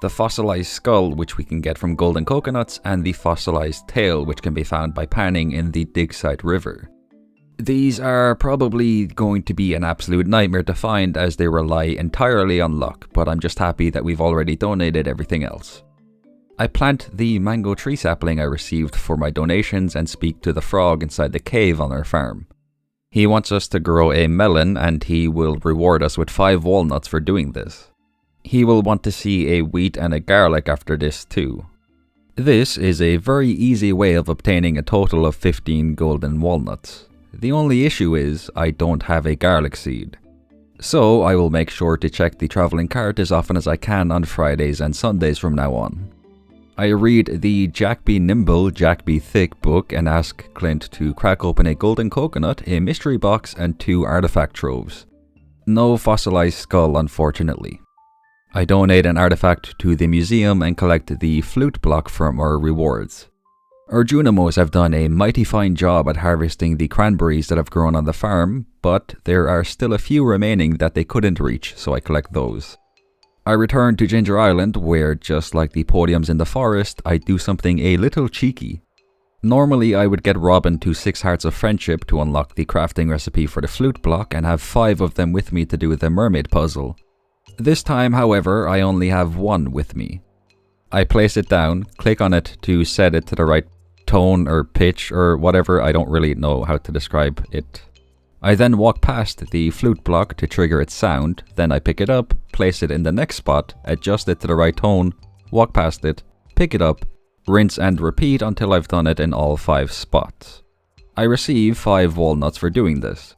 The fossilized skull, which we can get from golden coconuts, and the fossilized tail, which can be found by panning in the dig site river. These are probably going to be an absolute nightmare to find as they rely entirely on luck, but I'm just happy that we've already donated everything else. I plant the mango tree sapling I received for my donations and speak to the frog inside the cave on our farm. He wants us to grow a melon and he will reward us with 5 walnuts for doing this. He will want to see a wheat and a garlic after this too. This is a very easy way of obtaining a total of 15 golden walnuts. The only issue is I don't have a garlic seed. So I will make sure to check the traveling cart as often as I can on Fridays and Sundays from now on. I read the Jack Be Nimble, Jack Be Thick book and ask Clint to crack open a golden coconut, a mystery box and 2 artifact troves. No fossilized skull, unfortunately. I donate an artifact to the museum and collect the flute block from our rewards. Our Junimos have done a mighty fine job at harvesting the cranberries that have grown on the farm, but there are still a few remaining that they couldn't reach, so I collect those. I return to Ginger Island where, just like the podiums in the forest, I do something a little cheeky. Normally I would get Robin to 6 Hearts of Friendship to unlock the crafting recipe for the flute block and have 5 of them with me to do the mermaid puzzle. This time, however, I only have 1 with me. I place it down, click on it to set it to the right tone or pitch or whatever, I don't really know how to describe it. I then walk past the flute block to trigger its sound, then I pick it up, place it in the next spot, adjust it to the right tone, walk past it, pick it up, rinse and repeat until I've done it in all 5 spots. I receive 5 walnuts for doing this.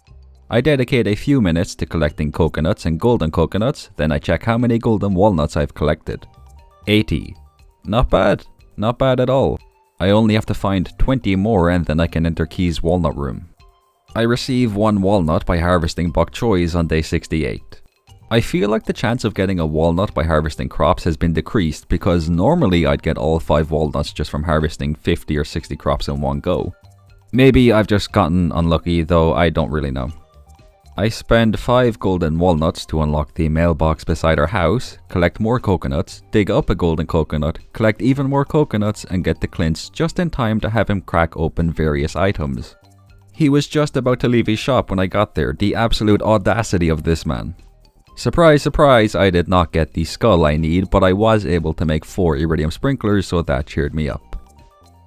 I dedicate a few minutes to collecting coconuts and golden coconuts, then I check how many golden walnuts I've collected. 80. Not bad. Not bad at all. I only have to find 20 more and then I can enter Key's walnut room. I receive 1 walnut by harvesting bok choys on day 68. I feel like the chance of getting a walnut by harvesting crops has been decreased because normally I'd get all 5 walnuts just from harvesting 50 or 60 crops in one go. Maybe I've just gotten unlucky, though I don't really know. I spend 5 golden walnuts to unlock the mailbox beside our house, collect more coconuts, dig up a golden coconut, collect even more coconuts, and get to Clint's just in time to have him crack open various items. He was just about to leave his shop when I got there, the absolute audacity of this man. Surprise, surprise, I did not get the skull I need, but I was able to make 4 iridium sprinklers, so that cheered me up.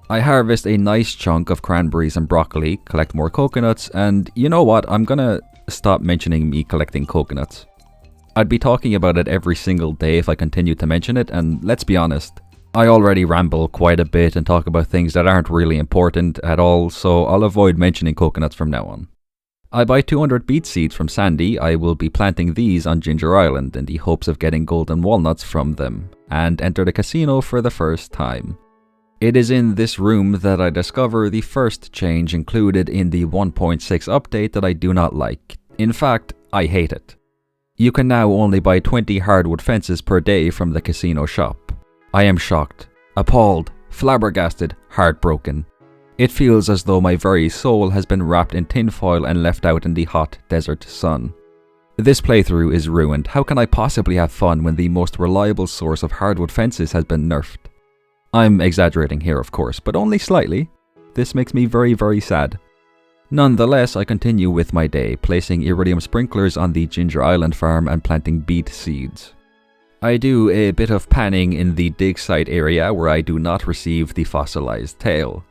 I harvest a nice chunk of cranberries and broccoli, collect more coconuts, and you know what, I'm gonna stop mentioning me collecting coconuts. I'd be talking about it every single day if I continued to mention it, and let's be honest, I already ramble quite a bit and talk about things that aren't really important at all, so I'll avoid mentioning coconuts from now on. I buy 200 beet seeds from Sandy. I will be planting these on Ginger Island in the hopes of getting golden walnuts from them, and enter the casino for the first time. It is in this room that I discover the first change included in the 1.6 update that I do not like. In fact, I hate it. You can now only buy 20 hardwood fences per day from the casino shop. I am shocked, appalled, flabbergasted, heartbroken. It feels as though my very soul has been wrapped in tinfoil and left out in the hot desert sun. This playthrough is ruined. How can I possibly have fun when the most reliable source of hardwood fences has been nerfed? I'm exaggerating here, of course, but only slightly. This makes me very, very sad. Nonetheless, I continue with my day, placing iridium sprinklers on the Ginger Island farm and planting beet seeds. I do a bit of panning in the dig site area where I do not receive the fossilized tail.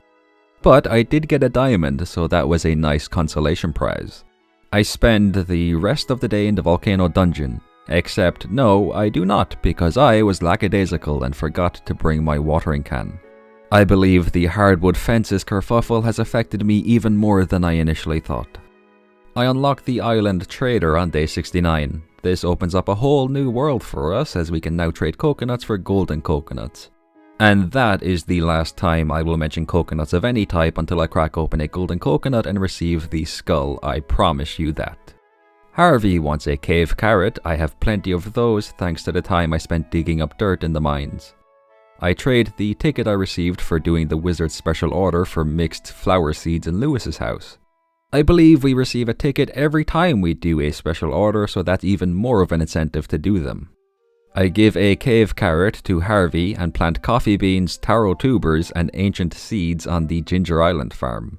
But I did get a diamond, so that was a nice consolation prize. I spend the rest of the day in the volcano dungeon. Except, no, I do not, because I was lackadaisical and forgot to bring my watering can. I believe the hardwood fences kerfuffle has affected me even more than I initially thought. I unlocked the island trader on day 69. This opens up a whole new world for us as we can now trade coconuts for golden coconuts. And that is the last time I will mention coconuts of any type until I crack open a golden coconut and receive the skull, I promise you that. Harvey wants a cave carrot. I have plenty of those thanks to the time I spent digging up dirt in the mines. I trade the ticket I received for doing the wizard's special order for mixed flower seeds in Lewis's house. I believe we receive a ticket every time we do a special order, so that's even more of an incentive to do them. I give a cave carrot to Harvey and plant coffee beans, taro tubers, and ancient seeds on the Ginger Island farm.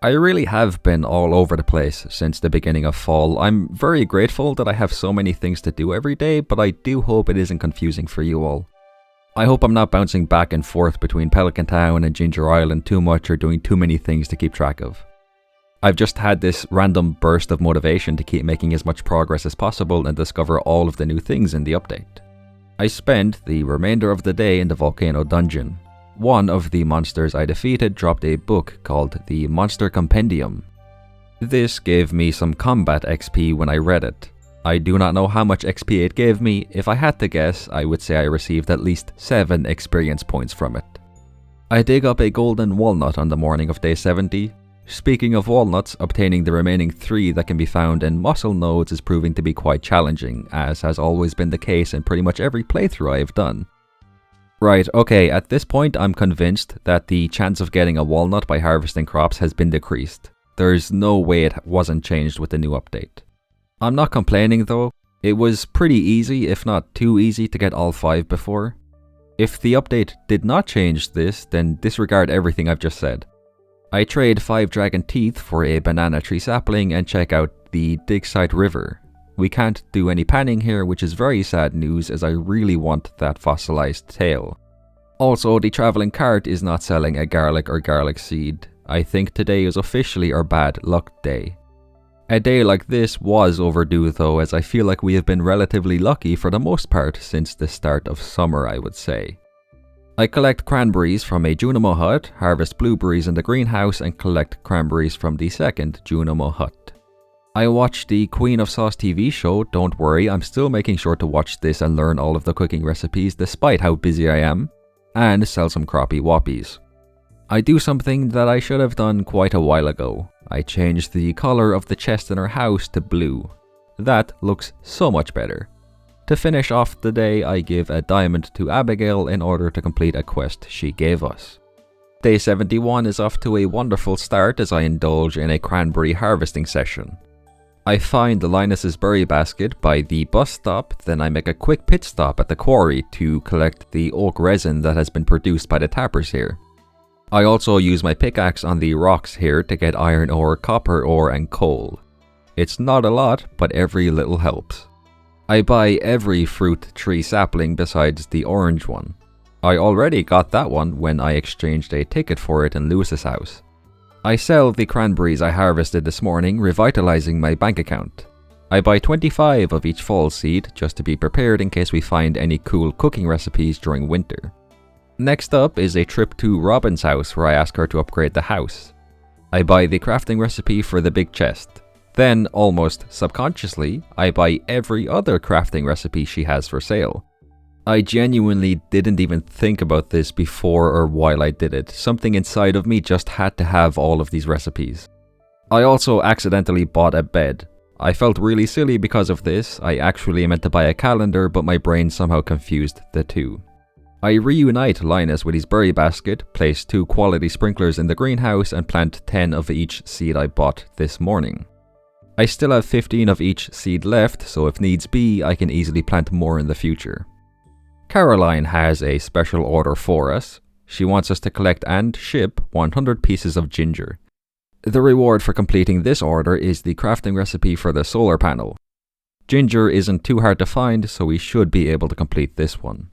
I really have been all over the place since the beginning of fall. I'm very grateful that I have so many things to do every day, but I do hope it isn't confusing for you all. I hope I'm not bouncing back and forth between Pelican Town and Ginger Island too much or doing too many things to keep track of. I've just had this random burst of motivation to keep making as much progress as possible and discover all of the new things in the update. I spend the remainder of the day in the volcano dungeon. One of the monsters I defeated dropped a book called the Monster Compendium. This gave me some combat XP when I read it. I do not know how much XP it gave me. If I had to guess, I would say I received at least 7 experience points from it. I dig up a golden walnut on the morning of day 70. Speaking of walnuts, obtaining the remaining 3 that can be found in muscle nodes is proving to be quite challenging, as has always been the case in pretty much every playthrough I have done. Right, okay, at this point I'm convinced that the chance of getting a walnut by harvesting crops has been decreased. There's no way it wasn't changed with the new update. I'm not complaining though. It was pretty easy, if not too easy, to get all 5 before. If the update did not change this, then disregard everything I've just said. I trade 5 dragon teeth for a banana tree sapling and check out the dig site river. We can't do any panning here, which is very sad news as I really want that fossilized tail. Also, the traveling cart is not selling a garlic or garlic seed. I think today is officially our bad luck day. A day like this was overdue though, as I feel like we have been relatively lucky for the most part since the start of summer, I would say. I collect cranberries from a Junimo hut, harvest blueberries in the greenhouse, and collect cranberries from the second Junimo hut. I watched the Queen of Sauce TV show. Don't worry, I'm still making sure to watch this and learn all of the cooking recipes despite how busy I am, and sell some crappie whoppies. I do something that I should have done quite a while ago. I changed the color of the chest in our house to blue. That looks so much better. To finish off the day, I give a diamond to Abigail in order to complete a quest she gave us. Day 71 is off to a wonderful start as I indulge in a cranberry harvesting session. I find Linus's berry basket by the bus stop, then I make a quick pit stop at the quarry to collect the oak resin that has been produced by the tappers here. I also use my pickaxe on the rocks here to get iron ore, copper ore and coal. It's not a lot, but every little helps. I buy every fruit tree sapling besides the orange one. I already got that one when I exchanged a ticket for it in Lewis's house. I sell the cranberries I harvested this morning, revitalizing my bank account. I buy 25 of each fall seed just to be prepared in case we find any cool cooking recipes during winter. Next up is a trip to Robin's house where I ask her to upgrade the house. I buy the crafting recipe for the big chest. Then, almost subconsciously, I buy every other crafting recipe she has for sale. I genuinely didn't even think about this before or while I did it. Something inside of me just had to have all of these recipes. I also accidentally bought a bed. I felt really silly because of this. I actually meant to buy a calendar, but my brain somehow confused the two. I reunite Linus with his berry basket, place 2 quality sprinklers in the greenhouse, and plant 10 of each seed I bought this morning. I still have 15 of each seed left, so if needs be, I can easily plant more in the future. Caroline has a special order for us. She wants us to collect and ship 100 pieces of ginger. The reward for completing this order is the crafting recipe for the solar panel. Ginger isn't too hard to find, so we should be able to complete this one.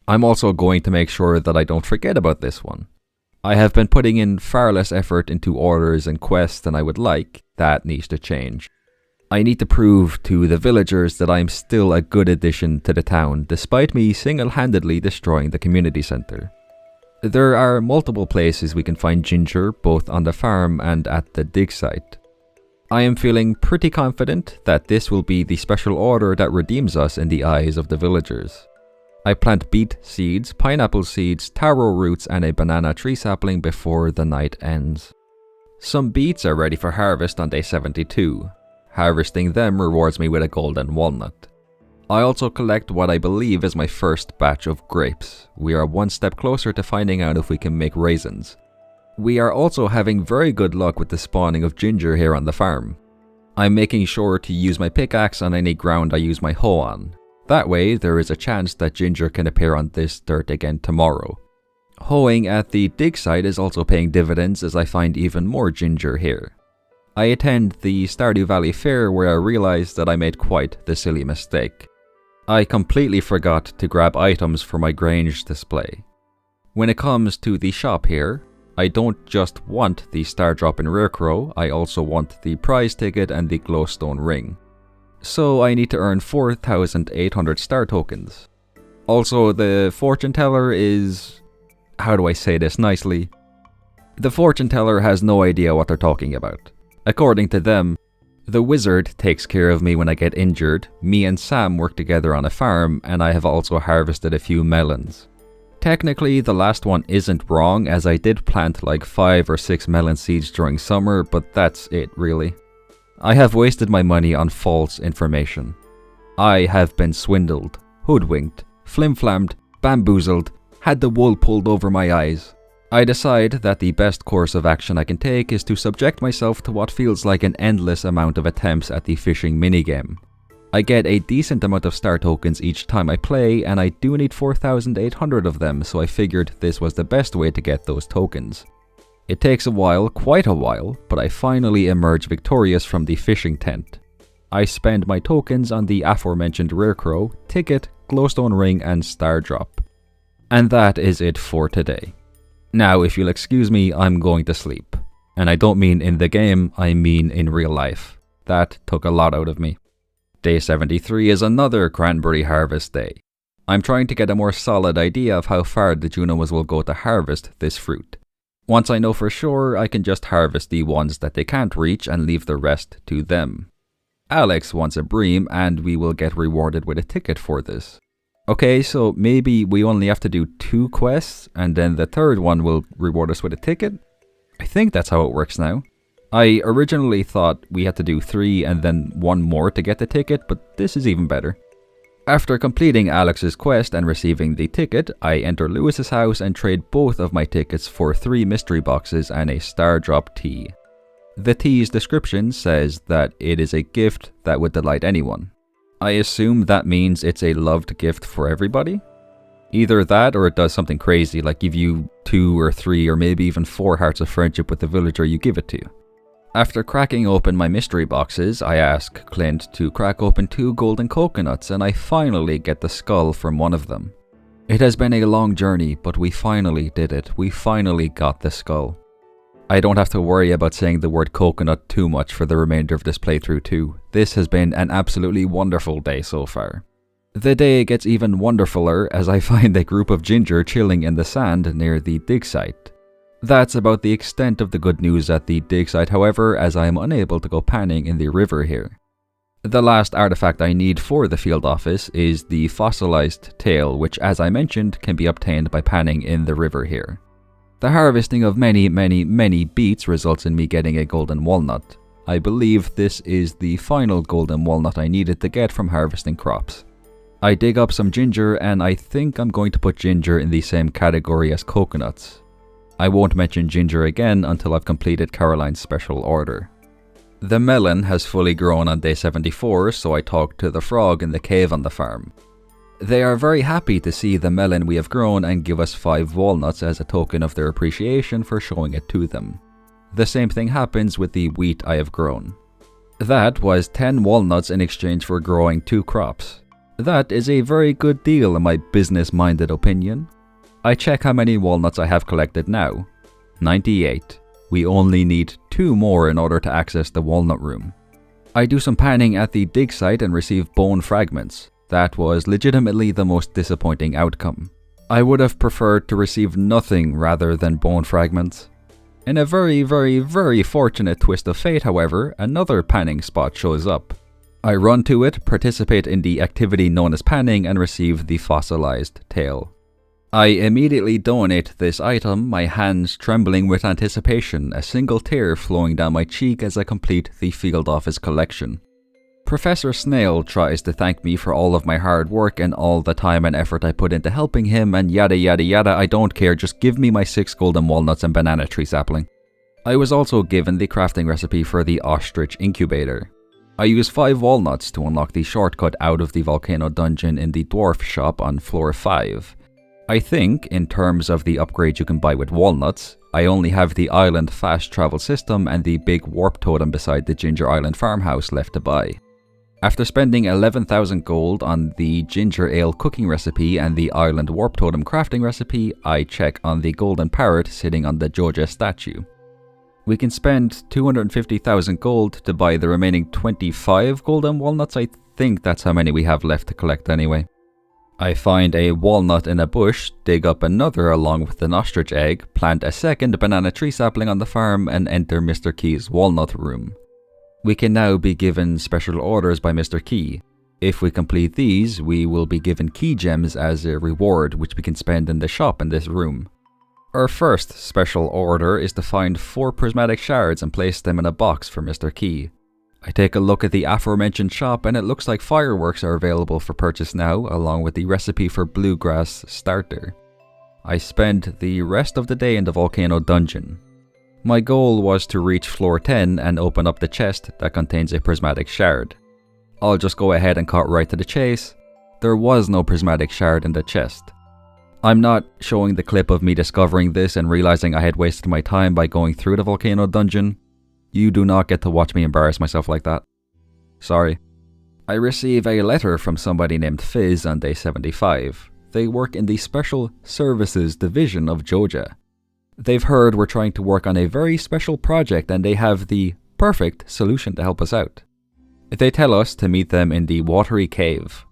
I'm also going to make sure that I don't forget about this one. I have been putting in far less effort into orders and quests than I would like. That needs to change. I need to prove to the villagers that I'm still a good addition to the town, despite me single-handedly destroying the community center. There are multiple places we can find ginger, both on the farm and at the dig site. I am feeling pretty confident that this will be the special order that redeems us in the eyes of the villagers. I plant beet seeds, pineapple seeds, taro roots, and a banana tree sapling before the night ends. Some beets are ready for harvest on day 72. Harvesting them rewards me with a golden walnut. I also collect what I believe is my first batch of grapes. We are one step closer to finding out if we can make raisins. We are also having very good luck with the spawning of ginger here on the farm. I'm making sure to use my pickaxe on any ground I use my hoe on. That way, there is a chance that ginger can appear on this dirt again tomorrow. Hoeing at the dig site is also paying dividends as I find even more ginger here. I attend the Stardew Valley Fair where I realized that I made quite the silly mistake. I completely forgot to grab items for my Grange display. When it comes to the shop here, I don't just want the Star Drop in Rarecrow, I also want the prize ticket and the glowstone ring. So I need to earn 4,800 star tokens. Also, the fortune teller is... how do I say this nicely? The fortune teller has no idea what they're talking about. According to them, the wizard takes care of me when I get injured, me and Sam work together on a farm, and I have also harvested a few melons. Technically, the last one isn't wrong as I did plant like 5 or 6 melon seeds during summer, but that's it really. I have wasted my money on false information. I have been swindled, hoodwinked, flim-flammed, bamboozled, had the wool pulled over my eyes. I decide that the best course of action I can take is to subject myself to what feels like an endless amount of attempts at the fishing minigame. I get a decent amount of star tokens each time I play, and I do need 4,800 of them, so I figured this was the best way to get those tokens. It takes a while, quite a while, but I finally emerge victorious from the fishing tent. I spend my tokens on the aforementioned Rarecrow, ticket, glowstone ring, and star drop. And that is it for today. Now, if you'll excuse me, I'm going to sleep. And I don't mean in the game, I mean in real life. That took a lot out of me. Day 73 is another cranberry harvest day. I'm trying to get a more solid idea of how far the Junos will go to harvest this fruit. Once I know for sure, I can just harvest the ones that they can't reach and leave the rest to them. Alex wants a bream and we will get rewarded with a ticket for this. Okay, so maybe we only have to do 2 quests and then the third one will reward us with a ticket? I think that's how it works now. I originally thought we had to do 3 and then 1 more to get the ticket, but this is even better. After completing Alex's quest and receiving the ticket, I enter Lewis's house and trade both of my tickets for 3 mystery boxes and a star drop tea. The tea's description says that it is a gift that would delight anyone. I assume that means it's a loved gift for everybody? Either that or it does something crazy like give you 2 or 3 or maybe even 4 hearts of friendship with the villager you give it to. After cracking open my mystery boxes, I ask Clint to crack open 2 golden coconuts and I finally get the skull from one of them. It has been a long journey, but we finally did it. We finally got the skull. I don't have to worry about saying the word coconut too much for the remainder of this playthrough too. This has been an absolutely wonderful day so far. The day gets even wonderfuler as I find a group of ginger chilling in the sand near the dig site. That's about the extent of the good news at the dig site, however, as I am unable to go panning in the river here. The last artifact I need for the field office is the fossilized tail, which as I mentioned can be obtained by panning in the river here. The harvesting of many beets results in me getting a golden walnut. I believe this is the final golden walnut I needed to get from harvesting crops. I dig up some ginger and I think I'm going to put ginger in the same category as coconuts. I won't mention ginger again until I've completed Caroline's special order. The melon has fully grown on day 74, so I talk to the frog in the cave on the farm. They are very happy to see the melon we have grown and give us 5 walnuts as a token of their appreciation for showing it to them. The same thing happens with the wheat I have grown. That was 10 walnuts in exchange for growing 2 crops. That is a very good deal in my business-minded opinion. I check how many walnuts I have collected now. 98. We only need 2 more in order to access the walnut room. I do some panning at the dig site and receive bone fragments. That was legitimately the most disappointing outcome. I would have preferred to receive nothing rather than bone fragments. In a very fortunate twist of fate, however, another panning spot shows up. I run to it, participate in the activity known as panning, and receive the fossilized tail. I immediately donate this item, my hands trembling with anticipation, a single tear flowing down my cheek as I complete the field office collection. Professor Snail tries to thank me for all of my hard work and all the time and effort I put into helping him and yada yada yada. I don't care, just give me my 6 golden walnuts and banana tree sapling. I was also given the crafting recipe for the ostrich incubator. I use 5 walnuts to unlock the shortcut out of the volcano dungeon in the dwarf shop on floor 5. I think, in terms of the upgrades you can buy with walnuts, I only have the island fast travel system and the big warp totem beside the Ginger Island farmhouse left to buy. After spending 11,000 gold on the ginger ale cooking recipe and the island warp totem crafting recipe, I check on the golden parrot sitting on the Joja statue. We can spend 250,000 gold to buy the remaining 25 golden walnuts. I think that's how many we have left to collect anyway. I find a walnut in a bush, dig up another along with an ostrich egg, plant a second banana tree sapling on the farm, and enter Mr. Key's walnut room. We can now be given special orders by Mr. Key. If we complete these, we will be given key gems as a reward, which we can spend in the shop in this room. Our first special order is to find 4 prismatic shards and place them in a box for Mr. Key. I take a look at the aforementioned shop and it looks like fireworks are available for purchase now, along with the recipe for bluegrass starter. I spend the rest of the day in the volcano dungeon. My goal was to reach floor 10 and open up the chest that contains a prismatic shard. I'll just go ahead and cut right to the chase. There was no prismatic shard in the chest. I'm not showing the clip of me discovering this and realizing I had wasted my time by going through the volcano dungeon. You do not get to watch me embarrass myself like that. Sorry. I receive a letter from somebody named Fizz on day 75. They work in the Special Services Division of Joja. They've heard we're trying to work on a very special project and they have the perfect solution to help us out. They tell us to meet them in the watery cave.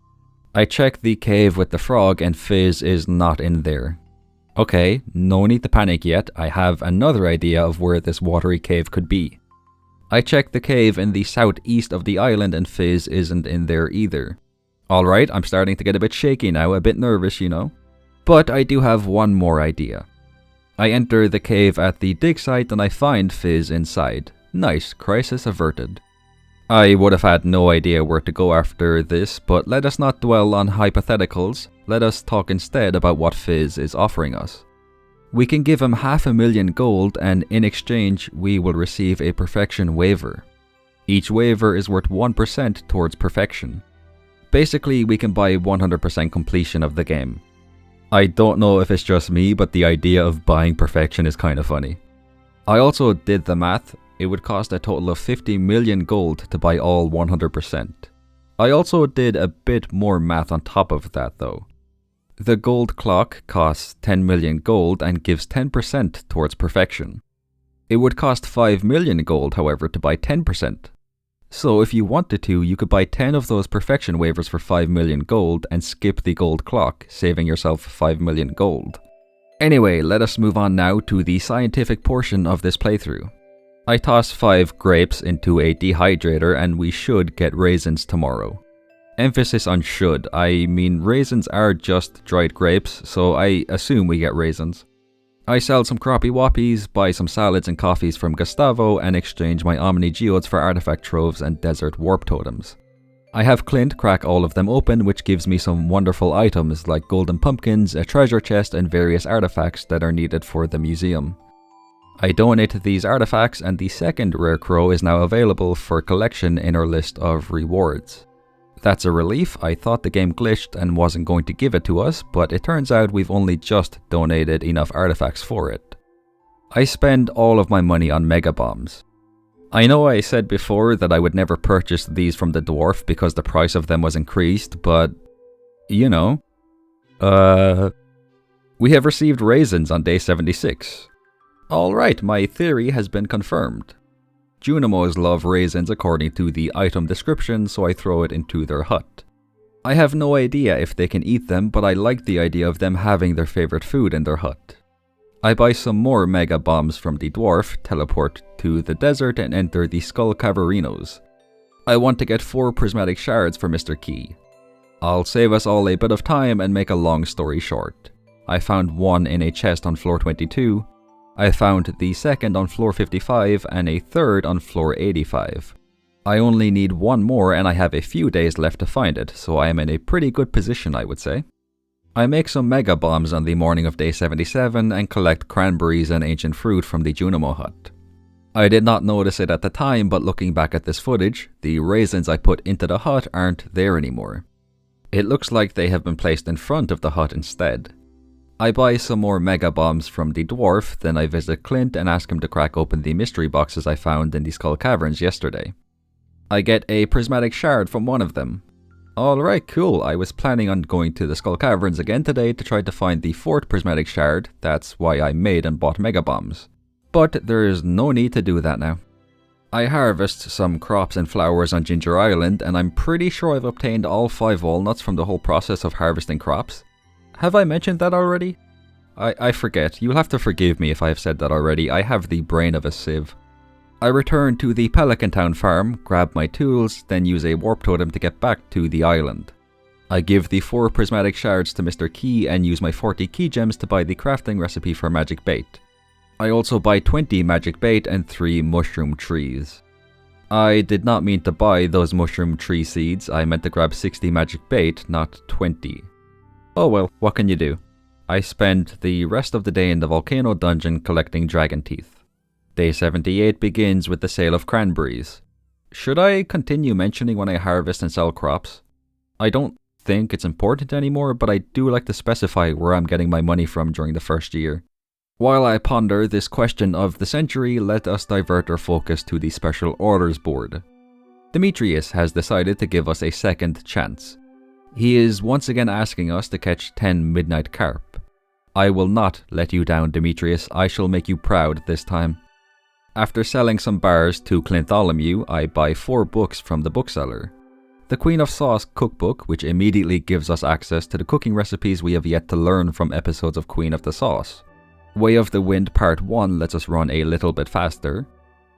I check the cave with the frog and Fizz is not in there. Okay, no need to panic yet, I have another idea of where this watery cave could be. I check the cave in the southeast of the island and Fizz isn't in there either. Alright, I'm starting to get a bit shaky now, a bit nervous, you know. But I do have one more idea. I enter the cave at the dig site and I find Fizz inside. Nice, crisis averted. I would have had no idea where to go after this, but let us not dwell on hypotheticals, let us talk instead about what Fizz is offering us. We can give him 500,000 gold and in exchange we will receive a perfection waiver. Each waiver is worth 1% towards perfection. Basically, we can buy 100% completion of the game. I don't know if it's just me, but the idea of buying perfection is kind of funny. I also did the math. It would cost a total of 50 million gold to buy all 100%. I also did a bit more math on top of that though. The gold clock costs 10 million gold and gives 10% towards perfection. It would cost 5 million gold, however, to buy 10%. So if you wanted to, you could buy 10 of those perfection waivers for 5 million gold and skip the gold clock, saving yourself 5 million gold. Anyway, let us move on now to the scientific portion of this playthrough. I toss 5 grapes into a dehydrator and we should get raisins tomorrow. Emphasis on should, I mean raisins are just dried grapes, so I assume we get raisins. I sell some crappy whoppies, buy some salads and coffees from Gustavo and exchange my Omni Geodes for artifact troves and desert warp totems. I have Clint crack all of them open, which gives me some wonderful items like golden pumpkins, a treasure chest and various artifacts that are needed for the museum. I donate these artifacts and the second rare crow is now available for collection in our list of rewards. That's a relief. I thought the game glitched and wasn't going to give it to us, but it turns out we've only just donated enough artifacts for it. I spend all of my money on mega bombs. I know I said before that I would never purchase these from the dwarf because the price of them was increased, but you know. We have received raisins on day 76. Alright, my theory has been confirmed. Junimos love raisins according to the item description, so I throw it into their hut. I have no idea if they can eat them, but I like the idea of them having their favorite food in their hut. I buy some more mega bombs from the dwarf, teleport to the desert and enter the Skull Caverinos. I want to get 4 prismatic shards for Mr. Key. I'll save us all a bit of time and make a long story short. I found one in a chest on floor 22. I found the second on floor 55 and a third on floor 85. I only need one more and I have a few days left to find it, so I am in a pretty good position, I would say. I make some mega bombs on the morning of day 77 and collect cranberries and ancient fruit from the Junimo hut. I did not notice it at the time, but looking back at this footage, the raisins I put into the hut aren't there anymore. It looks like they have been placed in front of the hut instead. I buy some more mega bombs from the dwarf, then I visit Clint and ask him to crack open the mystery boxes I found in the Skull Caverns yesterday. I get a prismatic shard from one of them. Alright, cool, I was planning on going to the Skull Caverns again today to try to find the 4th prismatic shard, that's why I made and bought mega bombs. But there is no need to do that now. I harvest some crops and flowers on Ginger Island and I'm pretty sure I've obtained all 5 walnuts from the whole process of harvesting crops. Have I mentioned that already? I forget. You'll have to forgive me if I have said that already. I have the brain of a sieve. I return to the Pelican Town farm, grab my tools, then use a warp totem to get back to the island. I give the 4 prismatic shards to Mr. Key and use my 40 key gems to buy the crafting recipe for magic bait. I also buy 20 magic bait and 3 mushroom trees. I did not mean to buy those mushroom tree seeds. I meant to grab 60 magic bait, not 20. Oh well, what can you do? I spend the rest of the day in the volcano dungeon collecting dragon teeth. Day 78 begins with the sale of cranberries. Should I continue mentioning when I harvest and sell crops? I don't think it's important anymore, but I do like to specify where I'm getting my money from during the first year. While I ponder this question of the century, let us divert our focus to the special orders board. Demetrius has decided to give us a second chance. He is once again asking us to catch 10 midnight carp. I will not let you down, Demetrius. I shall make you proud this time. After selling some bars to Clintholomew, I buy 4 books from the bookseller. The Queen of Sauce cookbook, which immediately gives us access to the cooking recipes we have yet to learn from episodes of Queen of the Sauce. Way of the Wind Part 1 lets us run a little bit faster.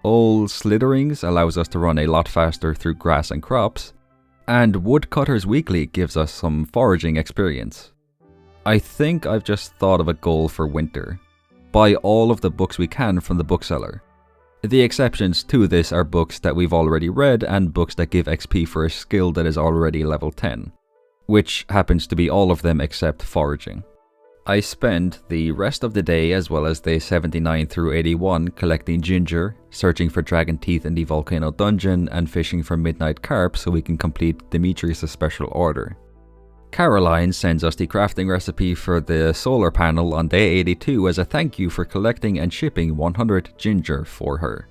Old Slitherings allows us to run a lot faster through grass and crops. And Woodcutter's Weekly gives us some foraging experience. I think I've just thought of a goal for winter. Buy all of the books we can from the bookseller. The exceptions to this are books that we've already read and books that give XP for a skill that is already level 10, which happens to be all of them except foraging. I spend the rest of the day as well as days 79 through 81 collecting ginger, searching for dragon teeth in the volcano dungeon, and fishing for midnight carp so we can complete Demetrius' special order. Caroline sends us the crafting recipe for the solar panel on day 82 as a thank you for collecting and shipping 100 ginger for her.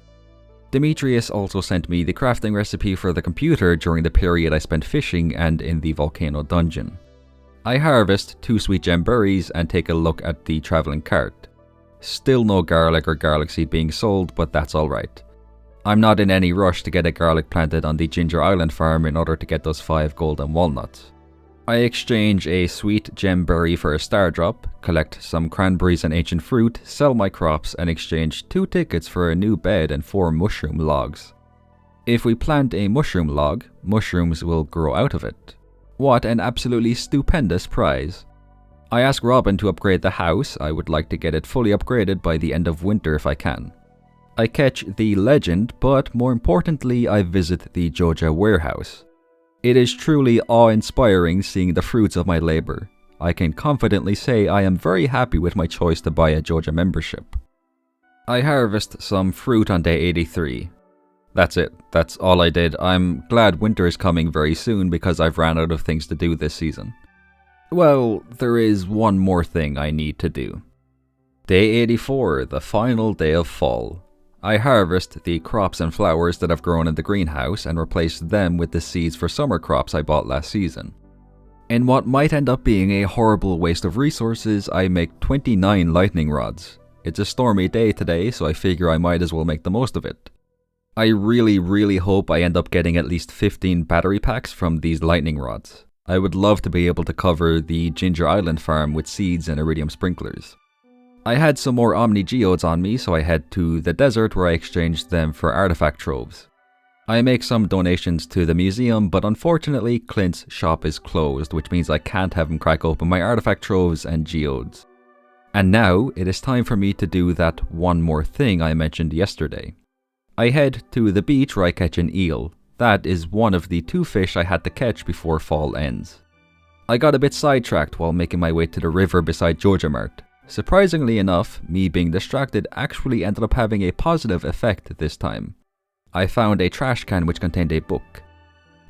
Demetrius also sent me the crafting recipe for the computer during the period I spent fishing and in the volcano dungeon. I harvest 2 sweet gem berries and take a look at the traveling cart. Still no garlic or garlic seed being sold, but that's alright. I'm not in any rush to get a garlic planted on the Ginger Island farm in order to get those 5 golden walnuts. I exchange a sweet gem berry for a star drop, collect some cranberries and ancient fruit, sell my crops, and exchange 2 tickets for a new bed and 4 mushroom logs. If we plant a mushroom log, mushrooms will grow out of it. What an absolutely stupendous prize. I ask Robin to upgrade the house. I would like to get it fully upgraded by the end of winter if I can. I catch the legend, but more importantly I visit the Joja warehouse. It is truly awe-inspiring seeing the fruits of my labor. I can confidently say I am very happy with my choice to buy a Joja membership. I harvest some fruit on day 83. That's it. That's all I did. I'm glad winter is coming very soon because I've ran out of things to do this season. Well, there is one more thing I need to do. Day 84, the final day of fall. I harvest the crops and flowers that I've grown in the greenhouse and replace them with the seeds for summer crops I bought last season. In what might end up being a horrible waste of resources, I make 29 lightning rods. It's a stormy day today, so I figure I might as well make the most of it. I really hope I end up getting at least 15 battery packs from these lightning rods. I would love to be able to cover the Ginger Island farm with seeds and iridium sprinklers. I had some more Omni Geodes on me, so I head to the desert where I exchanged them for artifact troves. I make some donations to the museum, but unfortunately Clint's shop is closed, which means I can't have him crack open my artifact troves and geodes. And now it is time for me to do that one more thing I mentioned yesterday. I head to the beach where I catch an eel. That is one of the 2 fish I had to catch before fall ends. I got a bit sidetracked while making my way to the river beside Joja Mart. Surprisingly enough, me being distracted actually ended up having a positive effect this time. I found a trash can which contained a book.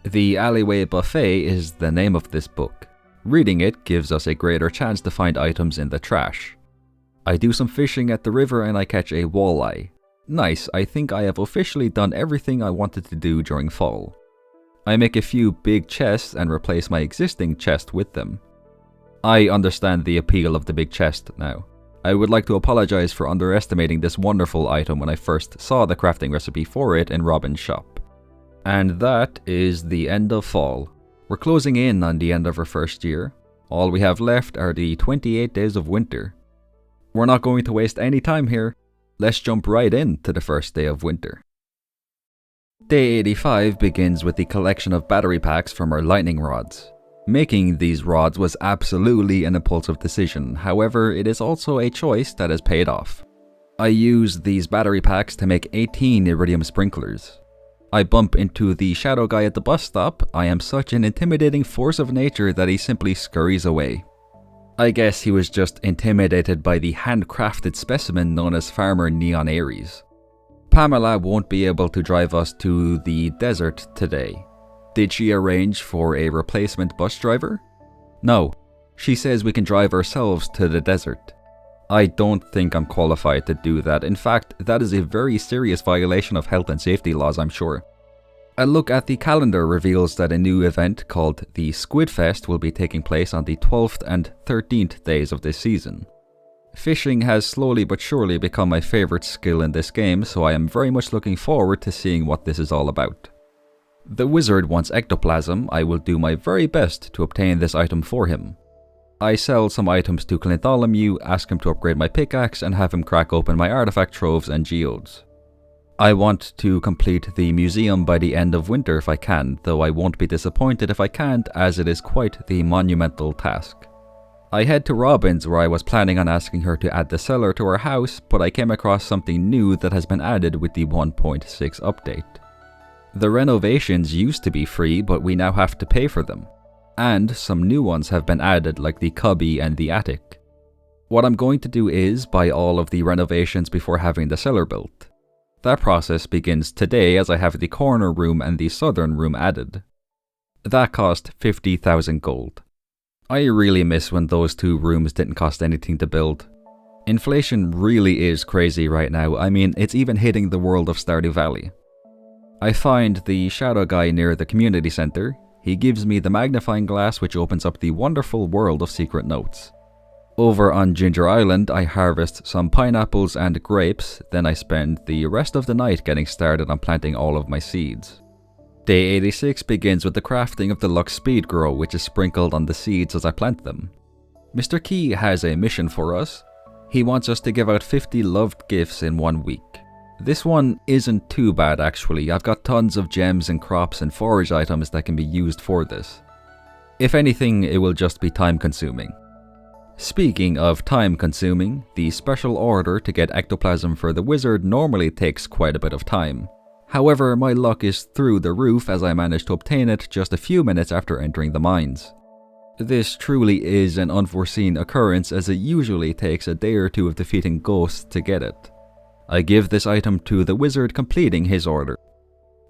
The Alleyway Buffet is the name of this book. Reading it gives us a greater chance to find items in the trash. I do some fishing at the river and I catch a walleye. Nice, I think I have officially done everything I wanted to do during fall. I make a few big chests and replace my existing chest with them. I understand the appeal of the big chest now. I would like to apologize for underestimating this wonderful item when I first saw the crafting recipe for it in Robin's shop. And that is the end of fall. We're closing in on the end of our first year. All we have left are the 28 days of winter. We're not going to waste any time here. Let's jump right into the first day of winter. Day 85 begins with the collection of battery packs from our lightning rods. Making these rods was absolutely an impulsive decision, however it is also a choice that has paid off. I use these battery packs to make 18 iridium sprinklers. I bump into the shadow guy at the bus stop. I am such an intimidating force of nature that he simply scurries away. I guess he was just intimidated by the handcrafted specimen known as Farmer Neon Aries. Pamela won't be able to drive us to the desert today. Did she arrange for a replacement bus driver? No, she says we can drive ourselves to the desert. I don't think I'm qualified to do that. In fact, that is a very serious violation of health and safety laws, I'm sure. A look at the calendar reveals that a new event called the Squid Fest will be taking place on the 12th and 13th days of this season. Fishing has slowly but surely become my favorite skill in this game, so I am very much looking forward to seeing what this is all about. The wizard wants ectoplasm. I will do my very best to obtain this item for him. I sell some items to Clintolomew, ask him to upgrade my pickaxe, and have him crack open my artifact troves and geodes. I want to complete the museum by the end of winter if I can, though I won't be disappointed if I can't, as it is quite the monumental task. I head to Robin's where I was planning on asking her to add the cellar to our house, but I came across something new that has been added with the 1.6 update. The renovations used to be free, but we now have to pay for them. And some new ones have been added like the cubby and the attic. What I'm going to do is buy all of the renovations before having the cellar built. That process begins today as I have the corner room and the southern room added. That cost 50,000 gold. I really miss when those two rooms didn't cost anything to build. Inflation really is crazy right now. I mean, it's even hitting the world of Stardew Valley. I find the shadow guy near the community center. He gives me the magnifying glass which opens up the wonderful world of secret notes. Over on Ginger Island, I harvest some pineapples and grapes, then I spend the rest of the night getting started on planting all of my seeds. Day 86 begins with the crafting of the Lux Speed Grow, which is sprinkled on the seeds as I plant them. Mr. Key has a mission for us. He wants us to give out 50 loved gifts in 1 week. This one isn't too bad actually. I've got tons of gems and crops and forage items that can be used for this. If anything, it will just be time consuming. Speaking of time consuming, the special order to get ectoplasm for the wizard normally takes quite a bit of time. However, my luck is through the roof as I managed to obtain it just a few minutes after entering the mines. This truly is an unforeseen occurrence as it usually takes a day or two of defeating ghosts to get it. I give this item to the wizard completing his order.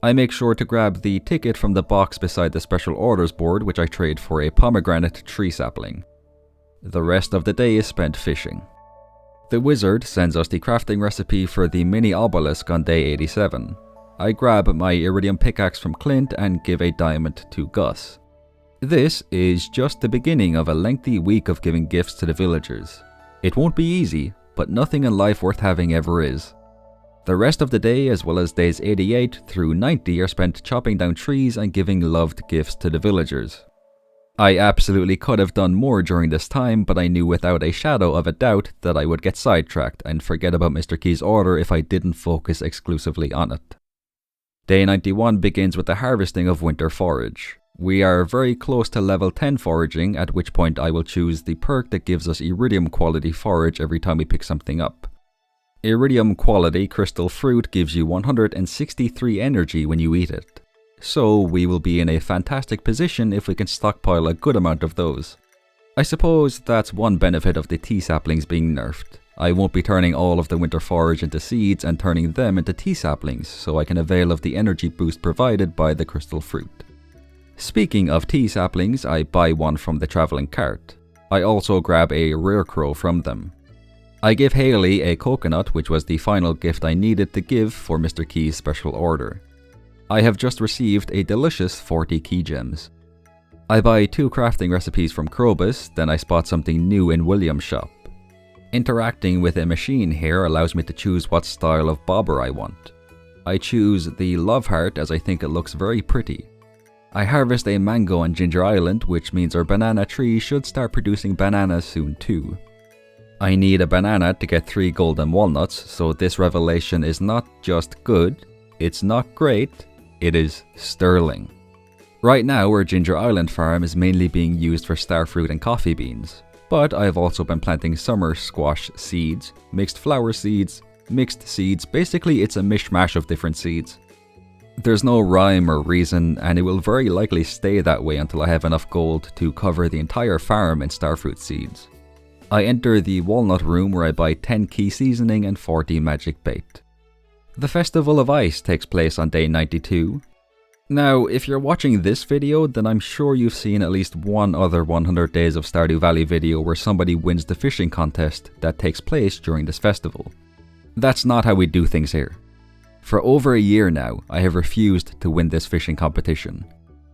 I make sure to grab the ticket from the box beside the special orders board which I trade for a pomegranate tree sapling. The rest of the day is spent fishing. The wizard sends us the crafting recipe for the mini obelisk on day 87. I grab my iridium pickaxe from Clint and give a diamond to Gus. This is just the beginning of a lengthy week of giving gifts to the villagers. It won't be easy, but nothing in life worth having ever is. The rest of the day, as well as days 88 through 90, are spent chopping down trees and giving loved gifts to the villagers. I absolutely could have done more during this time, but I knew without a shadow of a doubt that I would get sidetracked and forget about Mr. Key's order if I didn't focus exclusively on it. Day 91 begins with the harvesting of winter forage. We are very close to level 10 foraging, at which point I will choose the perk that gives us iridium quality forage every time we pick something up. Iridium quality crystal fruit gives you 163 energy when you eat it. So we will be in a fantastic position if we can stockpile a good amount of those. I suppose that's one benefit of the tea saplings being nerfed. I won't be turning all of the winter forage into seeds and turning them into tea saplings, so I can avail of the energy boost provided by the crystal fruit. Speaking of tea saplings, I buy one from the traveling cart. I also grab a rare crow from them. I give Haley a coconut, which was the final gift I needed to give for Mr. Key's special order. I have just received a delicious 40 key gems. I buy 2 crafting recipes from Krobus, then I spot something new in William's shop. Interacting with a machine here allows me to choose what style of bobber I want. I choose the love heart as I think it looks very pretty. I harvest a mango on Ginger Island, which means our banana tree should start producing bananas soon too. I need a banana to get 3 golden walnuts, so this revelation is not just good, it's not great, it is sterling. Right now our Ginger Island farm is mainly being used for starfruit and coffee beans, but I have also been planting summer squash seeds, mixed flower seeds, mixed seeds, basically it's a mishmash of different seeds. There's no rhyme or reason, and it will very likely stay that way until I have enough gold to cover the entire farm in starfruit seeds. I enter the walnut room where I buy 10 key seasoning and 40 magic bait. The Festival of Ice takes place on day 92. Now, if you're watching this video, then I'm sure you've seen at least one other 100 Days of Stardew Valley video where somebody wins the fishing contest that takes place during this festival. That's not how we do things here. For over a year now, I have refused to win this fishing competition.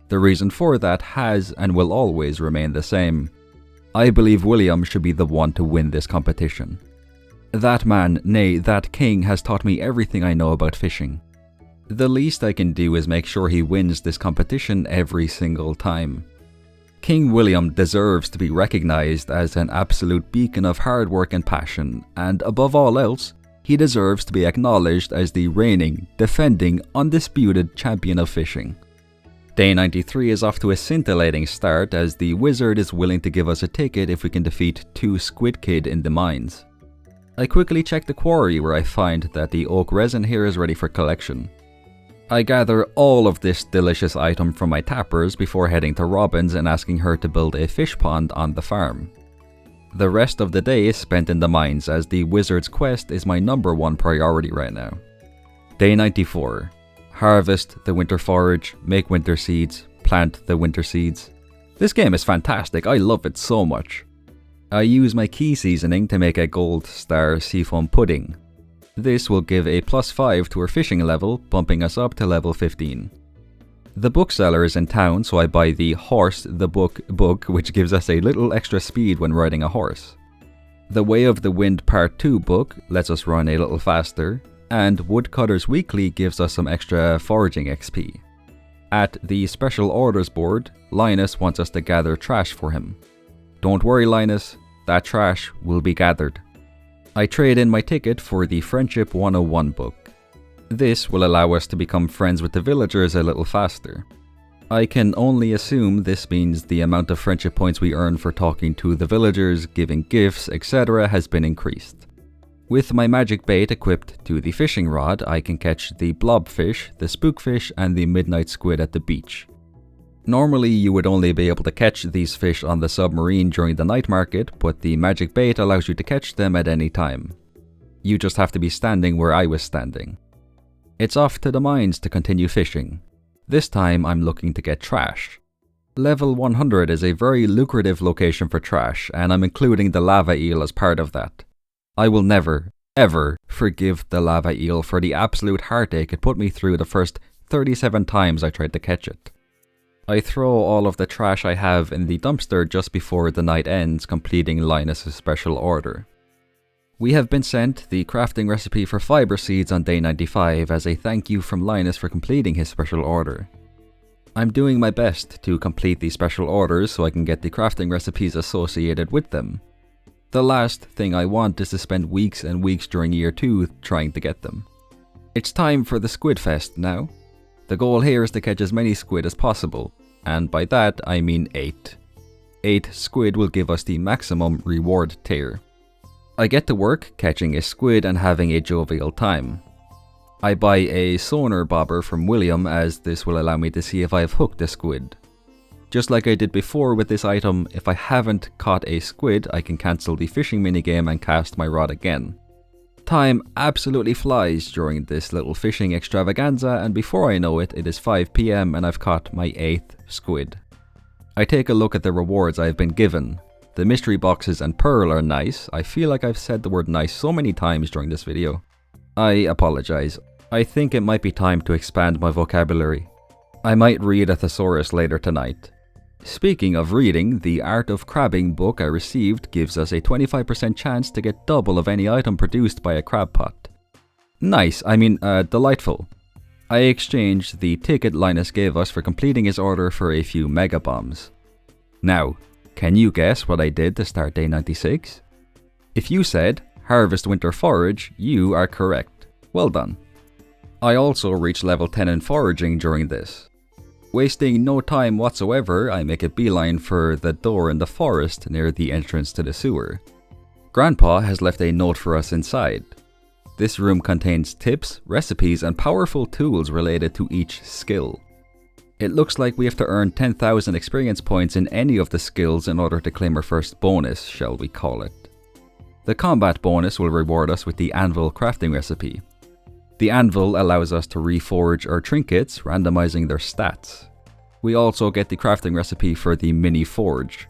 The reason for that has and will always remain the same. I believe William should be the one to win this competition. That man, nay, that king, has taught me everything I know about fishing. The least I can do is make sure he wins this competition every single time. King William deserves to be recognized as an absolute beacon of hard work and passion, and above all else, he deserves to be acknowledged as the reigning, defending, undisputed champion of fishing. Day 93 is off to a scintillating start as the wizard is willing to give us a ticket if we can defeat 2 Squid Kid in the mines. I quickly check the quarry where I find that the oak resin here is ready for collection. I gather all of this delicious item from my tappers before heading to Robin's and asking her to build a fish pond on the farm. The rest of the day is spent in the mines as the wizard's quest is my #1 priority right now. Day 94. Harvest the winter forage, make winter seeds, plant the winter seeds. This game is fantastic, I love it so much. I use my key seasoning to make a gold star seafoam pudding. This will give a +5 to our fishing level, bumping us up to level 15. The bookseller is in town, so I buy the Horse the Book book, which gives us a little extra speed when riding a horse. The Way of the Wind Part 2 book lets us run a little faster, and Woodcutter's Weekly gives us some extra foraging XP. At the special orders board, Linus wants us to gather trash for him. Don't worry Linus, that trash will be gathered. I trade in my ticket for the Friendship 101 book. This will allow us to become friends with the villagers a little faster. I can only assume this means the amount of friendship points we earn for talking to the villagers, giving gifts, etc. has been increased. With my magic bait equipped to the fishing rod, I can catch the blobfish, the spookfish, and the midnight squid at the beach. Normally you would only be able to catch these fish on the submarine during the night market, but the magic bait allows you to catch them at any time. You just have to be standing where I was standing. It's off to the mines to continue fishing. This time I'm looking to get trash. Level 100 is a very lucrative location for trash, and I'm including the lava eel as part of that. I will never, ever forgive the lava eel for the absolute heartache it put me through the first 37 times I tried to catch it. I throw all of the trash I have in the dumpster just before the night ends, completing Linus' special order. We have been sent the crafting recipe for fiber seeds on day 95 as a thank you from Linus for completing his special order. I'm doing my best to complete these special orders so I can get the crafting recipes associated with them. The last thing I want is to spend weeks and weeks during year 2 trying to get them. It's time for the Squid Fest now. The goal here is to catch as many squid as possible, and by that I mean 8. 8 squid will give us the maximum reward tier. I get to work catching a squid and having a jovial time. I buy a sonar bobber from William as this will allow me to see if I have hooked a squid. Just like I did before with this item, if I haven't caught a squid, I can cancel the fishing minigame and cast my rod again. Time absolutely flies during this little fishing extravaganza, and before I know it, it is 5 PM and I've caught my 8th squid. I take a look at the rewards I have been given. The mystery boxes and pearl are nice. I feel like I've said the word nice so many times during this video. I apologize. I think it might be time to expand my vocabulary. I might read a thesaurus later tonight. Speaking of reading, the Art of Crabbing book I received gives us a 25% chance to get double of any item produced by a crab pot. Nice, delightful. I exchanged the ticket Linus gave us for completing his order for a few mega bombs. Now, can you guess what I did to start day 96? If you said, harvest winter forage, you are correct. Well done. I also reached level 10 in foraging during this. Wasting no time whatsoever, I make a beeline for the door in the forest near the entrance to the sewer. Grandpa has left a note for us inside. This room contains tips, recipes, and powerful tools related to each skill. It looks like we have to earn 10,000 experience points in any of the skills in order to claim our first bonus, shall we call it. The combat bonus will reward us with the anvil crafting recipe. The anvil allows us to reforge our trinkets, randomizing their stats. We also get the crafting recipe for the mini forge.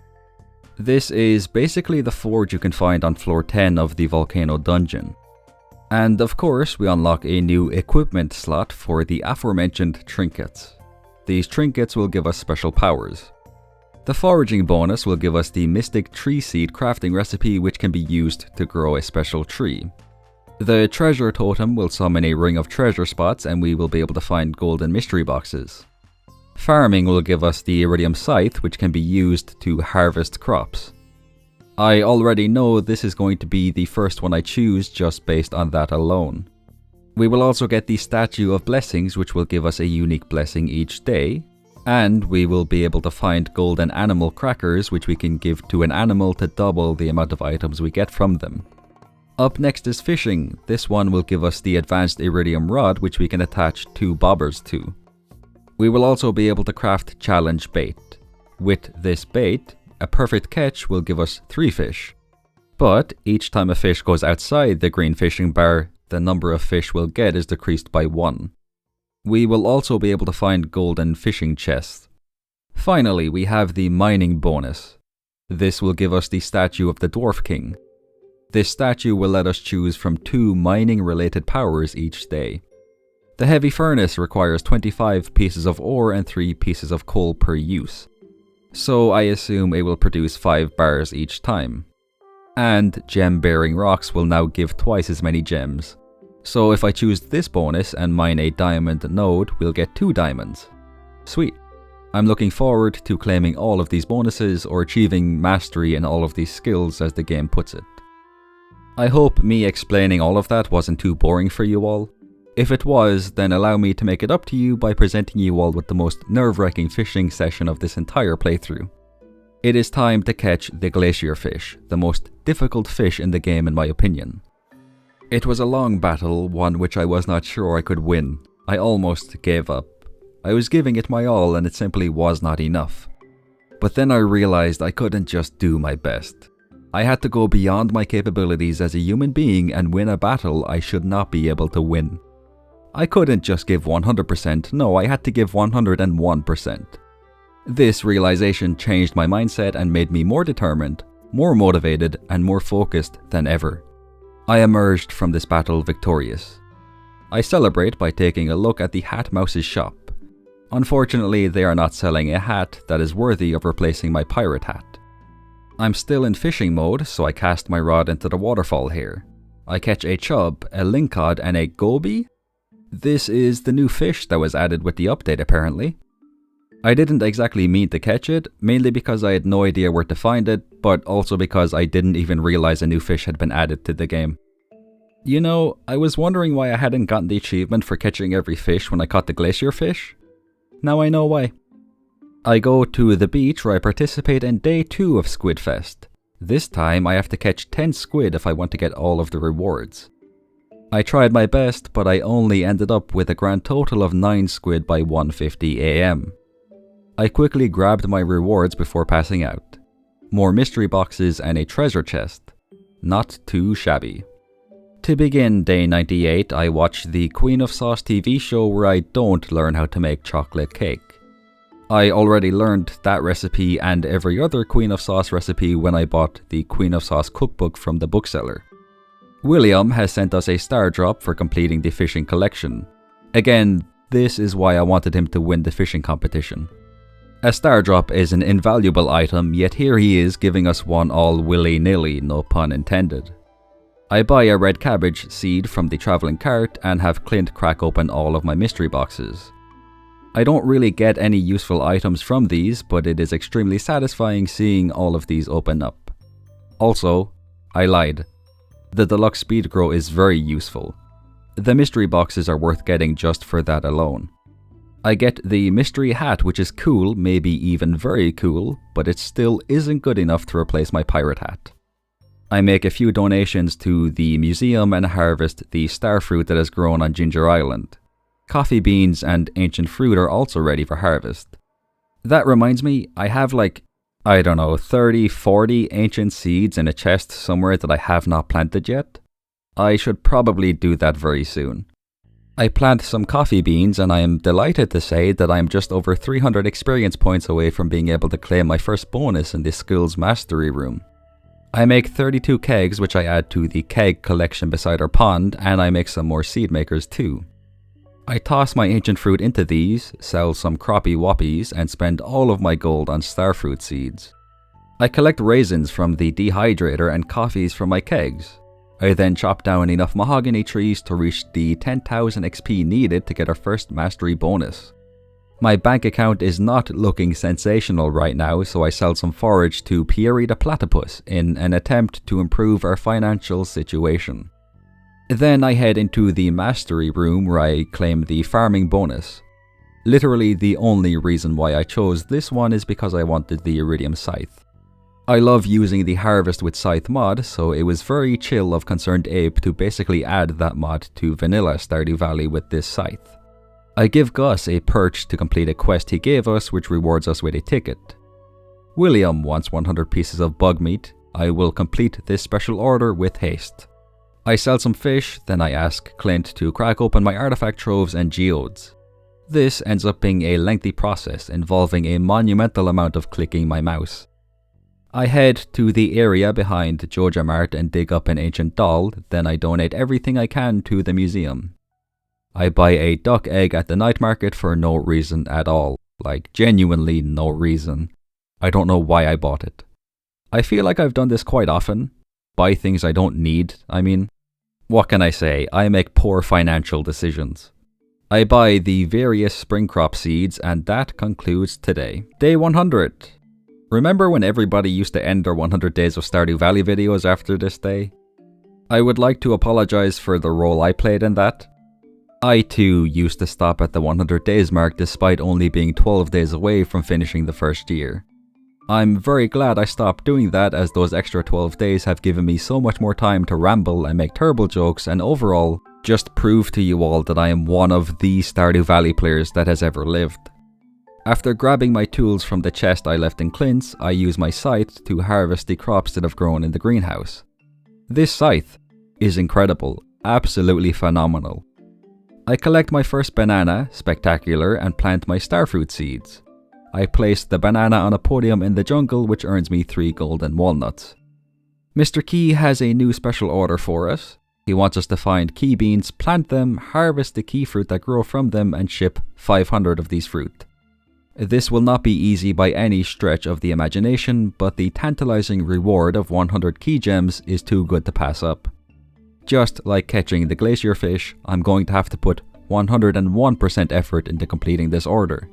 This is basically the forge you can find on floor 10 of the volcano dungeon. And of course, we unlock a new equipment slot for the aforementioned trinkets. These trinkets will give us special powers. The foraging bonus will give us the mystic tree seed crafting recipe, which can be used to grow a special tree. The treasure totem will summon a ring of treasure spots and we will be able to find golden mystery boxes. Farming will give us the iridium scythe, which can be used to harvest crops. I already know this is going to be the first one I choose just based on that alone. We will also get the statue of blessings, which will give us a unique blessing each day, And we will be able to find golden animal crackers, which we can give to an animal to double the amount of items we get from them. Up next is fishing. This one will give us the advanced iridium rod, which we can attach 2 bobbers to. We will also be able to craft challenge bait. With this bait, a perfect catch will give us 3 fish. But each time a fish goes outside the green fishing bar, the number of fish we'll get is decreased by 1. We will also be able to find golden fishing chests. Finally, we have the mining bonus. This will give us the statue of the Dwarf King. This statue will let us choose from 2 mining related powers each day. The heavy furnace requires 25 pieces of ore and 3 pieces of coal per use. So I assume it will produce 5 bars each time. And gem bearing rocks will now give twice as many gems. So if I choose this bonus and mine a diamond node, we'll get 2 diamonds. Sweet. I'm looking forward to claiming all of these bonuses or achieving mastery in all of these skills as the game puts it. I hope me explaining all of that wasn't too boring for you all. If it was, then allow me to make it up to you by presenting you all with the most nerve-wracking fishing session of this entire playthrough. It is time to catch the glacier fish, the most difficult fish in the game in my opinion. It was a long battle, one which I was not sure I could win. I almost gave up. I was giving it my all and it simply was not enough. But then I realized I couldn't just do my best. I had to go beyond my capabilities as a human being and win a battle I should not be able to win. I couldn't just give 100%, no, I had to give 101%. This realization changed my mindset and made me more determined, more motivated, and more focused than ever. I emerged from this battle victorious. I celebrate by taking a look at the Hat Mouse's shop. Unfortunately, they are not selling a hat that is worthy of replacing my pirate hat. I'm still in fishing mode, so I cast my rod into the waterfall here. I catch a chub, a lingcod, and a goby? This is the new fish that was added with the update apparently. I didn't exactly mean to catch it, mainly because I had no idea where to find it, but also because I didn't even realize a new fish had been added to the game. You know, I was wondering why I hadn't gotten the achievement for catching every fish when I caught the glacier fish. Now I know why. I go to the beach where I participate in day 2 of Squidfest. This time I have to catch 10 squid if I want to get all of the rewards. I tried my best, but I only ended up with a grand total of 9 squid by 1:50 AM. I quickly grabbed my rewards before passing out. More mystery boxes and a treasure chest. Not too shabby. To begin day 98, I watch the Queen of Sauce TV show where I don't learn how to make chocolate cake. I already learned that recipe and every other Queen of Sauce recipe when I bought the Queen of Sauce cookbook from the bookseller. William has sent us a star drop for completing the fishing collection. Again, this is why I wanted him to win the fishing competition. A star drop is an invaluable item, yet here he is giving us one all willy-nilly, no pun intended. I buy a red cabbage seed from the travelling cart and have Clint crack open all of my mystery boxes. I don't really get any useful items from these, but it is extremely satisfying seeing all of these open up. Also, I lied. The deluxe speed grow is very useful. The mystery boxes are worth getting just for that alone. I get the mystery hat, which is cool, maybe even very cool, but it still isn't good enough to replace my pirate hat. I make a few donations to the museum and harvest the starfruit that has grown on Ginger Island. Coffee beans and ancient fruit are also ready for harvest. That reminds me, I have 30, 40 ancient seeds in a chest somewhere that I have not planted yet. I should probably do that very soon. I plant some coffee beans and I am delighted to say that I am just over 300 experience points away from being able to claim my first bonus in the skills mastery room. I make 32 kegs which I add to the keg collection beside our pond, and I make some more seed makers too. I toss my ancient fruit into these, sell some croppy whoppies, and spend all of my gold on starfruit seeds. I collect raisins from the dehydrator and coffees from my kegs. I then chop down enough mahogany trees to reach the 10,000 XP needed to get our first mastery bonus. My bank account is not looking sensational right now, so I sell some forage to Pierre the Platypus in an attempt to improve our financial situation. Then I head into the mastery room where I claim the farming bonus. Literally the only reason why I chose this one is because I wanted the Iridium Scythe. I love using the Harvest with Scythe mod, so it was very chill of Concerned Ape to basically add that mod to vanilla Stardew Valley with this scythe. I give Gus a perch to complete a quest he gave us, which rewards us with a ticket. William wants 100 pieces of bug meat. I will complete this special order with haste. I sell some fish, then I ask Clint to crack open my artifact troves and geodes. This ends up being a lengthy process involving a monumental amount of clicking my mouse. I head to the area behind Joja Mart and dig up an ancient doll, then I donate everything I can to the museum. I buy a duck egg at the night market for no reason at all, like genuinely no reason. I don't know why I bought it. I feel like I've done this quite often. Buy things I don't need, I mean. What can I say? I make poor financial decisions. I buy the various spring crop seeds, and that concludes today. Day 100. Remember when everybody used to end their 100 days of Stardew Valley videos after this day? I would like to apologize for the role I played in that. I too used to stop at the 100 days mark despite only being 12 days away from finishing the first year. I'm very glad I stopped doing that, as those extra 12 days have given me so much more time to ramble and make terrible jokes and overall just prove to you all that I am one of the Stardew Valley players that has ever lived. After grabbing my tools from the chest I left in Clint's, I use my scythe to harvest the crops that have grown in the greenhouse. This scythe is incredible, absolutely phenomenal. I collect my first banana, spectacular, and plant my starfruit seeds. I place the banana on a podium in the jungle, which earns me 3 golden walnuts. Mr. Key has a new special order for us. He wants us to find key beans, plant them, harvest the key fruit that grow from them, and ship 500 of these fruit. This will not be easy by any stretch of the imagination, but the tantalizing reward of 100 key gems is too good to pass up. Just like catching the glacier fish, I'm going to have to put 101% effort into completing this order.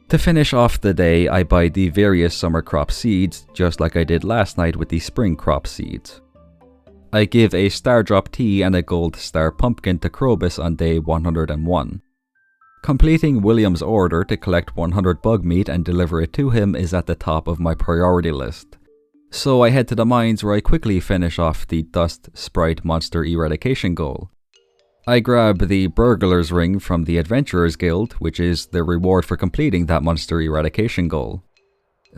To finish off the day, I buy the various summer crop seeds, just like I did last night with the spring crop seeds. I give a star drop tea and a gold star pumpkin to Krobus on day 101. Completing William's order to collect 100 bug meat and deliver it to him is at the top of my priority list. So I head to the mines where I quickly finish off the Dust Sprite Monster Eradication goal. I grab the Burglar's Ring from the Adventurers Guild, which is the reward for completing that Monster Eradication goal.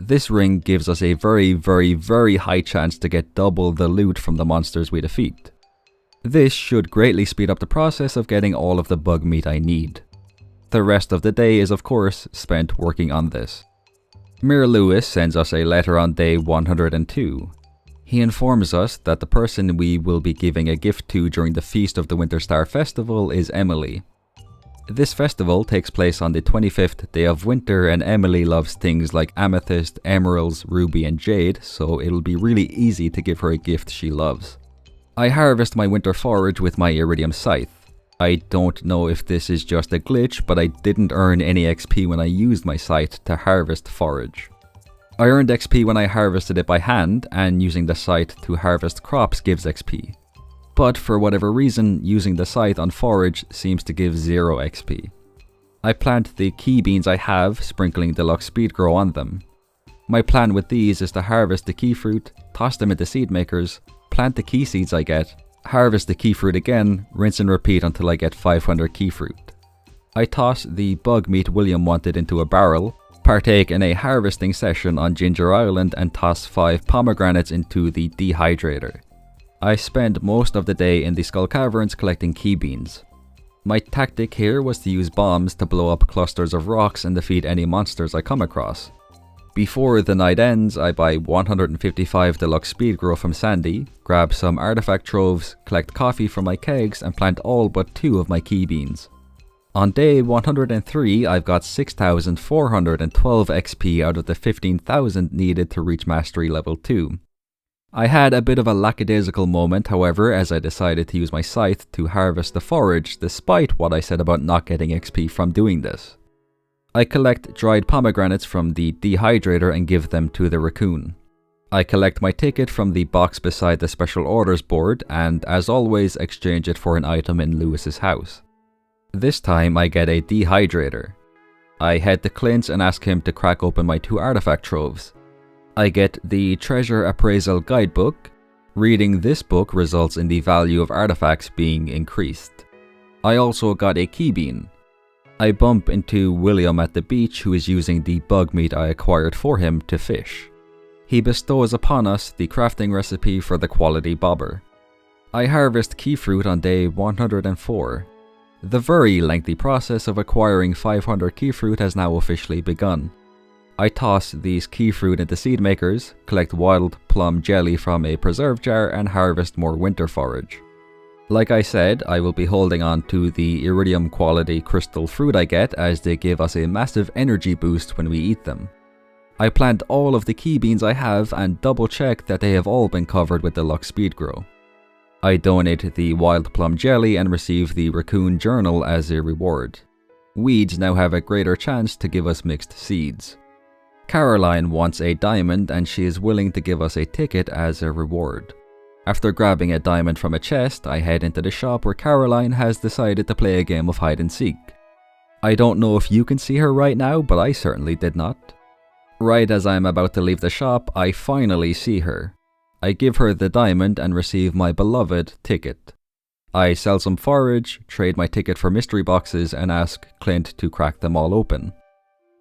This ring gives us a very high chance to get double the loot from the monsters we defeat. This should greatly speed up the process of getting all of the bug meat I need. The rest of the day is of course spent working on this. Mir Lewis sends us a letter on day 102. He informs us that the person we will be giving a gift to during the Feast of the Winter Star Festival is Emily. This festival takes place on the 25th day of winter, and Emily loves things like amethyst, emeralds, ruby and jade, so it'll be really easy to give her a gift she loves. I harvest my winter forage with my Iridium Scythe. I don't know if this is just a glitch, but I didn't earn any XP when I used my scythe to harvest forage. I earned XP when I harvested it by hand, and using the scythe to harvest crops gives XP. But for whatever reason, using the scythe on forage seems to give 0 XP. I plant the key beans I have, sprinkling Deluxe Speed Grow on them. My plan with these is to harvest the key fruit, toss them into seed makers, plant the key seeds I get, harvest the key fruit again, rinse and repeat until I get 500 key fruit. I toss the bug meat William wanted into a barrel, partake in a harvesting session on Ginger Island, and toss 5 pomegranates into the dehydrator. I spend most of the day in the Skull Caverns collecting key beans. My tactic here was to use bombs to blow up clusters of rocks and defeat any monsters I come across. Before the night ends, I buy 155 Deluxe Speed Grow from Sandy, grab some artifact troves, collect coffee from my kegs, and plant all but 2 of my key beans. On day 103, I've got 6,412 XP out of the 15,000 needed to reach Mastery Level 2. I had a bit of a lackadaisical moment, however, as I decided to use my scythe to harvest the forage, despite what I said about not getting XP from doing this. I collect dried pomegranates from the dehydrator and give them to the raccoon. I collect my ticket from the box beside the special orders board and, as always, exchange it for an item in Lewis's house. This time I get a dehydrator. I head to Clint's and ask him to crack open my 2 artifact troves. I get the Treasure Appraisal Guidebook. Reading this book results in the value of artifacts being increased. I also got a key bean. I bump into William at the beach, who is using the bug meat I acquired for him to fish. He bestows upon us the crafting recipe for the quality bobber. I harvest key fruit on day 104. The very lengthy process of acquiring 500 key fruit has now officially begun. I toss these key fruit into seed makers, collect wild plum jelly from a preserve jar, and harvest more winter forage. Like I said, I will be holding on to the iridium quality crystal fruit I get, as they give us a massive energy boost when we eat them. I plant all of the key beans I have and double check that they have all been covered with deluxe speed grow. I donate the wild plum jelly and receive the raccoon journal as a reward. Weeds now have a greater chance to give us mixed seeds. Caroline wants a diamond and she is willing to give us a ticket as a reward. After grabbing a diamond from a chest, I head into the shop where Caroline has decided to play a game of hide and seek. I don't know if you can see her right now, but I certainly did not. Right as I am about to leave the shop, I finally see her. I give her the diamond and receive my beloved ticket. I sell some forage, trade my ticket for mystery boxes, and ask Clint to crack them all open.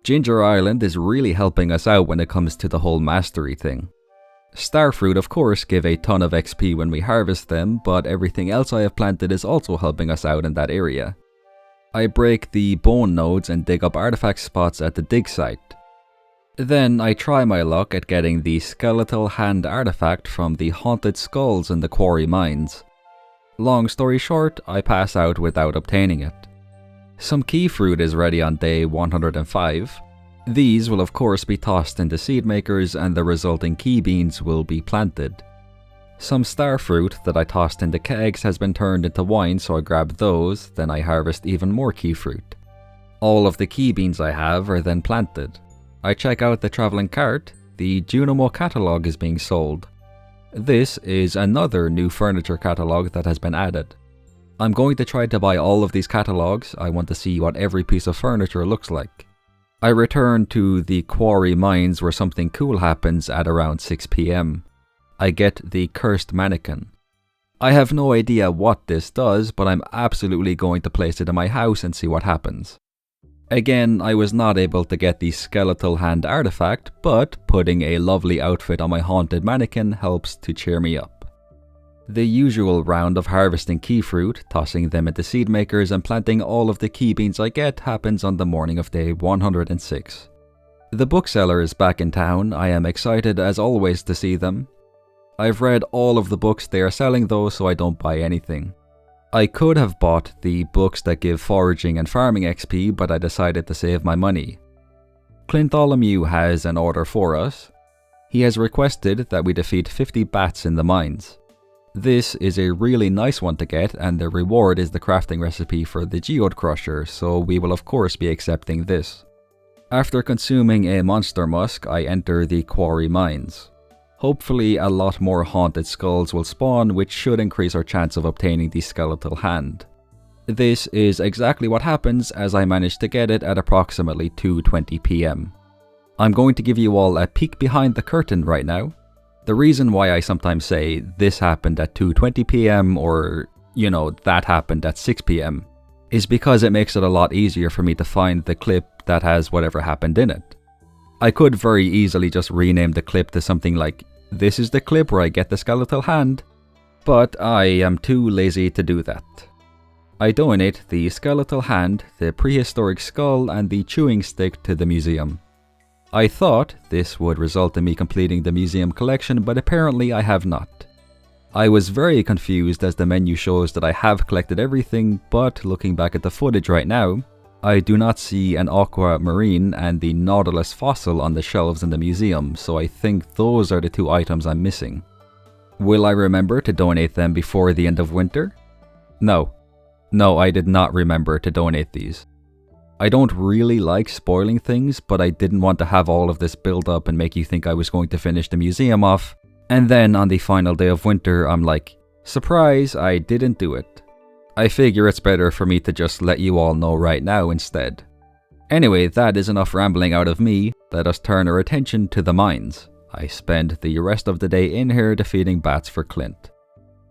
Ginger Island is really helping us out when it comes to the whole mastery thing. Starfruit of course give a ton of XP when we harvest them, but everything else I have planted is also helping us out in that area. I break the bone nodes and dig up artifact spots at the dig site. Then I try my luck at getting the skeletal hand artifact from the haunted skulls in the quarry mines. Long story short, I pass out without obtaining it. Some key fruit is ready on day 105. These will of course be tossed into seed makers and the resulting key beans will be planted. Some star fruit that I tossed into kegs has been turned into wine, so I grab those, then I harvest even more key fruit. All of the key beans I have are then planted. I check out the traveling cart. The Junimo catalog is being sold. This is another new furniture catalog that has been added. I'm going to try to buy all of these catalogs. I want to see what every piece of furniture looks like. I return to the quarry mines where something cool happens at around 6 PM. I get the cursed mannequin. I have no idea what this does, but I'm absolutely going to place it in my house and see what happens. Again, I was not able to get the skeletal hand artifact, but putting a lovely outfit on my haunted mannequin helps to cheer me up. The usual round of harvesting key fruit, tossing them into seed makers and planting all of the key beans I get happens on the morning of day 106. The bookseller is back in town. I am excited as always to see them. I've read all of the books they are selling though, so I don't buy anything. I could have bought the books that give foraging and farming XP, but I decided to save my money. Bartholomew has an order for us. He has requested that we defeat 50 bats in the mines. This is a really nice one to get, and the reward is the crafting recipe for the geode crusher, so we will of course be accepting this. After consuming a monster musk, I enter the quarry mines. Hopefully a lot more haunted skulls will spawn, which should increase our chance of obtaining the skeletal hand. This is exactly what happens, as I managed to get it at approximately 2:20 PM. I'm going to give you all a peek behind the curtain right now. The reason why I sometimes say this happened at 2:20 PM or, that happened at 6 PM is because it makes it a lot easier for me to find the clip that has whatever happened in it. I could very easily just rename the clip to something like, "This is the clip where I get the skeletal hand," but I am too lazy to do that. I donate the skeletal hand, the prehistoric skull, and the chewing stick to the museum. I thought this would result in me completing the museum collection, but apparently I have not. I was very confused as the menu shows that I have collected everything, but looking back at the footage right now, I do not see an aquamarine and the nautilus fossil on the shelves in the museum, so I think those are the 2 items I'm missing. Will I remember to donate them before the end of winter? No, I did not remember to donate these. I don't really like spoiling things, but I didn't want to have all of this build up and make you think I was going to finish the museum off, and then on the final day of winter I'm like, surprise, I didn't do it. I figure it's better for me to just let you all know right now instead. Anyway, that is enough rambling out of me. Let us turn our attention to the mines. I spend the rest of the day in here defeating bats for Clint.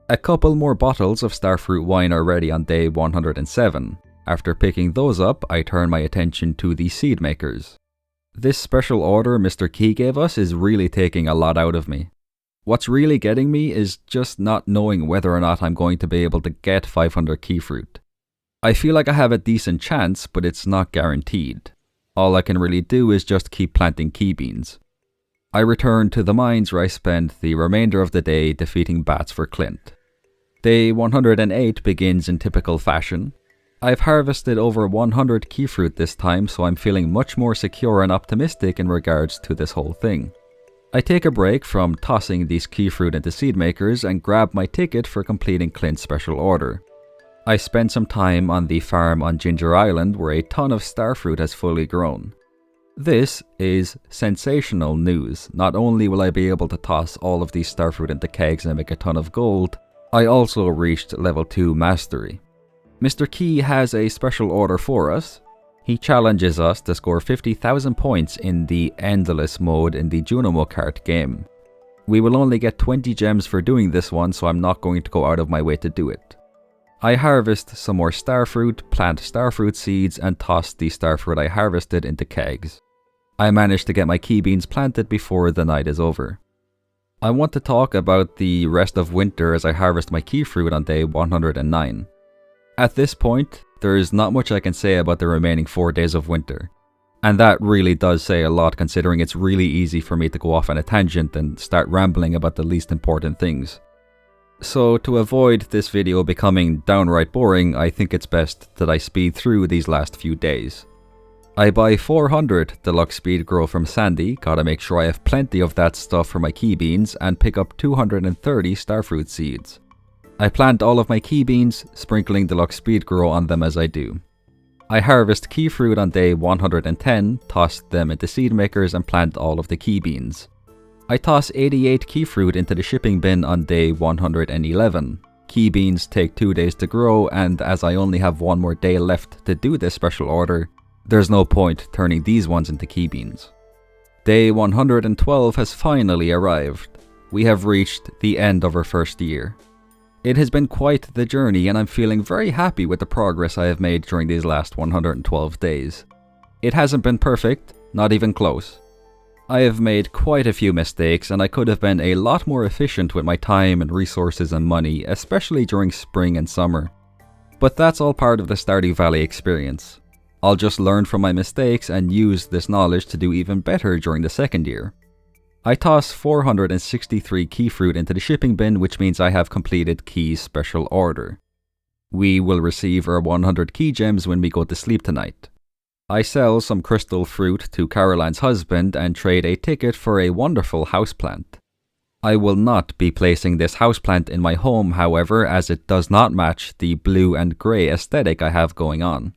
A couple more bottles of starfruit wine are ready on day 107. After picking those up, I turn my attention to the seed makers. This special order Mr. Key gave us is really taking a lot out of me. What's really getting me is just not knowing whether or not I'm going to be able to get 500 key fruit. I feel like I have a decent chance, but it's not guaranteed. All I can really do is just keep planting key beans. I return to the mines where I spend the remainder of the day defeating bats for Clint. Day 108 begins in typical fashion. I've harvested over 100 key fruit this time, so I'm feeling much more secure and optimistic in regards to this whole thing. I take a break from tossing these key fruit into seed makers and grab my ticket for completing Clint's special order. I spend some time on the farm on Ginger Island where a ton of starfruit has fully grown. This is sensational news. Not only will I be able to toss all of these starfruit into kegs and make a ton of gold, I also reached level 2 mastery. Mr. Key has a special order for us. He challenges us to score 50,000 points in the Endless mode in the Junimo Kart game. We will only get 20 gems for doing this one, so I'm not going to go out of my way to do it. I harvest some more starfruit, plant starfruit seeds, and toss the starfruit I harvested into kegs. I managed to get my key beans planted before the night is over. I want to talk about the rest of winter as I harvest my key fruit on day 109. At this point, there is not much I can say about the remaining 4 days of winter. And that really does say a lot considering it's really easy for me to go off on a tangent and start rambling about the least important things. So to avoid this video becoming downright boring, I think it's best that I speed through these last few days. I buy 400 deluxe speed grow from Sandy, gotta make sure I have plenty of that stuff for my key beans, and pick up 230 starfruit seeds. I plant all of my key beans, sprinkling deluxe speed grow on them as I do. I harvest key fruit on day 110, toss them into seed makers and plant all of the key beans. I toss 88 key fruit into the shipping bin on day 111. Key beans take 2 days to grow, and as I only have 1 more day left to do this special order, there's no point turning these ones into key beans. Day 112 has finally arrived. We have reached the end of our first year. It has been quite the journey, and I'm feeling very happy with the progress I have made during these last 112 days. It hasn't been perfect, not even close. I have made quite a few mistakes, and I could have been a lot more efficient with my time and resources and money, especially during spring and summer. But that's all part of the Stardew Valley experience. I'll just learn from my mistakes and use this knowledge to do even better during the second year. I toss 463 key fruit into the shipping bin, which means I have completed Key's special order. We will receive our 100 key gems when we go to sleep tonight. I sell some crystal fruit to Caroline's husband and trade a ticket for a wonderful houseplant. I will not be placing this houseplant in my home, however, as it does not match the blue and grey aesthetic I have going on.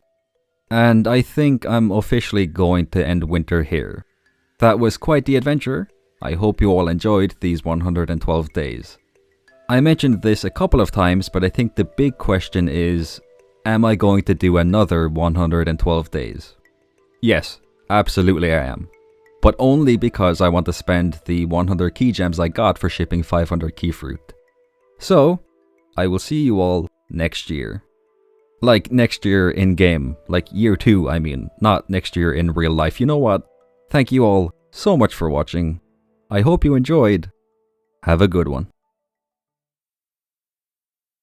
And I think I'm officially going to end winter here. That was quite the adventure. I hope you all enjoyed these 112 days. I mentioned this a couple of times, but I think the big question is, am I going to do another 112 days? Yes, absolutely I am. But only because I want to spend the 100 key gems I got for shipping 500 key fruit. So, I will see you all next year. Like next year in game, like year 2 I mean, not next year in real life. You know what? Thank you all so much for watching. I hope you enjoyed. Have a good one.